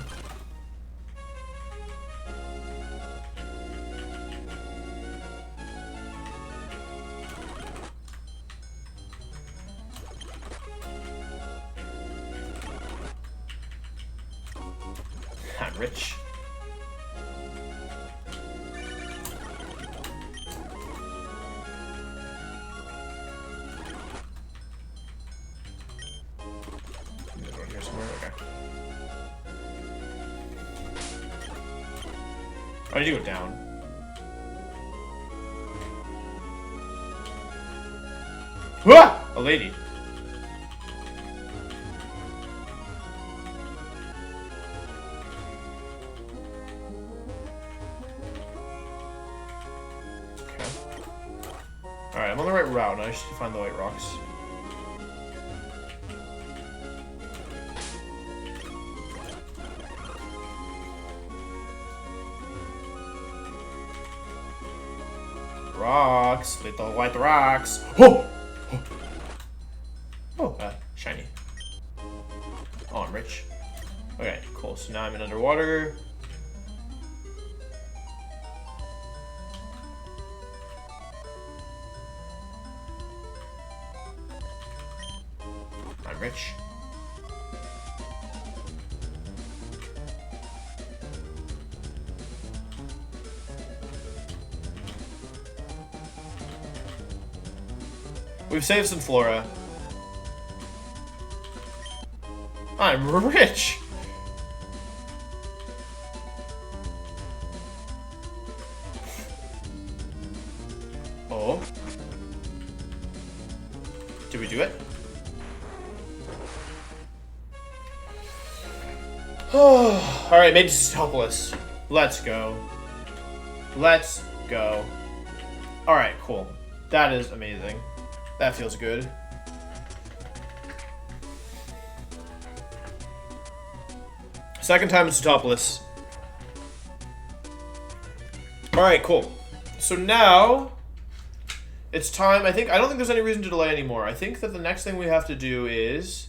A: I'm rich. There's one here somewhere. Okay. I need to go down. Ah! A lady. Okay. Alright, I'm on the right route. Now I just need to find the white rocks. Rocks. Little white rocks. Oh! Oh, shiny. Oh, I'm rich. Okay, cool. So now I'm in underwater. I'm rich. We've saved some flora. I'm rich! Oh. Did we do it? Alright, maybe this is helpless. Let's go. Let's go. Alright, cool. That is amazing. That feels good. Second time it's topless. Alright, cool. So now it's time. I don't think there's any reason to delay anymore. I think that the next thing we have to do is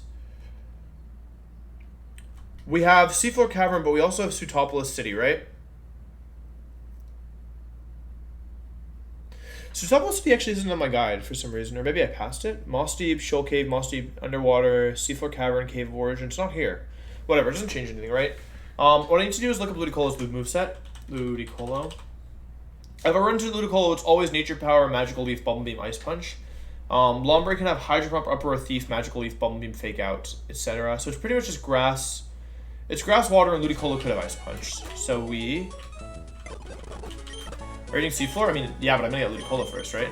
A: we have Seafloor Cavern, but we also have Sutopolis City, right? Sutopolis City actually isn't on my guide for some reason, or maybe I passed it. Moss Deep, Shoal Cave, Moss Deep, Underwater, Seafloor Cavern, Cave of Origin. It's not here. Whatever, it doesn't change anything, right? What I need to do is look up Ludicolo's moveset. Ludicolo. If I run into Ludicolo, it's always Nature Power, Magical Leaf, Bubble Beam, Ice Punch. Lombre can have Hydro Pump, Upper Thief, Magical Leaf, Bubble Beam, Fake Out, etc. So it's pretty much just grass. It's grass, water, and Ludicolo could have Ice Punch. So we... Rating Seafloor? I mean, yeah, but I'm gonna get Ludicolo first, right?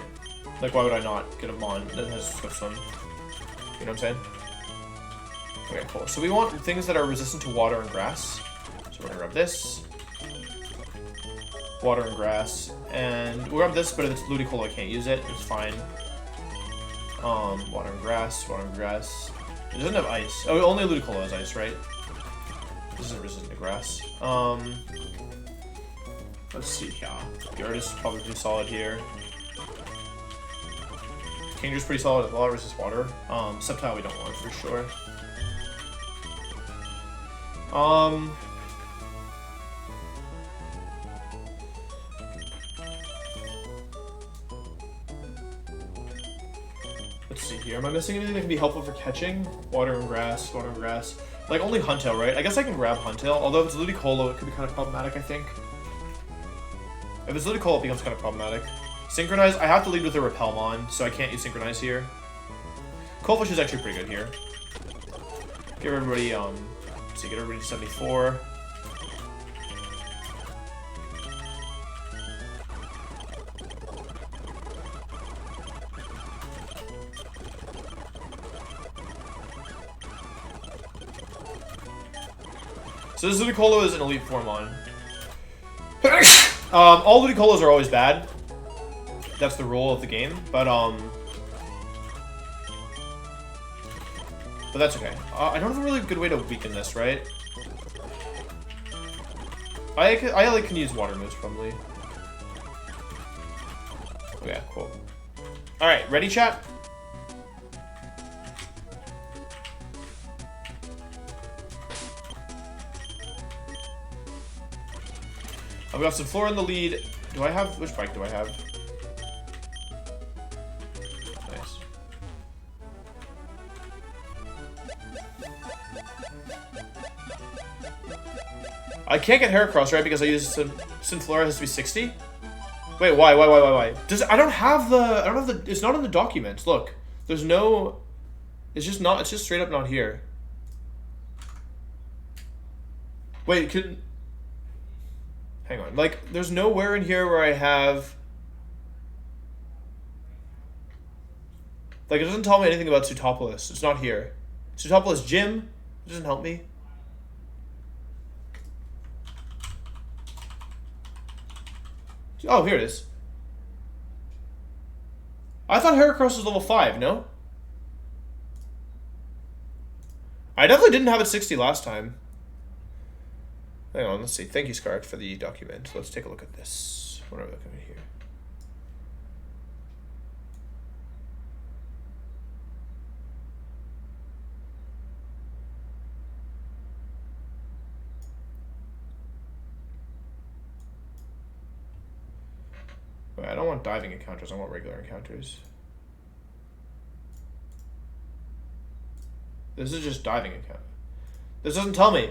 A: Like, why would I not get a Mon that has Swift Swim? You know what I'm saying? Okay, cool. So we want things that are resistant to water and grass. So we're gonna grab this. Water and grass. And we'll grab this, but if it's Ludicolo, I can't use it. It's fine. Water and grass, water and grass. It doesn't have ice. Oh, only Ludicolo has ice, right? This isn't resistant to grass. Let's see, yeah. The artist is probably pretty solid here. Kangaskoo's pretty solid as well, resist water. Sceptile we don't want for sure. Let's see here. Am I missing anything that can be helpful for catching? Water and grass, water and grass. Like, only Huntail, right? I guess I can grab Huntail, although if it's Ludicolo, it could be kind of problematic, I think. If it's Ludicolo, it becomes kind of problematic. Synchronize, I have to lead with a Repelmon, so I can't use Synchronize here. Coalfish is actually pretty good here. Give everybody, let's see, get everybody to 74. So this Ludicolo is an Elite Formon. All Ludicolos are always bad. That's the rule of the game, but that's okay. I don't have a really good way to weaken this, right? I can use water moves probably. Okay, cool. All right, ready, chat? I've got some floor in the lead. Do I have... Which bike do I have? Nice. I can't get Heracross, right? Because I use Synflora has to be 60. Wait, why? I don't have the, it's not in the documents. Look, there's no, it's just straight up not here. Wait, hang on. Like, there's nowhere in here where I have, like, it doesn't tell me anything about Sootopolis. It's not here. Sootopolis Gym, it doesn't help me. Oh, here it is. I thought Heracross was level 5, no? I definitely didn't have it 60 last time. Hang on, let's see. Thank you, Scarlet, for the document. Let's take a look at this. What are we looking at here? Wait, I don't want diving encounters. I want regular encounters. This is just diving encounter. This doesn't tell me.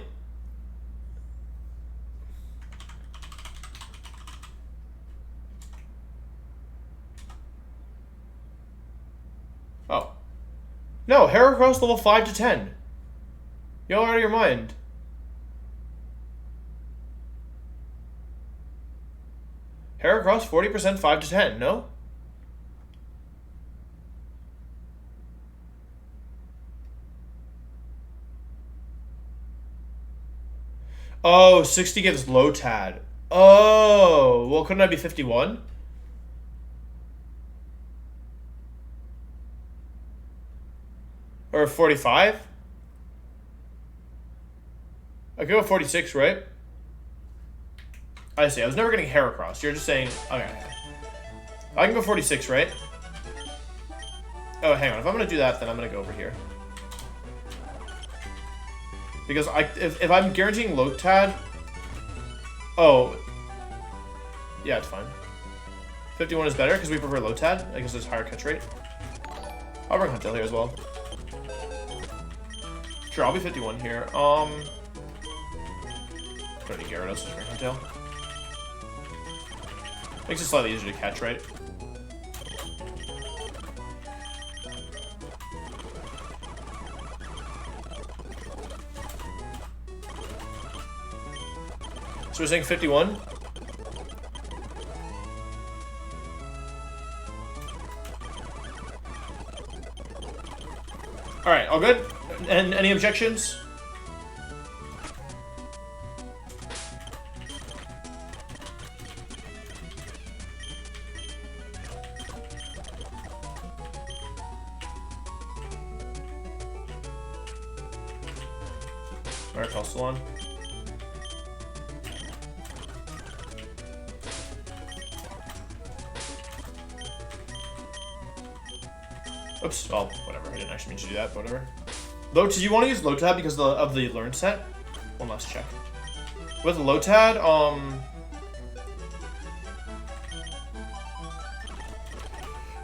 A: Oh. No, Heracross level 5 to 10. You're out of your mind. Heracross 40% 5 to 10, no? Oh, 60 gives low tad. Oh, well, couldn't I be 51? Or 45? I could go 46, right? I see. I was never getting Heracross. You're just saying, okay. I can go 46, right? Oh, hang on. If I'm going to do that, then I'm going to go over here. Because if I'm guaranteeing Lotad... Oh. Yeah, it's fine. 51 is better because we prefer Lotad. I guess there's higher catch rate. I'll bring Huntail here as well. Sure, I'll be 51 here. Don't need Gyarados, just bring Huntail. Makes it slightly easier to catch, right? So we're saying 51? Alright, all good? And any objections? Alright, Castellan. Oops, oh, whatever. I didn't actually mean to do that, but whatever. Did you want to use Lotad because of the learn set? One last check. With Lotad,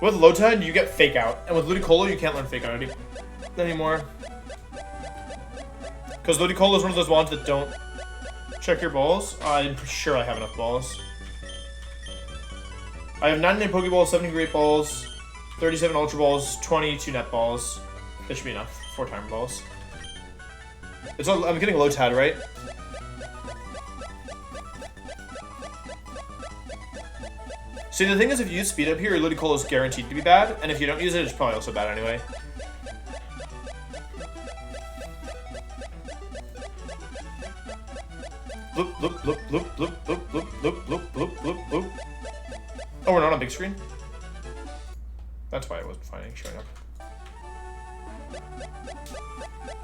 A: with Lotad, you get Fake Out. And with Ludicolo, you can't learn Fake Out anymore. Because Ludicolo is one of those ones that don't check your balls. I'm sure I have enough balls. I have 99 Pokeballs, 70 Great Balls, 37 Ultra Balls, 22 Net Balls. That should be enough. 4 Timer Balls. I'm getting Lotad, right? See, the thing is, if you use Speed Up here, your Ludicolo is guaranteed to be bad, and if you don't use it, it's probably also bad anyway. Loop, loop, loop, loop, loop, loop, loop, loop, loop, loop, loop, loop. Oh, we're not on big screen? That's why I wasn't showing up.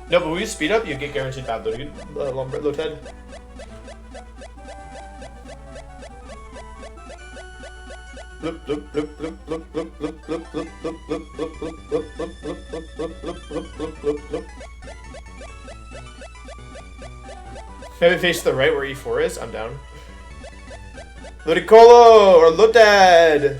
A: No, but when you speed up, you get guaranteed bad Lotad. Loop, loop, loop, loop, loop, loop, loop, loop, loop, loop, loop, loop, loop, loop, loop, loop, loop. Maybe face to the right where E4 is. I'm down. Ludicolo or Lotad.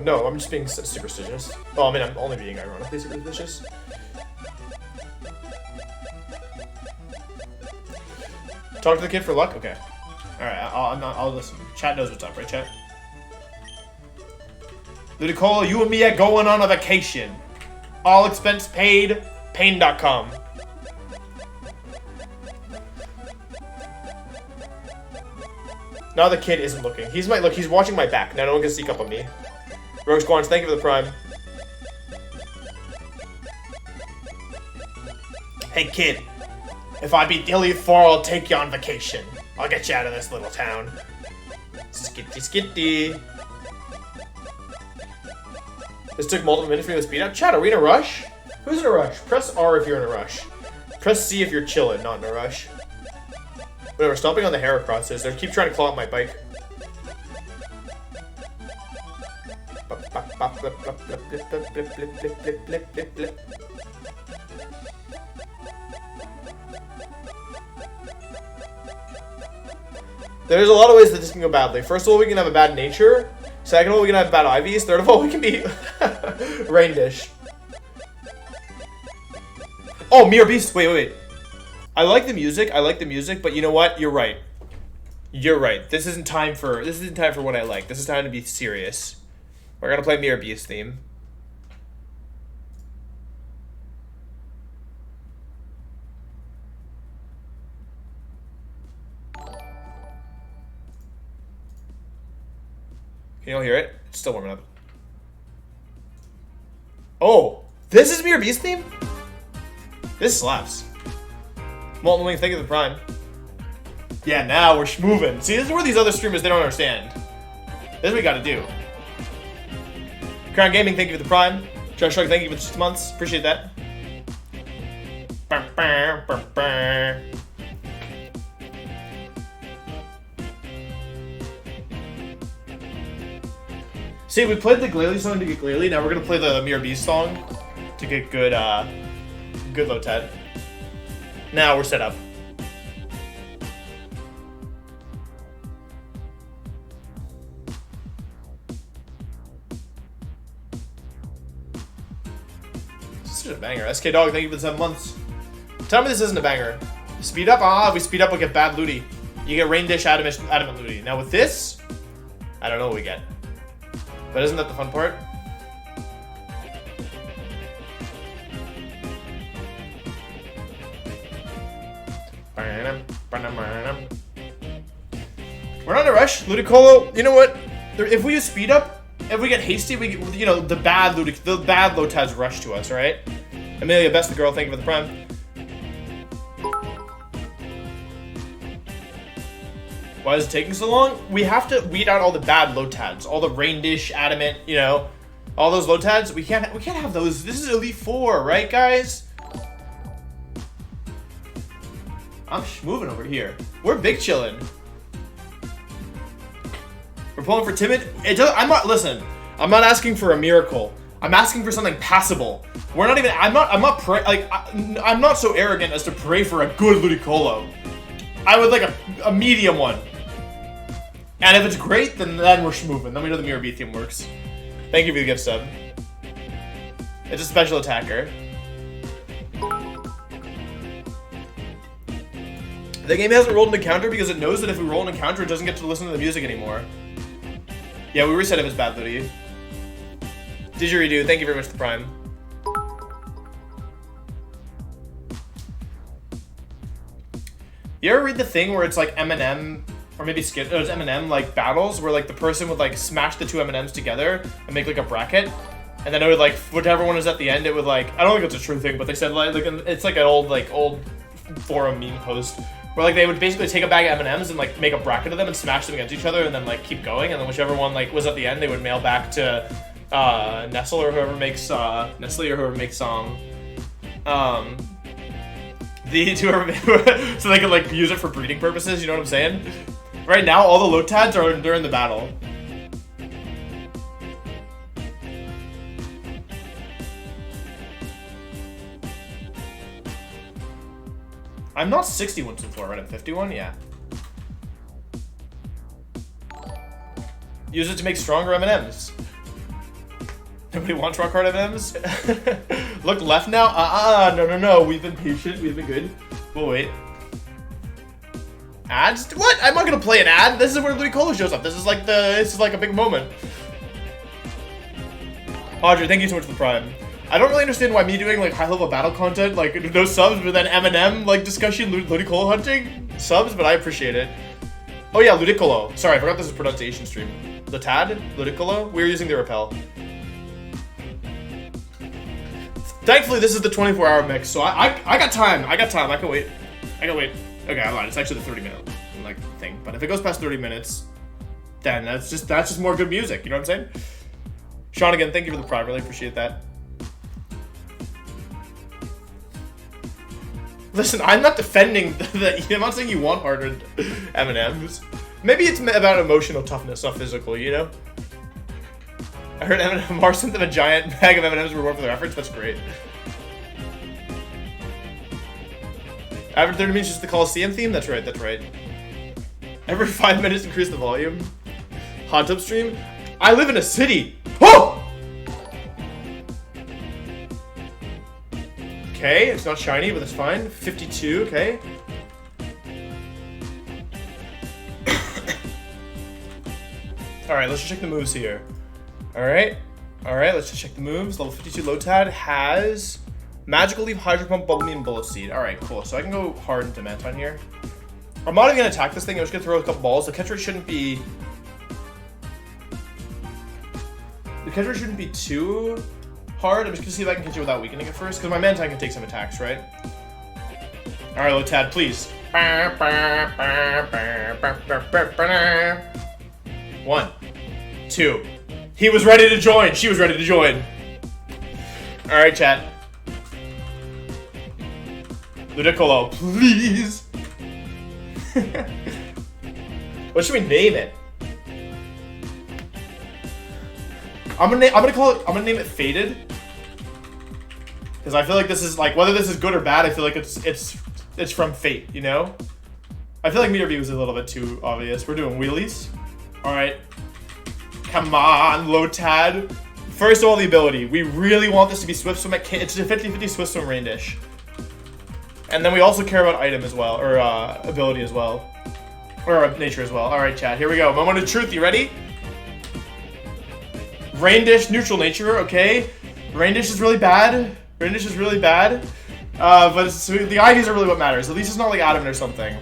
A: No, I'm just being superstitious. Well, I mean, I'm only being ironically superstitious. Talk to the kid for luck? Okay. Alright, I'll listen. Chat knows what's up, right, chat? Ludicolo, you and me are going on a vacation. All expense paid. Pain.com. Now the kid isn't looking. He's watching my back. Now no one can sneak up on me. Rogue Squanch, thank you for the prime. Hey kid, if I beat the Elite Four, I'll take you on vacation. I'll get you out of this little town. Skitty skitty. This took multiple minutes for me to speed up. Chat, are we in a rush? Who's in a rush? Press R if you're in a rush. Press C if you're chilling, not in a rush. Whatever, stomping on the hair across this. They keep trying to claw up my bike. There's a lot of ways that this can go badly. First of all, we can have a bad nature. Second of all, we can have bad IVs. Third of all, we can be rain dish. Oh, Mirror Beast. Wait. I like the music, but you know what? You're right. You're right. This isn't time for what I like. This is time to be serious. We're gonna play Mirror Beast theme. Can you all hear it? It's still warming up. Oh, this is Mirror Beast theme? This slaps. Molten Wing, thank you for the prime. Yeah, now we're moving. See, this is where these other streamers, they don't understand. This is what we gotta do. Crown Gaming, thank you for the prime. Josh Shrug, thank you for the 6 months. Appreciate that. See, we played the Glalie song to get Glalie. Now we're gonna play the Mirror Beast song to get good, good low Ted. Now we're set up. This is a banger. SK Dog, thank you for the 7 months. Tell me this isn't a banger. Speed up? Ah, we speed up, we get bad looty. You get Rain Dish, Adamant looty. Now with this, I don't know what we get. But isn't that the fun part? We're not in a rush. Ludicolo, you know what? If we use speed up, if we get hasty, we get, you know, the bad low Tads rush to us, right? Amelia, best the girl, thank you for the prime. Why is it taking so long? We have to weed out all the bad low Tads, all the Rain Dish, Adamant, you know, all those low Tads. We can't have those. This is Elite Four, right, guys? I'm moving over here. We're big chillin'. We're pulling for timid. I'm not asking for a miracle. I'm asking for something passable. I'm not so arrogant as to pray for a good Ludicolo. I would like a medium one. And if it's great, then we're moving. Then we know the Mirror B theme works. Thank you for the gift sub. It's a special attacker. The game hasn't rolled an encounter because it knows that if we roll an encounter, it doesn't get to listen to the music anymore. Yeah, we reset if it's bad, Ludi. Didgeridoo, thank you very much for the prime. You ever read the thing where it's like Eminem, or maybe it's Eminem, like battles, where like the person would like smash the two M&Ms together and make like a bracket? And then it would like, whichever one is at the end, it would like, I don't think it's a true thing, but they said like it's like an old forum meme post. Where like they would basically take a bag of M&Ms and like make a bracket of them and smash them against each other and then like keep going, and then whichever one like was at the end they would mail back to Nestle or whoever makes so they could like use it for breeding purposes. You know what I'm saying? Right now all the Lotads are during the battle. I'm not 61 so far, right? I'm 51? Yeah. Use it to make stronger M&Ms. Nobody wants rock hard M&Ms? Look left now? No. We've been patient. We've been good. We'll wait. Ads? What? I'm not gonna play an ad. This is where Ludicolo shows up. This is like a big moment. Audrey, thank you so much for the Prime. I don't really understand why me doing like high level battle content, like no subs, but then Eminem like discussion, Ludicolo hunting subs, but I appreciate it. Oh yeah, Ludicolo. Sorry, I forgot this is a pronunciation stream. The Tad, Ludicolo. We were using the repel. Thankfully, this is the 24-hour mix, so I got time. I can wait. Okay, I lied. It's actually the 30-minute like thing. But if it goes past 30 minutes, then that's just more good music. You know what I'm saying? Sean, again, thank you for the prime. Really appreciate that. Listen, I'm not defending that. I'm not saying you want harder M&Ms. Maybe it's about emotional toughness, not physical. You know. I heard M&M Mars sent them a giant bag of M&Ms reward for their efforts. That's great. Average 30 minutes just the Coliseum theme? That's right, that's right. Every 5 minutes increase the volume. Hot tub stream? I live in a city! Oh! Okay, it's not shiny, but that's fine. 52, okay. Alright, let's just check the moves here. Alright, let's just check the moves. Level 52 Lotad has Magical Leaf, Hydro Pump, Bubble Beam, Bullet Seed. Alright, cool. So I can go hard into Manton here. I'm not even going to attack this thing. I'm just going to throw a couple balls. The catch rate shouldn't be... too hard. I'm just going to see if I can catch it without weakening it first. Because my Manton can take some attacks, right? Alright, Lotad, please. 1, 2. He was ready to join. She was ready to join. Alright, chat. Ludicolo, please. What should we name it? I'm gonna name it Faded. Because I feel like this is like, whether this is good or bad, I feel like it's from fate, you know? I feel like Meteor Beam was a little bit too obvious. We're doing wheelies. Alright. Come on, Lotad. First of all, the ability. We really want this to be Swift Swim. It's a 50-50 Swift Swim rain dish. And then we also care about item as well, or ability as well. Or nature as well. Alright, chat, here we go. Moment of truth, you ready? Rain dish, neutral nature, okay. Rain dish is really bad. But the IVs are really what matters. At least it's not like adamant or something.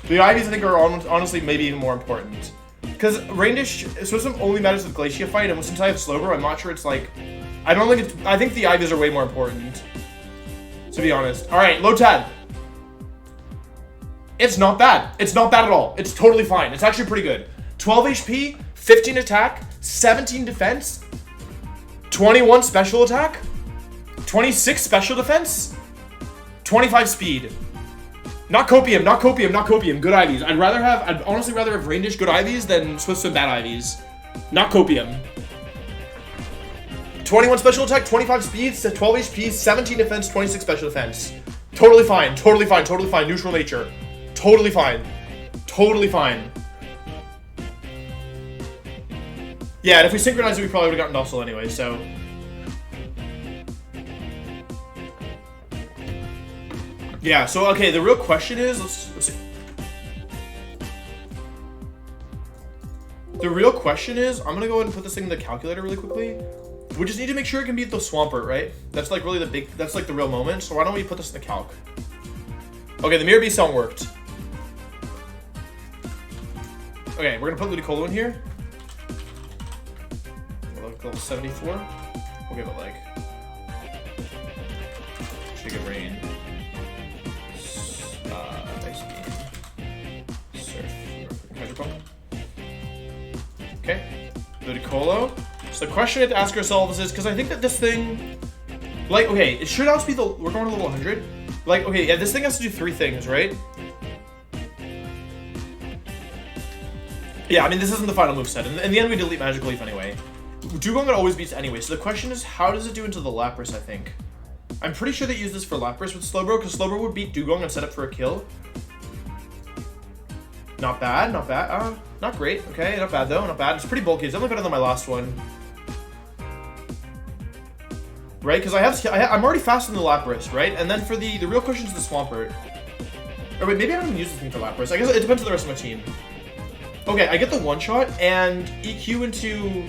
A: The IVs, I think, are honestly maybe even more important. Because Rain Dish, Swift Swim only matters with Glacia fight, and since I have Slowbro, I'm not sure it's like... I think the IVs are way more important. To be honest. Alright, Lotad. It's not bad. It's not bad at all. It's totally fine. It's actually pretty good. 12 HP, 15 attack, 17 defense, 21 special attack, 26 special defense, 25 speed. Not copium. Good IVs. I'd honestly rather have Rain Dish good IVs than Swift Swim bad IVs. Not copium. 21 special attack, 25 speed, 12 HP, 17 defense, 26 special defense. Totally fine. Neutral nature. Totally fine. Yeah, and if we synchronized it, we probably would have gotten Docile anyway, so... Yeah, so, okay, the real question is... Let's see. The real question is... I'm gonna go ahead and put this thing in the calculator really quickly. We just need to make sure it can beat the Swampert, right? That's like really that's like the real moment, so why don't we put this in the calc? Okay, the Mirror Beast sound worked. Okay, we're gonna put Ludicolo in here. Level 74. We'll give it like... Chicken Rain. Ice Beam. Surf. Hydro Pump. Okay. Ludicolo. So the question we have to ask ourselves is, because I think that this thing... Like, okay, it should also be the... We're going to level 100. Like, okay, yeah, this thing has to do 3 things, right? Yeah, I mean, this isn't the final moveset. In the end, we delete Magical Leaf anyway. Dugong always beats anyway, so the question is, how does it do into the Lapras, I think? I'm pretty sure they use this for Lapras with Slowbro, because Slowbro would beat Dugong and set up for a kill. Not bad. Not great. Okay, not bad though, not bad. It's pretty bulky. It's definitely better than my last one. Right, because I'm already faster than the Lapras, right? And then for the real question is the Swampert. Or wait, maybe I don't even use this thing for Lapras. I guess it depends on the rest of my team. Okay, I get the one-shot and EQ into...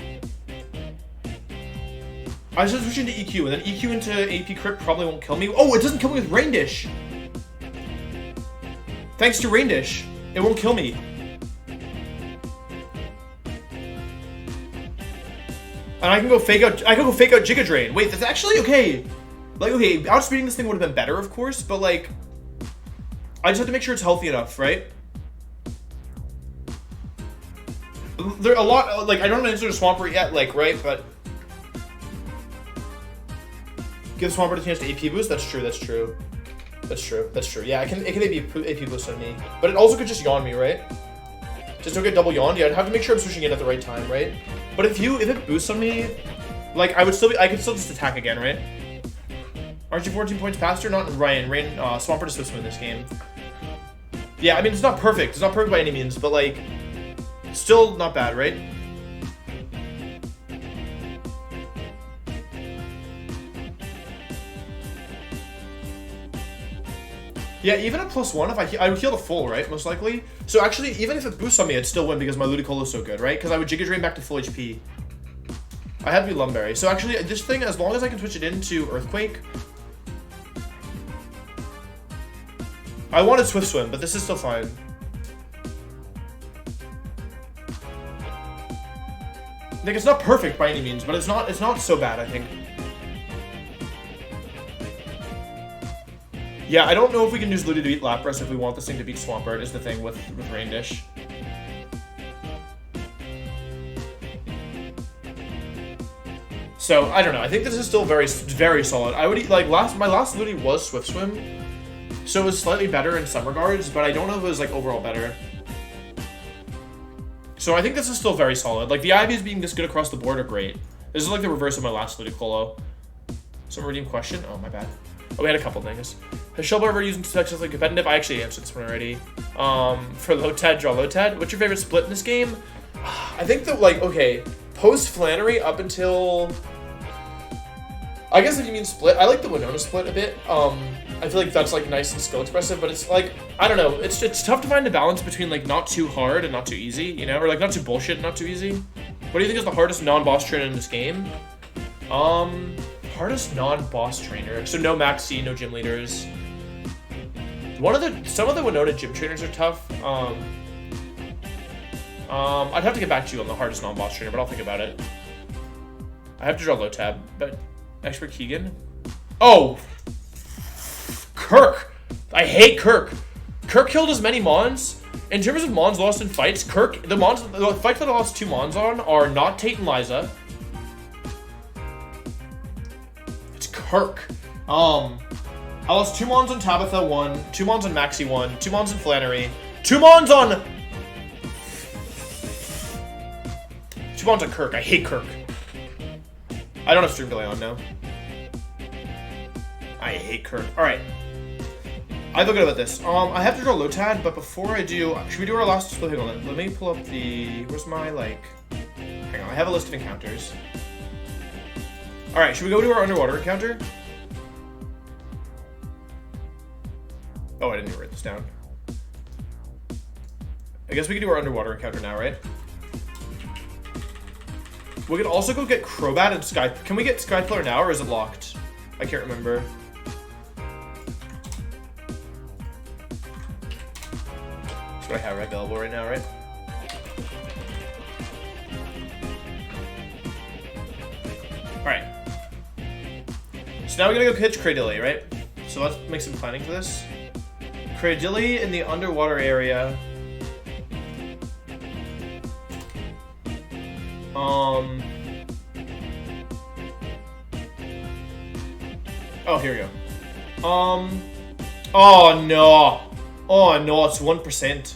A: I was just switching to EQ, and then EQ into AP Crit probably won't kill me. Oh, it doesn't kill me with Rain Dish! Thanks to Rain Dish, it won't kill me. And I can go fake out Giga Drain. Wait, that's actually okay. Like, okay, outspeeding this thing would have been better, of course, but like... I just have to make sure it's healthy enough, right? There are a lot, like, I don't answer to Swampert yet, like, right, but... Give Swampert a chance to AP boost? That's true, that's true. That's true, that's true. Yeah, it can AP boost on me. But it also could just yawn me, right? Just don't get double yawned. Yeah, I'd have to make sure I'm switching it at the right time, right? But if it boosts on me, like, I could still just attack again, right? Aren't you 14 points faster? Not Ryan. Swampert is supposed to win this game. Yeah, I mean, it's not perfect. It's not perfect by any means, but, like, still not bad, right? Yeah, even at +1, if I would heal the full, right? Most likely. So actually, even if it boosts on me, I'd still win because my Ludicolo is so good, right? Because I would Giga Drain back to full HP. I had to be Lumberry. So actually, this thing, as long as I can switch it into Earthquake... I wanted Swift Swim, but this is still fine. Like, it's not perfect by any means, but it's not so bad, I think. Yeah, I don't know if we can use Ludi to beat Lapras if we want this thing to beat Swampert, is the thing with Rain Dish. So, I don't know. I think this is still very, very solid. I would, like, my last Ludi was Swift Swim, so it was slightly better in some regards, but I don't know if it was, like, overall better. So I think this is still very solid. Like, the IVs being this good across the board are great. This is, like, the reverse of my last Ludicolo. Some redeem question? Oh, my bad. Oh, we had a couple things. Has Shelbar ever used successfully competitive? I actually answered this one already. For Lotad, draw Lotad. What's your favorite split in this game? I think that, like, okay, post Flannery up until... I guess if you mean split, I like the Winona split a bit. I feel like that's, like, nice and skill expressive, but it's, like, I don't know. It's tough to find a balance between, like, not too hard and not too easy, you know? Or, like, not too bullshit and not too easy. What do you think is the hardest non-boss trainer in this game? Hardest non-boss trainer. So no Maxi, no gym leaders. Some of the Winona gym trainers are tough. I'd have to get back to you on the hardest non-boss trainer, but I'll think about it. I have to draw low tab, but Expert Keegan. Oh! Kirk! I hate Kirk. Kirk killed as many Mons. In terms of Mons lost in fights, the fights that I lost 2 Mons on are not Tate and Liza. It's Kirk. I lost 2 Mons on Tabitha 1, 2 Mons on Maxi 1, 2 Mons on Flannery, 2 Mons on... 2 Mons on Kirk. I hate Kirk. I don't have stream delay on now. I hate Kirk. Alright. I feel good about this. I have to draw Lotad, but before I do, should we do our last... Hang on, let me pull up the... Where's my, like... Hang on, I have a list of encounters. Alright, should we go to our underwater encounter? Oh, I didn't even write this down. I guess we can do our underwater encounter now, right? We can also go get Crobat and Sky... Can we get Skyflare now, or is it locked? I can't remember. That's what I have available right now, right? Alright. So now we're gonna go catch Cradilly, right? So let's make some planning for this. Cradilly in the underwater area. Oh, here we go. Oh no. Oh no, it's 1%.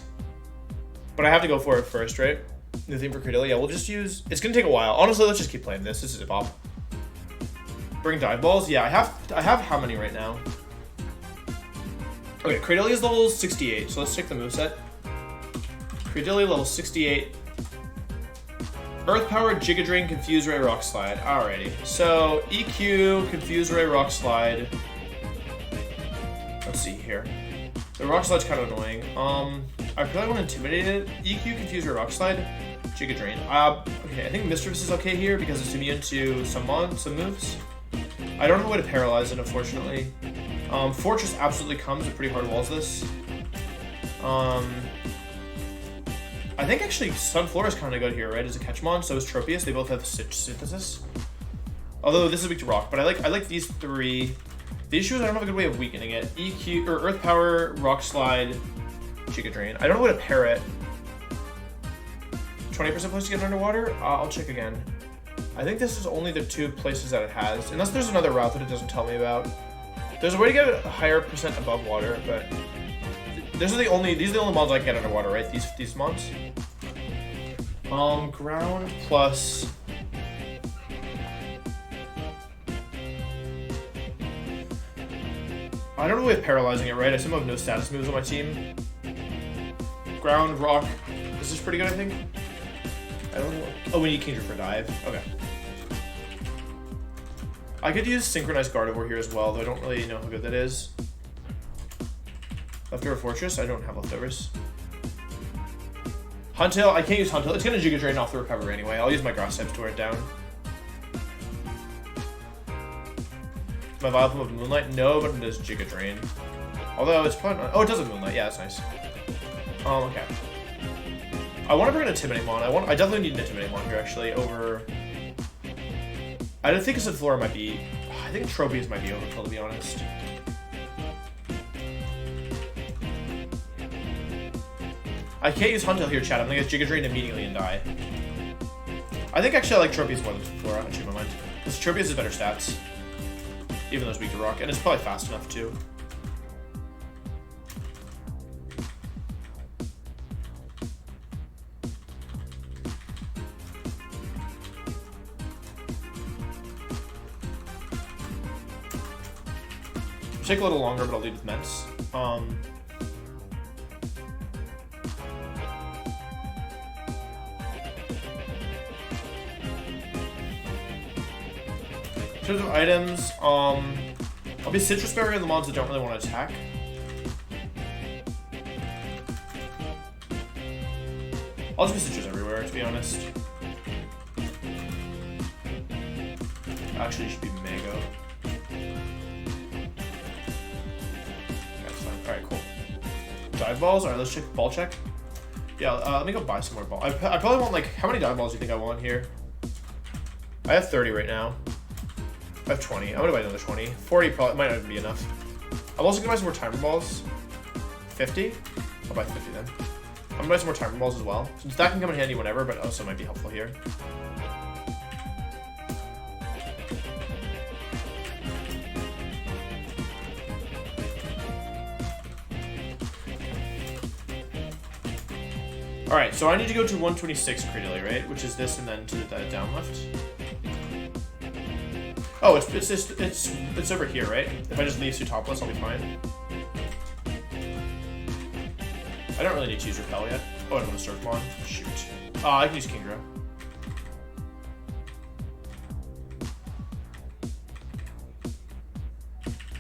A: But I have to go for it first, right? The theme for Cradilly, yeah, we'll just use... It's gonna take a while. Honestly, let's just keep playing this. This is a bop. Bring dive balls? Yeah, I have how many right now? Okay, Cradilly is level 68, so let's take the moveset. Cradilly level 68. Earth Power, Giga Drain, Confuse Ray, Rock Slide. Alrighty. So, EQ, Confuse Ray, Rock Slide. Let's see here. The rock slide's kind of annoying. I probably want to intimidate it. EQ, confuse your rock slide. Giga Drain. Okay, I think Mischievous is okay here because it's immune to some moves. I don't have a way to paralyze it, unfortunately. Fortress absolutely comes with pretty hard walls this. I think actually Sunflora is kind of good here, right? As a catchmon, so is Tropius. They both have synthesis. Although this is weak to rock, but I like these three. The issue is I don't have a good way of weakening it. EQ or Earth Power, Rock Slide, Giga Drain. I don't know what to pair it. 20% place to get underwater? I'll check again. I think this is only the 2 places that it has, unless there's another route that it doesn't tell me about. There's a way to get a higher percent above water, but these are the only mons I can get underwater, right? These mons. Ground plus. I don't know the way of paralyzing it, right? I somehow have no status moves on my team. Ground, rock. This is pretty good, I think. I don't know. Oh, we need Kingdra for dive. Okay. I could use Synchronized Gardevoir here as well, though I don't really know how good that is. Leftover Fortress? I don't have leftovers. Huntail? I can't use Huntail. It's going to Giga Drain off the recovery anyway. I'll use my Grass types to wear it down. My Vileplume of Moonlight? No, but it does Giga Drain. Although it's probably not. Oh, it does have Moonlight. Yeah, that's nice. Okay. I want to bring an Intimidate Mon. I definitely need an Intimidate Mon here, actually, over. I don't think Sunflora might be. I think Tropius might be overkill, to be honest. I can't use Huntail here, chat. I'm gonna get Giga Drain immediately and die. I think actually I like Tropius more than Sunflora. I change my mind. Because Tropius has better stats. Even though it's weak to rock. And it's probably fast enough, too. Take a little longer, but I'll lead with Ments. In terms of items, I'll be Citrus Berry on the mons that don't really want to attack. I'll just be Citrus everywhere, to be honest. Actually, it should be Mango. Alright, cool. Dive balls? Alright, let's check ball check. Yeah, let me go buy some more balls. I probably want, like, how many dive balls do you think I want here? I have 30 right now. I have 20. I'm gonna buy another 20. 40 probably might not even be enough. I'm also gonna buy some more timer balls. 50? I'll buy 50 then. I'm gonna buy some more timer balls as well. Since that can come in handy whenever, but also might be helpful here. Alright, so I need to go to 126 Cradily, right? Which is this and then to the down left. Oh, it's over here, right? If I just leave you topless, I'll be fine. I don't really need to use Repel yet. Oh, I don't want to Surf Mon. Shoot. I can use Kingdra.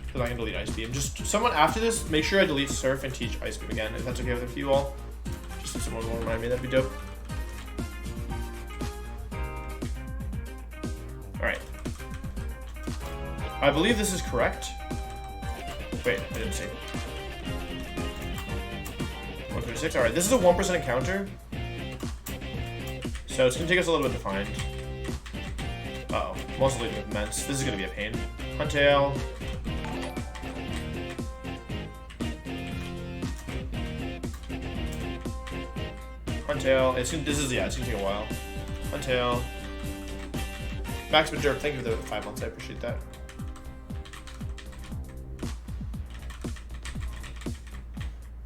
A: Because I can delete Ice Beam. Just someone after this, make sure I delete Surf and teach Ice Beam again, if that's okay with you all. Just if someone will remind me, that'd be dope. Alright. I believe this is correct. Wait, I didn't see. 126. Alright, this is a 1% encounter. So it's going to take us a little bit to find. Uh-oh. I'm also leaving with Ments. This is going to be a pain. Huntail. Huntail. It's going to take a while. Huntail. Max Major, thank you for the 5 months. I appreciate that.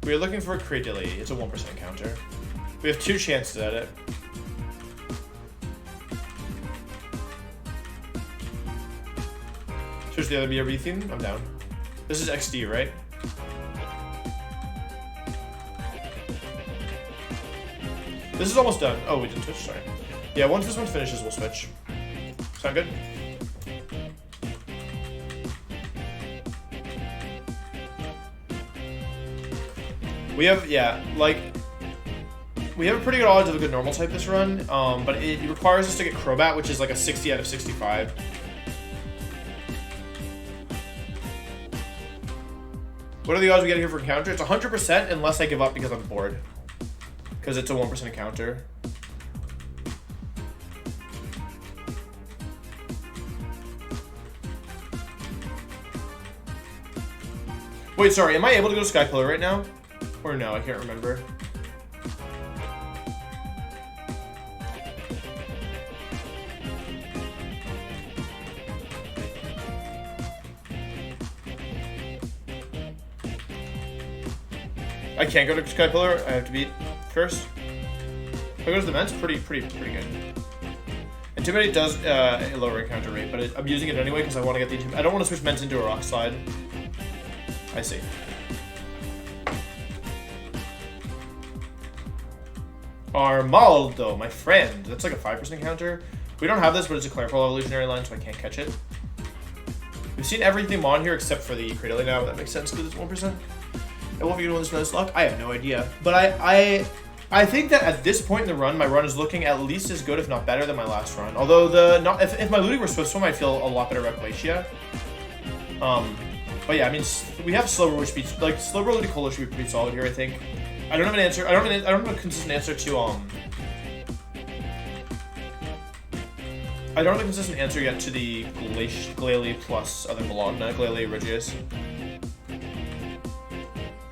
A: We are looking for a Cradily. It's a 1% encounter. We have 2 chances at it. Switch the other BRB theme. I'm down. This is XD, right? This is almost done. Oh, we didn't switch. Sorry. Yeah, once this one finishes, we'll switch. Sound good? We have, yeah, like, we have a pretty good odds of a good normal type this run, but it requires us to get Crobat, which is like a 60 out of 65. What are the odds we get here for encounter? It's 100% unless I give up because I'm bored. Because it's a 1% encounter. Wait, sorry, am I able to go to Sky Pillar right now? Or no, I can't remember. I can't go to Sky Pillar. I have to beat first. If I go to the Ments, pretty good. Intimidate does a lower encounter rate, but I'm using it anyway because I want to get the Intimidate. I don't want to switch Ments into a Rock Slide. I see. Armaldo, my friend. That's like a 5% encounter. We don't have this, but it's a Clarifol evolutionary line, so I can't catch it. We've seen everything on here except for the Cradily now. That makes sense because it's 1%. And Wolfey gonna win this Nuzlocke? I have no idea. But I think that at this point in the run, my run is looking at least as good, if not better, than my last run. Although if my Ludi were Swift Swim, I'd feel a lot better about Glacia. But yeah, I mean, we have Slowbro, which beats like Slowbro Ludicolo should be pretty solid here. I think. I don't have an answer. I don't have a consistent answer to I don't have a consistent answer yet to the Glalie plus other Bologna, Glalie Regius.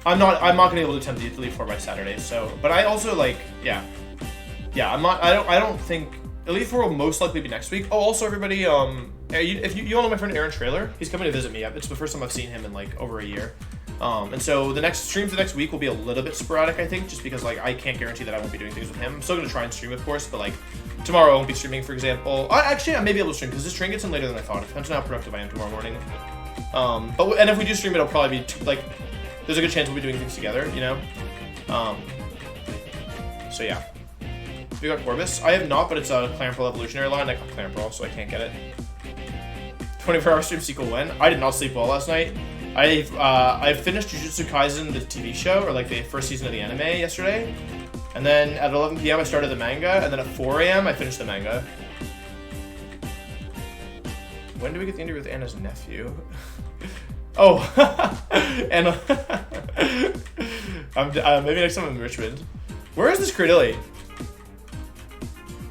A: I'm not gonna be able to attempt the Elite Four by Saturday. So, but I also like, yeah. I don't think Elite Four will most likely be next week. Oh, also everybody, if you all know my friend Aaron Trailer, he's coming to visit me. It's the first time I've seen him in like over a year. And so the next streams the next week will be a little bit sporadic, I think, just because like I can't guarantee that I won't be doing things with him. I'm still gonna try and stream, of course, but like tomorrow I won't be streaming, for example. Actually, I may be able to stream because this train gets in later than I thought. It depends on how productive I am tomorrow morning. And if we do stream, it'll probably be like there's a good chance we'll be doing things together, you know. So yeah. We got Corvus. I have not, but it's a Clamperl evolutionary line. I got Clamperl, so I can't get it. 24-hour stream sequel when? I did not sleep well last night. I finished Jujutsu Kaisen, the TV show, or like the first season of the anime yesterday. And then at 11 p.m. I started the manga, and then at 4 a.m. I finished the manga. When do we get the interview with Anna's nephew? Oh, Anna. Maybe next time I'm in Richmond. Where is this Cradily?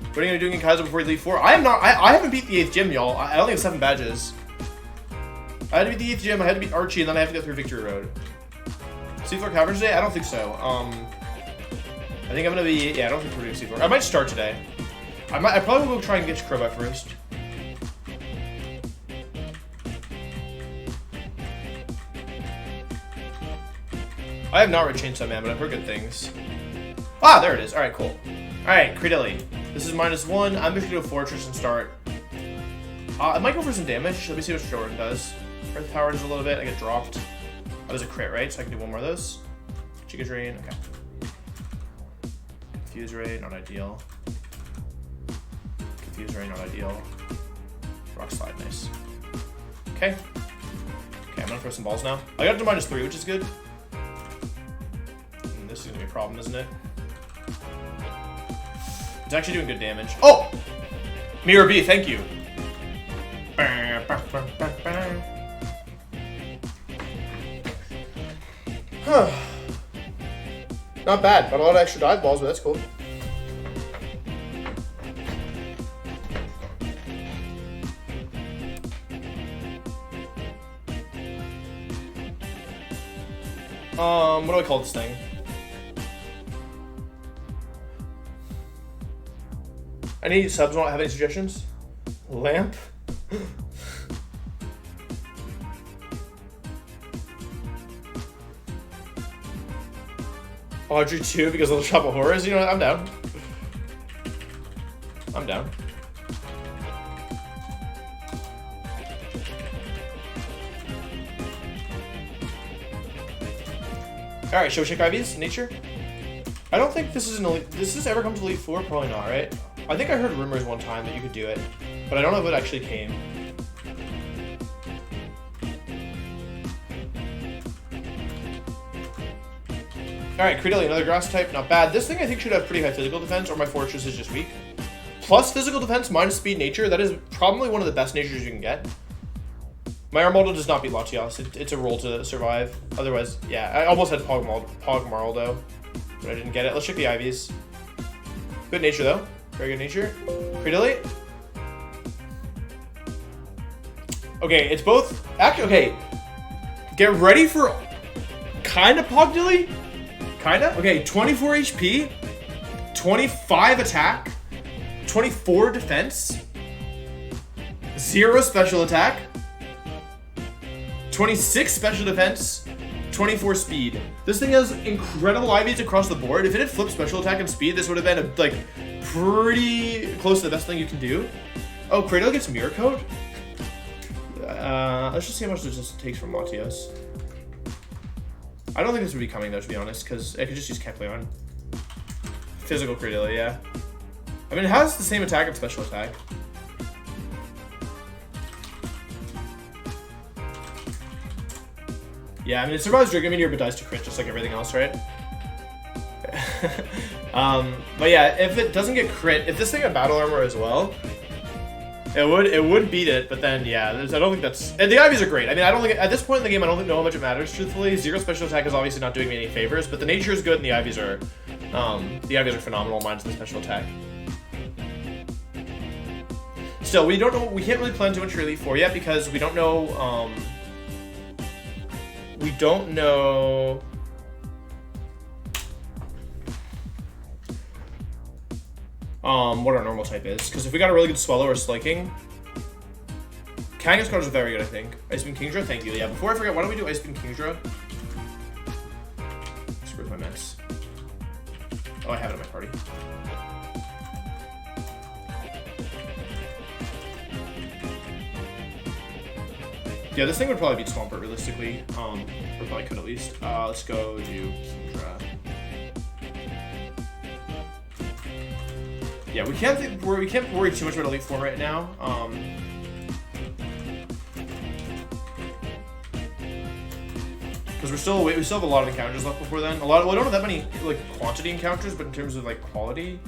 A: What are you gonna do in Kaizo before you leave 4? I am not. I haven't beat the 8th gym, y'all. I only have 7 badges. I had to beat the 8th gym. I had to beat Archie, and then I have to go through Victory Road. Seafloor Cavern today? I don't think so. I think I'm gonna be. Yeah, I don't think we're doing Seafloor. I might start today. I probably will go try and get Crobat first. I have not read Chainsaw Man, but I've heard good things. Ah, there it is. All right, cool. All right, Cradily. This is -1. I'm just gonna go Fortress and start. I might go for some damage. Let me see what Jordan does. Earth Power does a little bit. I get dropped. That was a crit, right? So I can do one more of those. Giga Drain. Okay. Confuse Ray, not ideal. Confuse Ray, not ideal. Rock Slide, nice. Okay. Okay, I'm gonna throw some balls now. I got it to -3, which is good. And this is gonna be a problem, isn't it? It's actually doing good damage. Oh! Mirror B, thank you. Not bad. Got a lot of extra dive balls, but that's cool. What do I call this thing? Any subs want to have any suggestions? Lamp? Audrey 2 because of the Shop of Horrors? You know what? I'm down. I'm down. Alright, should we check IVs? Nature? I don't think this is an elite. Does this ever come to Elite 4? Probably not, right? I think I heard rumors one time that you could do it, but I don't know if it actually came. Alright, Credilli, another grass type, not bad. This thing I think should have pretty high physical defense, or my fortress is just weak. Plus physical defense, minus speed nature, that is probably one of the best natures you can get. My Armaldo does not beat Latias, it's a roll to survive. Otherwise, yeah, I almost had Pogmaraldo, but I didn't get it. Let's check the IVs. Good nature though, very good nature. Credilli. Okay, it's both, actually, okay. Get ready for kinda Pogdilly. Kinda? Okay, 24 HP, 25 attack, 24 defense, 0 special attack, 26 special defense, 24 speed. This thing has incredible IVs across the board. If it had flipped special attack and speed, this would have been like pretty close to the best thing you can do. Oh, Kratos gets Mirror Coat? Let's just see how much this takes from Latios. I don't think this would be coming though, to be honest, because I could just use Kepleon. Physical Credilli, yeah. I mean, it has the same attack and special attack. Yeah, I mean, it survives Dragon Meteor but dies to crit, just like everything else, right? But yeah, if it doesn't get crit, if this thing had battle armor as well, it would beat it, but then, yeah, I don't think that's... And the IVs are great. I mean, I don't think... At this point in the game, I don't know how much it matters, truthfully. 0 special attack is obviously not doing me any favors, but the nature is good and the IVs are... phenomenal, minus the special attack. Still, we don't know... We can't really plan too much for Elite 4 yet, because we don't know, we don't know... what our normal type is. Because if we got a really good Swallow or Slaking, Kangaskar is very good, I think. Ice Beam Kingdra, thank you. Yeah, before I forget, why don't we do Ice Beam Kingdra? Screw my mess. Oh, I have it in my party. Yeah, this thing would probably beat Swampert realistically. Or probably could at least. Let's go do Kingdra. Yeah, we can't worry too much about Elite 4 right now. Because we still have a lot of encounters left before then. Well, I don't have that many like quantity encounters, but in terms of like quality,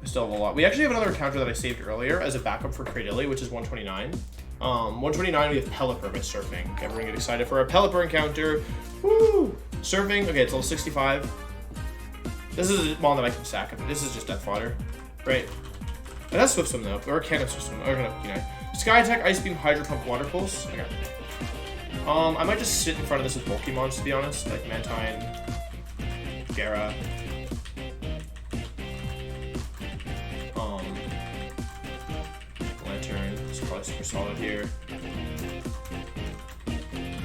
A: I still have a lot. We actually have another encounter that I saved earlier as a backup for Credilli, which is 129. 129 we have Pelipper by Surfing. Everyone get excited for our Pelipper encounter. Woo! Surfing, okay, it's level 65. This is one that I can sack. This is just death fodder. Right. It has Swift Swim though, or can Swift Swim. Or no, Sky Attack, Ice Beam, Hydro Pump, Water Pulse. Okay. I might just sit in front of this with bulky mons, to be honest, like Mantine, Gera. Lantern. It's probably super solid here.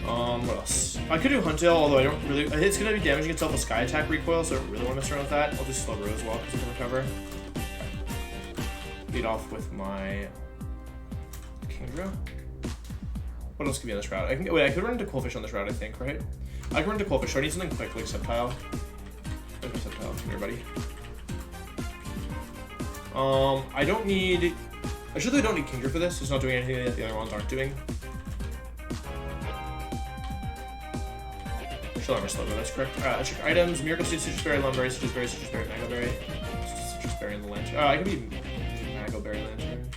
A: What else? I could do Huntail, although I don't really. It's gonna be damaging itself with Sky Attack recoil, so I don't really want to mess around with that. I'll do Slowbro as well because I can recover. Lead off with my Kingdra. What else could be on this route? I could run into Coalfish on this route, I think, right? I can run into Coalfish, so I need something quick, like Sceptile. There's my Sceptile. Come here, buddy. I don't need... I surely don't need Kingdra for this. It's not doing anything that the other ones aren't doing. She'll have my Slowbro, that's correct. Let's check items. Miracle Seed, Citrus Berry, Lumberry, Citrus Berry, Citrus Berry, Mango Berry. Citrus Berry in the Lantern. I could be Mango Berry Lantern.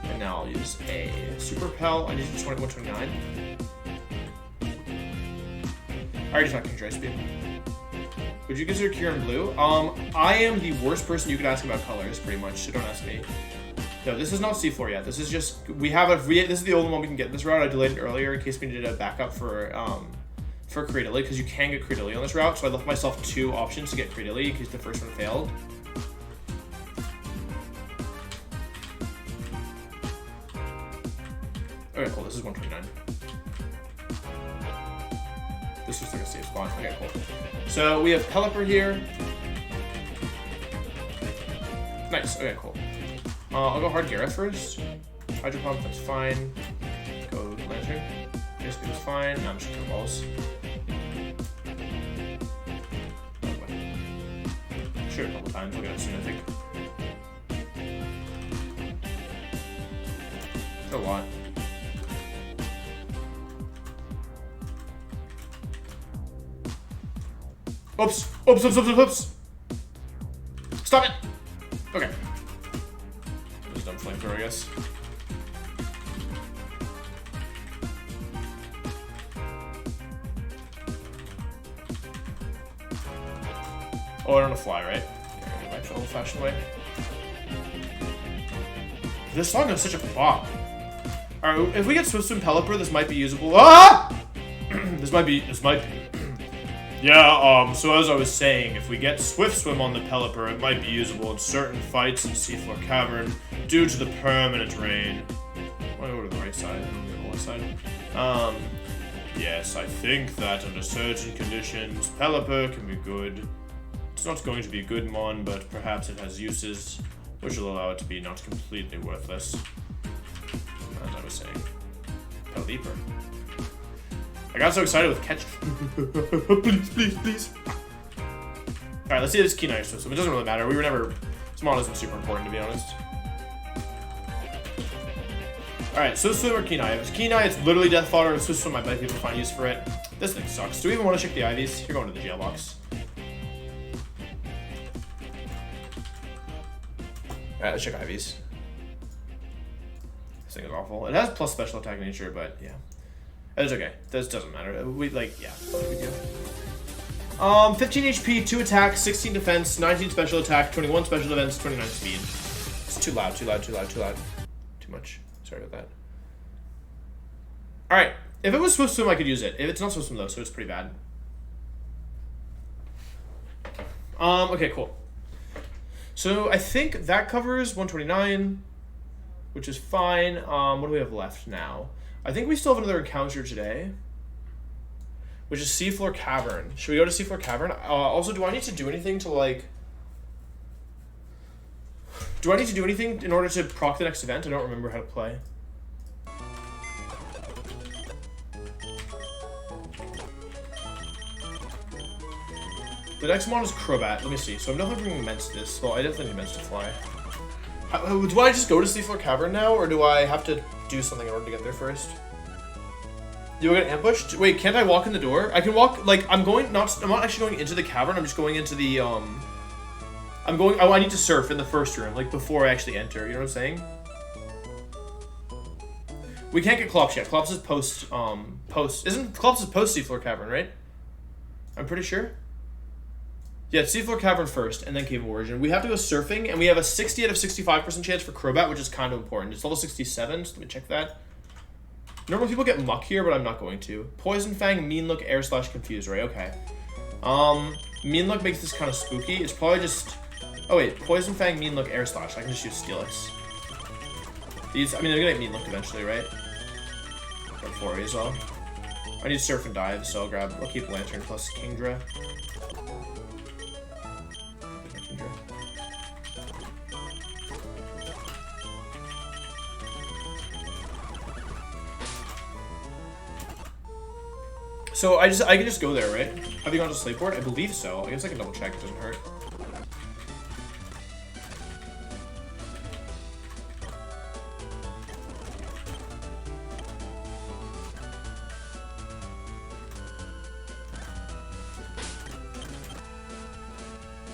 A: And now I'll use a Super Pel. I need 129. I already talked Kingdra Ice Beam. Would you consider Kieran Blue? I am the worst person you could ask about colors, pretty much, so don't ask me. No, this is not C4 yet. This is just, this is the only one we can get this route. I delayed it earlier in case we needed a backup for Credilli, because you can get Credilli on this route, so I left myself 2 options to get Credilli in case the first one failed. Okay, cool, this is 129. This looks like a safe spot. Okay, cool. So we have Pelipper here. Nice, okay, cool. I'll go hard Gareth first. Hydro Pump, that's fine. Go Lantern. Ice Beam is fine. No, I'm just gonna balls. Shoot a couple times. We'll get it soon, I think. A lot. Oops. Oops, oops, oops, oops, oops. Stop it. Okay. Just dumb flamethrower, I guess. Oh, I don't know fly, right? Okay, back to old-fashioned way. This song is such a bop. Alright, if we get Swift Swim Pelipper, this might be usable. Ah! This might be. Yeah, so as I was saying, if we get Swift Swim on the Pelipper, it might be usable in certain fights in Seafloor Cavern due to the permanent rain. I want to go to the right side, go to the left side. Yes, I think that under certain conditions, Pelipper can be good. It's not going to be a good mon, but perhaps it has uses which will allow it to be not completely worthless. As I was saying. Pelipper. I got so excited with catch. Please, please, please. Alright, let's see this Kenai system. It doesn't really matter. We were never. This mod isn't super important, to be honest. Alright, Swift Swim or Kenai? If it's Kenai, it's literally death fodder. Swift Swim, I bet people find use for it. This thing sucks. Do we even want to check the IVs? You're going to the jail box. Alright, let's check IVs. This thing is awful. It has plus special attack nature, but yeah. It's okay. This doesn't matter. We, like, yeah. What do we do? 15 HP, 2 attack, 16 defense, 19 special attack, 21 special defense, 29 speed. It's too loud, too loud, too loud, too loud. Too much. Sorry about that. Alright. If it was Swift Swim, I could use it. If it's not Swift Swim, though, so it's pretty bad. Okay, cool. So I think that covers 129, which is fine. What do we have left now? I think we still have another encounter today, which is Seafloor Cavern. Should we go to Seafloor Cavern? Also, do I need to do anything to, like... Do I need to do anything in order to proc the next event? I don't remember how to play. The next one is Crobat. Let me see. So I'm definitely bringing Ments to this. Well, I definitely need Ments to fly. Do I just go to Seafloor Cavern now, or do I have to do something in order to get there first? Do I get ambushed? Wait, can't I walk in the door? I can walk, like, I'm not actually going into the cavern, I'm just going into the, I need to surf in the first room, like, before I actually enter, you know what I'm saying? We can't get Klops yet. Klops is post, Klops is post Seafloor Cavern, right? I'm pretty sure. Yeah, it's Seafloor Cavern first, and then Cave of Origin. We have to go surfing, and we have a 60 out of 65% chance for Crobat, which is kind of important. It's level 67, so let me check that. Normally people get Muck here, but I'm not going to. Poison Fang, Mean Look, Air Slash, Confuse, right? Okay. Mean Look makes this kind of spooky. It's probably just... Oh wait, Poison Fang, Mean Look, Air Slash. I can just use Steelix. These, I mean, they're gonna get Mean Look eventually, right? Got 4 as well. I need Surf and Dive, so I'll keep Lantern plus Kingdra. So I can just go there, right? Have you gone to Slateport? I believe so. I guess I can double check. It doesn't hurt.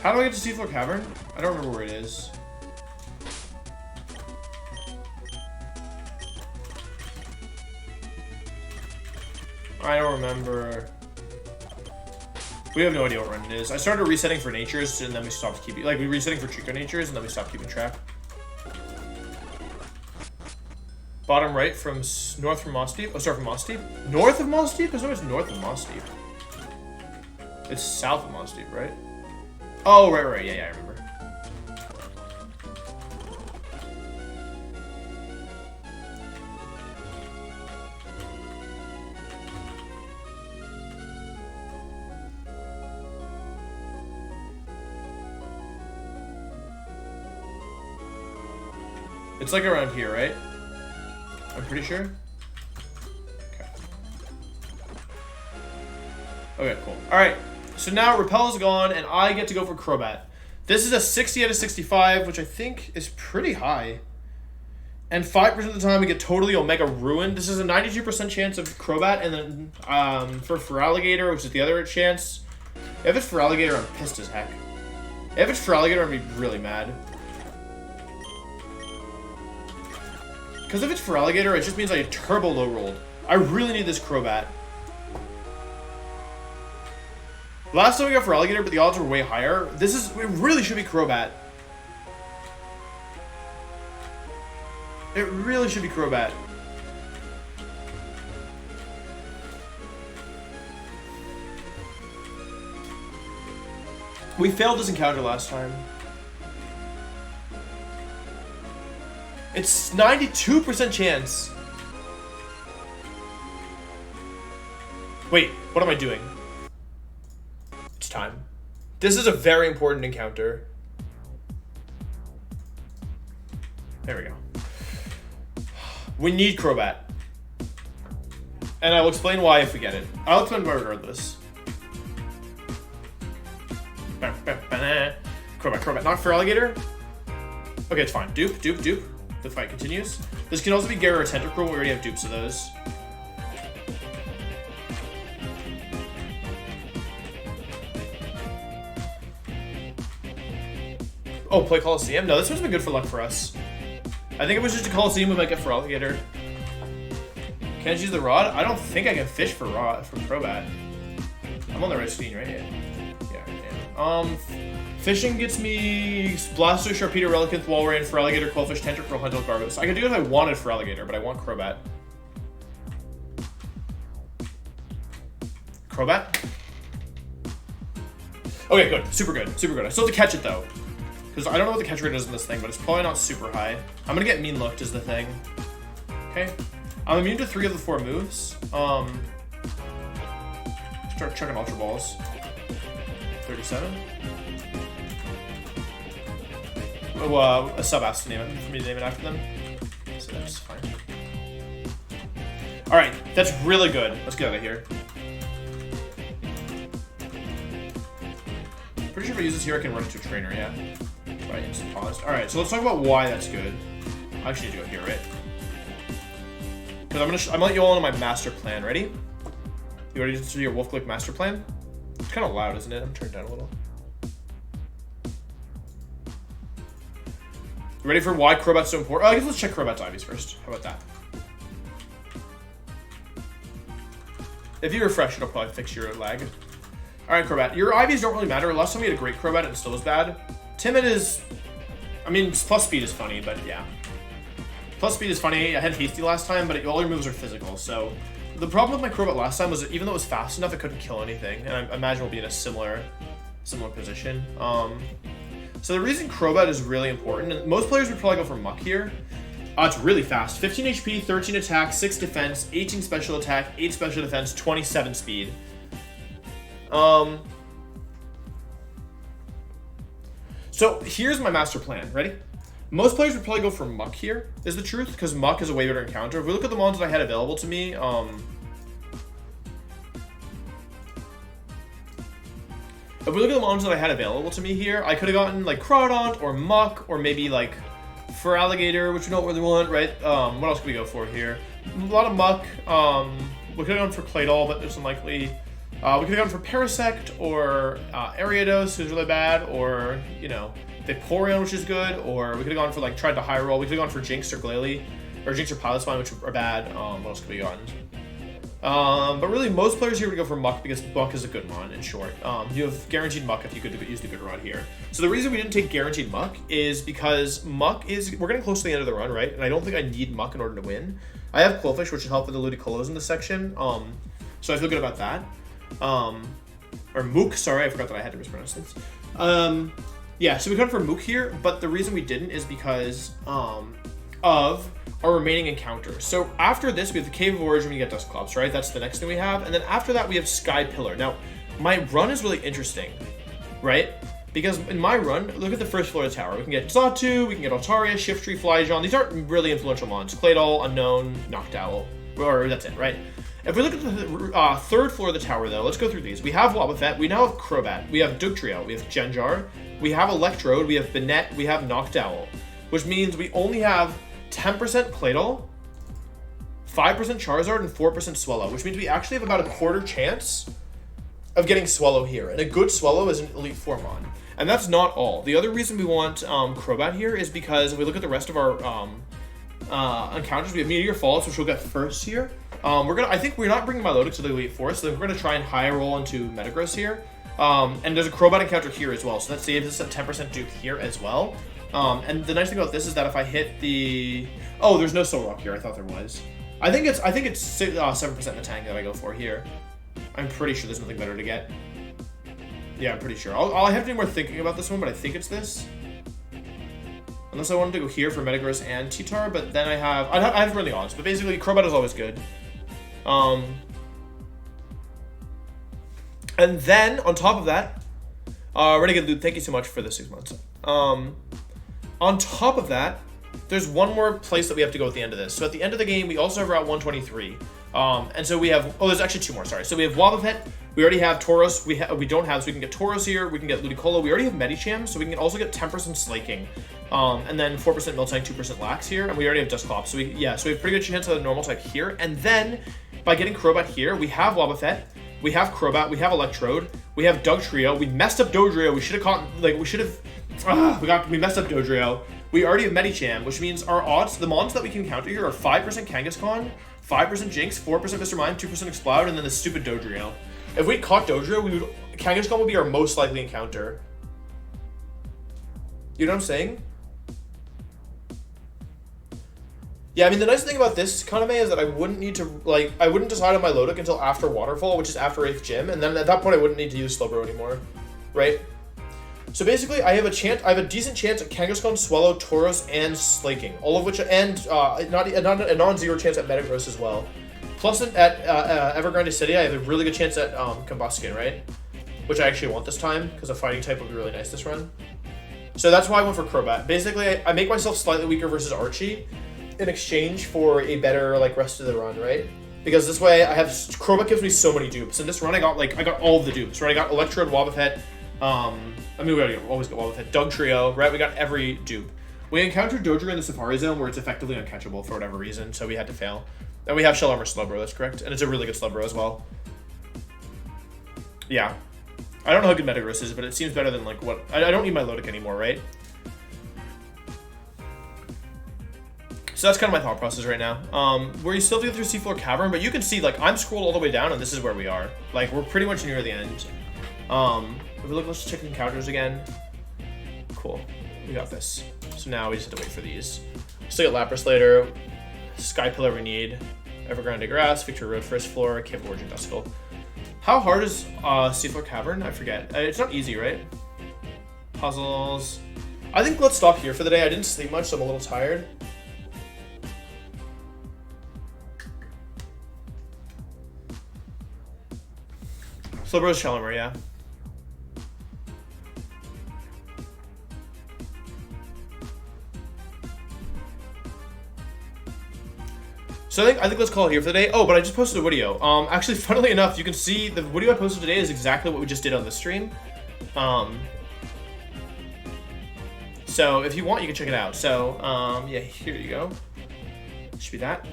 A: How do I get to Seafloor Cavern? I don't remember where it is. I don't remember. We have no idea what run it is. I started resetting for natures, and then we stopped keeping... Like, we were resetting for Chico natures, and then we stopped keeping track. Bottom right from... North from Moss Deep? Oh, sorry, from Moss Deep? North of Moss Deep? There's no, it's north of Moss Deep. It's south of Moss Deep, right? Oh, right. Yeah, I remember. It's like around here, right? I'm pretty sure. Okay, cool. Alright, so now Repel is gone, and I get to go for Crobat. This is a 60 out of 65, which I think is pretty high. And 5% of the time we get totally Omega Ruined. This is a 92% chance of Crobat, and then for Alligator, which is the other chance, If it's for Alligator, I'm pissed as heck. If it's for Alligator, I'm be really mad. Because if it's for Alligator, it just means I turbo low rolled. I really need this Crobat. Last time we got for Alligator, but the odds were way higher. It really should be Crobat. It really should be Crobat. We failed this encounter last time. It's 92% chance. Wait, what am I doing? It's time. This is a very important encounter. There we go. We need Crobat. And I will explain why if we get it. I'll explain why regardless. Crobat. Not for Alligator? Okay, it's fine. Dupe. The fight continues. This can also be Gyara or Tentacruel. We already have dupes of those. Oh, play Coliseum? No, this one's been good for luck for us. I think it was just a Coliseum we might get for Alligator. Can I use the Rod? I don't think I can fish for Crobat. I'm on the right screen, right? Yeah. Fishing gets me Blastoise, Sharpedo, Relicanth, Walrein, for Alligator, Quillfish, Tentacruel, Hunter, Gargos. I could do it if I wanted for Alligator, but I want Crobat. Crobat? Okay, good. Super good. I still have to catch it, though. Because I don't know what the catch rate is in this thing, but it's probably not super high. I'm going to get Mean Looked is the thing. Okay. I'm immune to 3 of the 4 moves. Start chucking Ultra Balls. 37. Oh, a sub asked to name it for me to name it after them. So that's fine. Alright, that's really good. Let's get out of here. Pretty sure if I use this here, I can run into a trainer, yeah. Right, it's paused. Alright, so let's talk about why that's good. I actually need to go here, right? Because I'm gonna let you all into my master plan. Ready? You ready to see your Wolf Click master plan? It's kind of loud, isn't it? I'm turned down a little. You ready for why Crobat's so important? Oh, I guess let's check Crobat's IVs first. How about that? If you refresh, it'll probably fix your lag. Alright, Crobat. Your IVs don't really matter. Last time we had a great Crobat and it still was bad. Timid is... I mean, plus speed is funny, but yeah. Plus speed is funny. I had hasty last time, but all your moves are physical, so... The problem with my Crobat last time was that even though it was fast enough, it couldn't kill anything. And I imagine we'll be in a similar position. So the reason Crobat is really important, and most players would probably go for Muck here. It's really fast. 15 HP, 13 attack, 6 defense, 18 special attack, 8 special defense, 27 speed. So here's my master plan. Ready? Most players would probably go for Muck here, is the truth, because Muck is a way better encounter. If we look at the mons that I had available to me, here, I could have gotten like Crawdaunt or Muck or maybe like for Alligator, which we don't really want, right? What else could we go for here? A lot of Muck. We could have gone for Claydol, but it's unlikely. We could have gone for Parasect or Ariados, who's really bad, or, you know, Vaporeon, which is good, or we could have gone for, like, tried to high roll. We could have gone for Jinx or Glalie, or Jinx or Pilotspine, which are bad. What else could we have gotten? But really, most players here would go for Muck because Muck is a good mon, in short. You have guaranteed Muck if you could use the good run here. So the reason we didn't take guaranteed Muck is because Muck is... We're getting close to the end of the run, right? And I don't think I need Muck in order to win. I have Quillfish, which should help with the Ludicolo in this section. So I feel good about that. Or Mook, sorry, I forgot that I had to mispronounce things. Yeah, so we went for Mook here, but the reason we didn't is because of our remaining encounters. So after this, we have the Cave of Origin, we get Dusclops, right? That's the next thing we have. And then after that, we have Sky Pillar. Now, my run is really interesting, right? Because in my run, look at the first floor of the tower. We can get Xatu, we can get Altaria, Shiftry, Flygon. These aren't really influential mons. Claydol, Unknown, Noctowl, or that's it, right? If we look at the third floor of the tower, though, let's go through these. We have Wobbuffet, we now have Crobat, we have Dugtrio, we have Genjar, we have Electrode, we have Banette, we have Noctowl, which means we only have 10% Claydol, 5% Charizard, and 4% Swellow, which means we actually have about a quarter chance of getting Swallow here. And a good Swallow is an Elite 4 mon. And that's not all. The other reason we want Crobat here is because if we look at the rest of our encounters, we have Meteor Falls, which we'll get first here. I think we're not bringing Milotic to the Elite Four, so we're gonna try and high roll into Metagross here. And there's a Crobat encounter here as well, so that saves us a 10% Duke here as well. And the nice thing about this is that if I hit the... Oh, there's no Soul Rock here. I thought there was. I think it's 7% in the tank that I go for here. I'm pretty sure there's nothing better to get. Yeah, I'm pretty sure. I'll have to do more thinking about this one, but I think it's this. Unless I wanted to go here for Metagross and T-Tar, but then I have to run the odds. But basically, Crobat is always good. And then, on top of that, Renegade Loot, thank you so much for the 6 months. On top of that, there's one more place that we have to go at the end of this. So at the end of the game, we also have Route 123. And so we have, there's actually 2 more, sorry. So we have Wobbuffet, we already have Tauros, we don't have, so we can get Tauros here, we can get Ludicolo, we already have Medicham, so we can also get 10% Slaking. And then 4% Miltank, 2% Lax here, and we already have Dusclops. So we have pretty good chance of a normal type here. And then, by getting Crobat here, we have Wobbuffet, we have Crobat, we have Electrode, we have Dugtrio, we messed up Dodrio, we should have caught, we messed up Dodrio. We already have Medicham, which means our odds, the mons that we can counter here are 5% Kangaskhan, 5% Jinx, 4% Mr. Mime, 2% Exploud, and then the stupid Dodrio. If we caught Dodrio, Kangaskhan would be our most likely encounter. You know what I'm saying? Yeah, I mean, the nice thing about this Kaname is that I wouldn't need to, I wouldn't decide on my Milotic until after Waterfall, which is after 8th Gym, and then at that point I wouldn't need to use Slowbro anymore, right? So basically, I have a decent chance at Kangaskhan, Swallow, Tauros, and Slaking, all of which, and a non-zero chance at Metagross as well. Plus, at Evergrande City, I have a really good chance at Combuskin, right? Which I actually want this time, because a fighting type would be really nice this run. So that's why I went for Crobat. Basically, I make myself slightly weaker versus Archie in exchange for a better, rest of the run, right? Because this way, Crobat gives me so many dupes. In this run, I got all of the dupes, right? I got Electrode, Wobbuffet, we always get Wobbuffet, Dugtrio, right? We got every dupe. We encountered Dodrio in the Safari Zone where it's effectively uncatchable for whatever reason, so we had to fail. And we have Shell Armor Slowbro, that's correct. And it's a really good Slowbro as well. Yeah. I don't know how good Metagross is, but it seems better than, what... I don't need my Milotic anymore, right? So that's kind of my thought process right now. We're still through Seafloor Cavern, but you can see, I'm scrolled all the way down, and this is where we are. We're pretty much near the end. If we look, let's check encounters again. Cool. We got this. So now we just have to wait for these. Still get Lapras later. Sky Pillar we need. Evergrande Grass, Victory Road First Floor, Cave of Origin Duskull. How hard is Seafloor Cavern? I forget. It's not easy, right? Puzzles. I think let's stop here for the day. I didn't sleep much, so I'm a little tired. Slowbro's Shell, yeah. So I think let's call it here for the day. Oh, but I just posted a video. Actually, funnily enough, you can see the video I posted today is exactly what we just did on this stream. So if you want, you can check it out. So yeah, here you go. Should be that.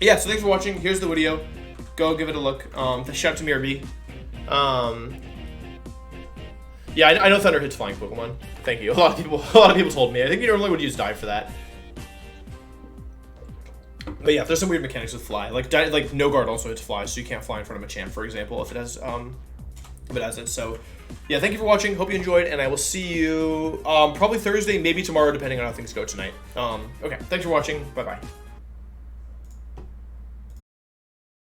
A: Yeah, so thanks for watching. Here's the video. Go give it a look. Shout out to Mirby. Yeah, I know Thunder hits flying Pokemon. Thank you. A lot of people told me. I think you normally would use Dive for that. But yeah, there's some weird mechanics with Fly. No Guard also hits Fly, so you can't fly in front of a champ, for example, if it has it. So yeah, thank you for watching. Hope you enjoyed, and I will see you probably Thursday, maybe tomorrow, depending on how things go tonight. Okay, thanks for watching. Bye bye.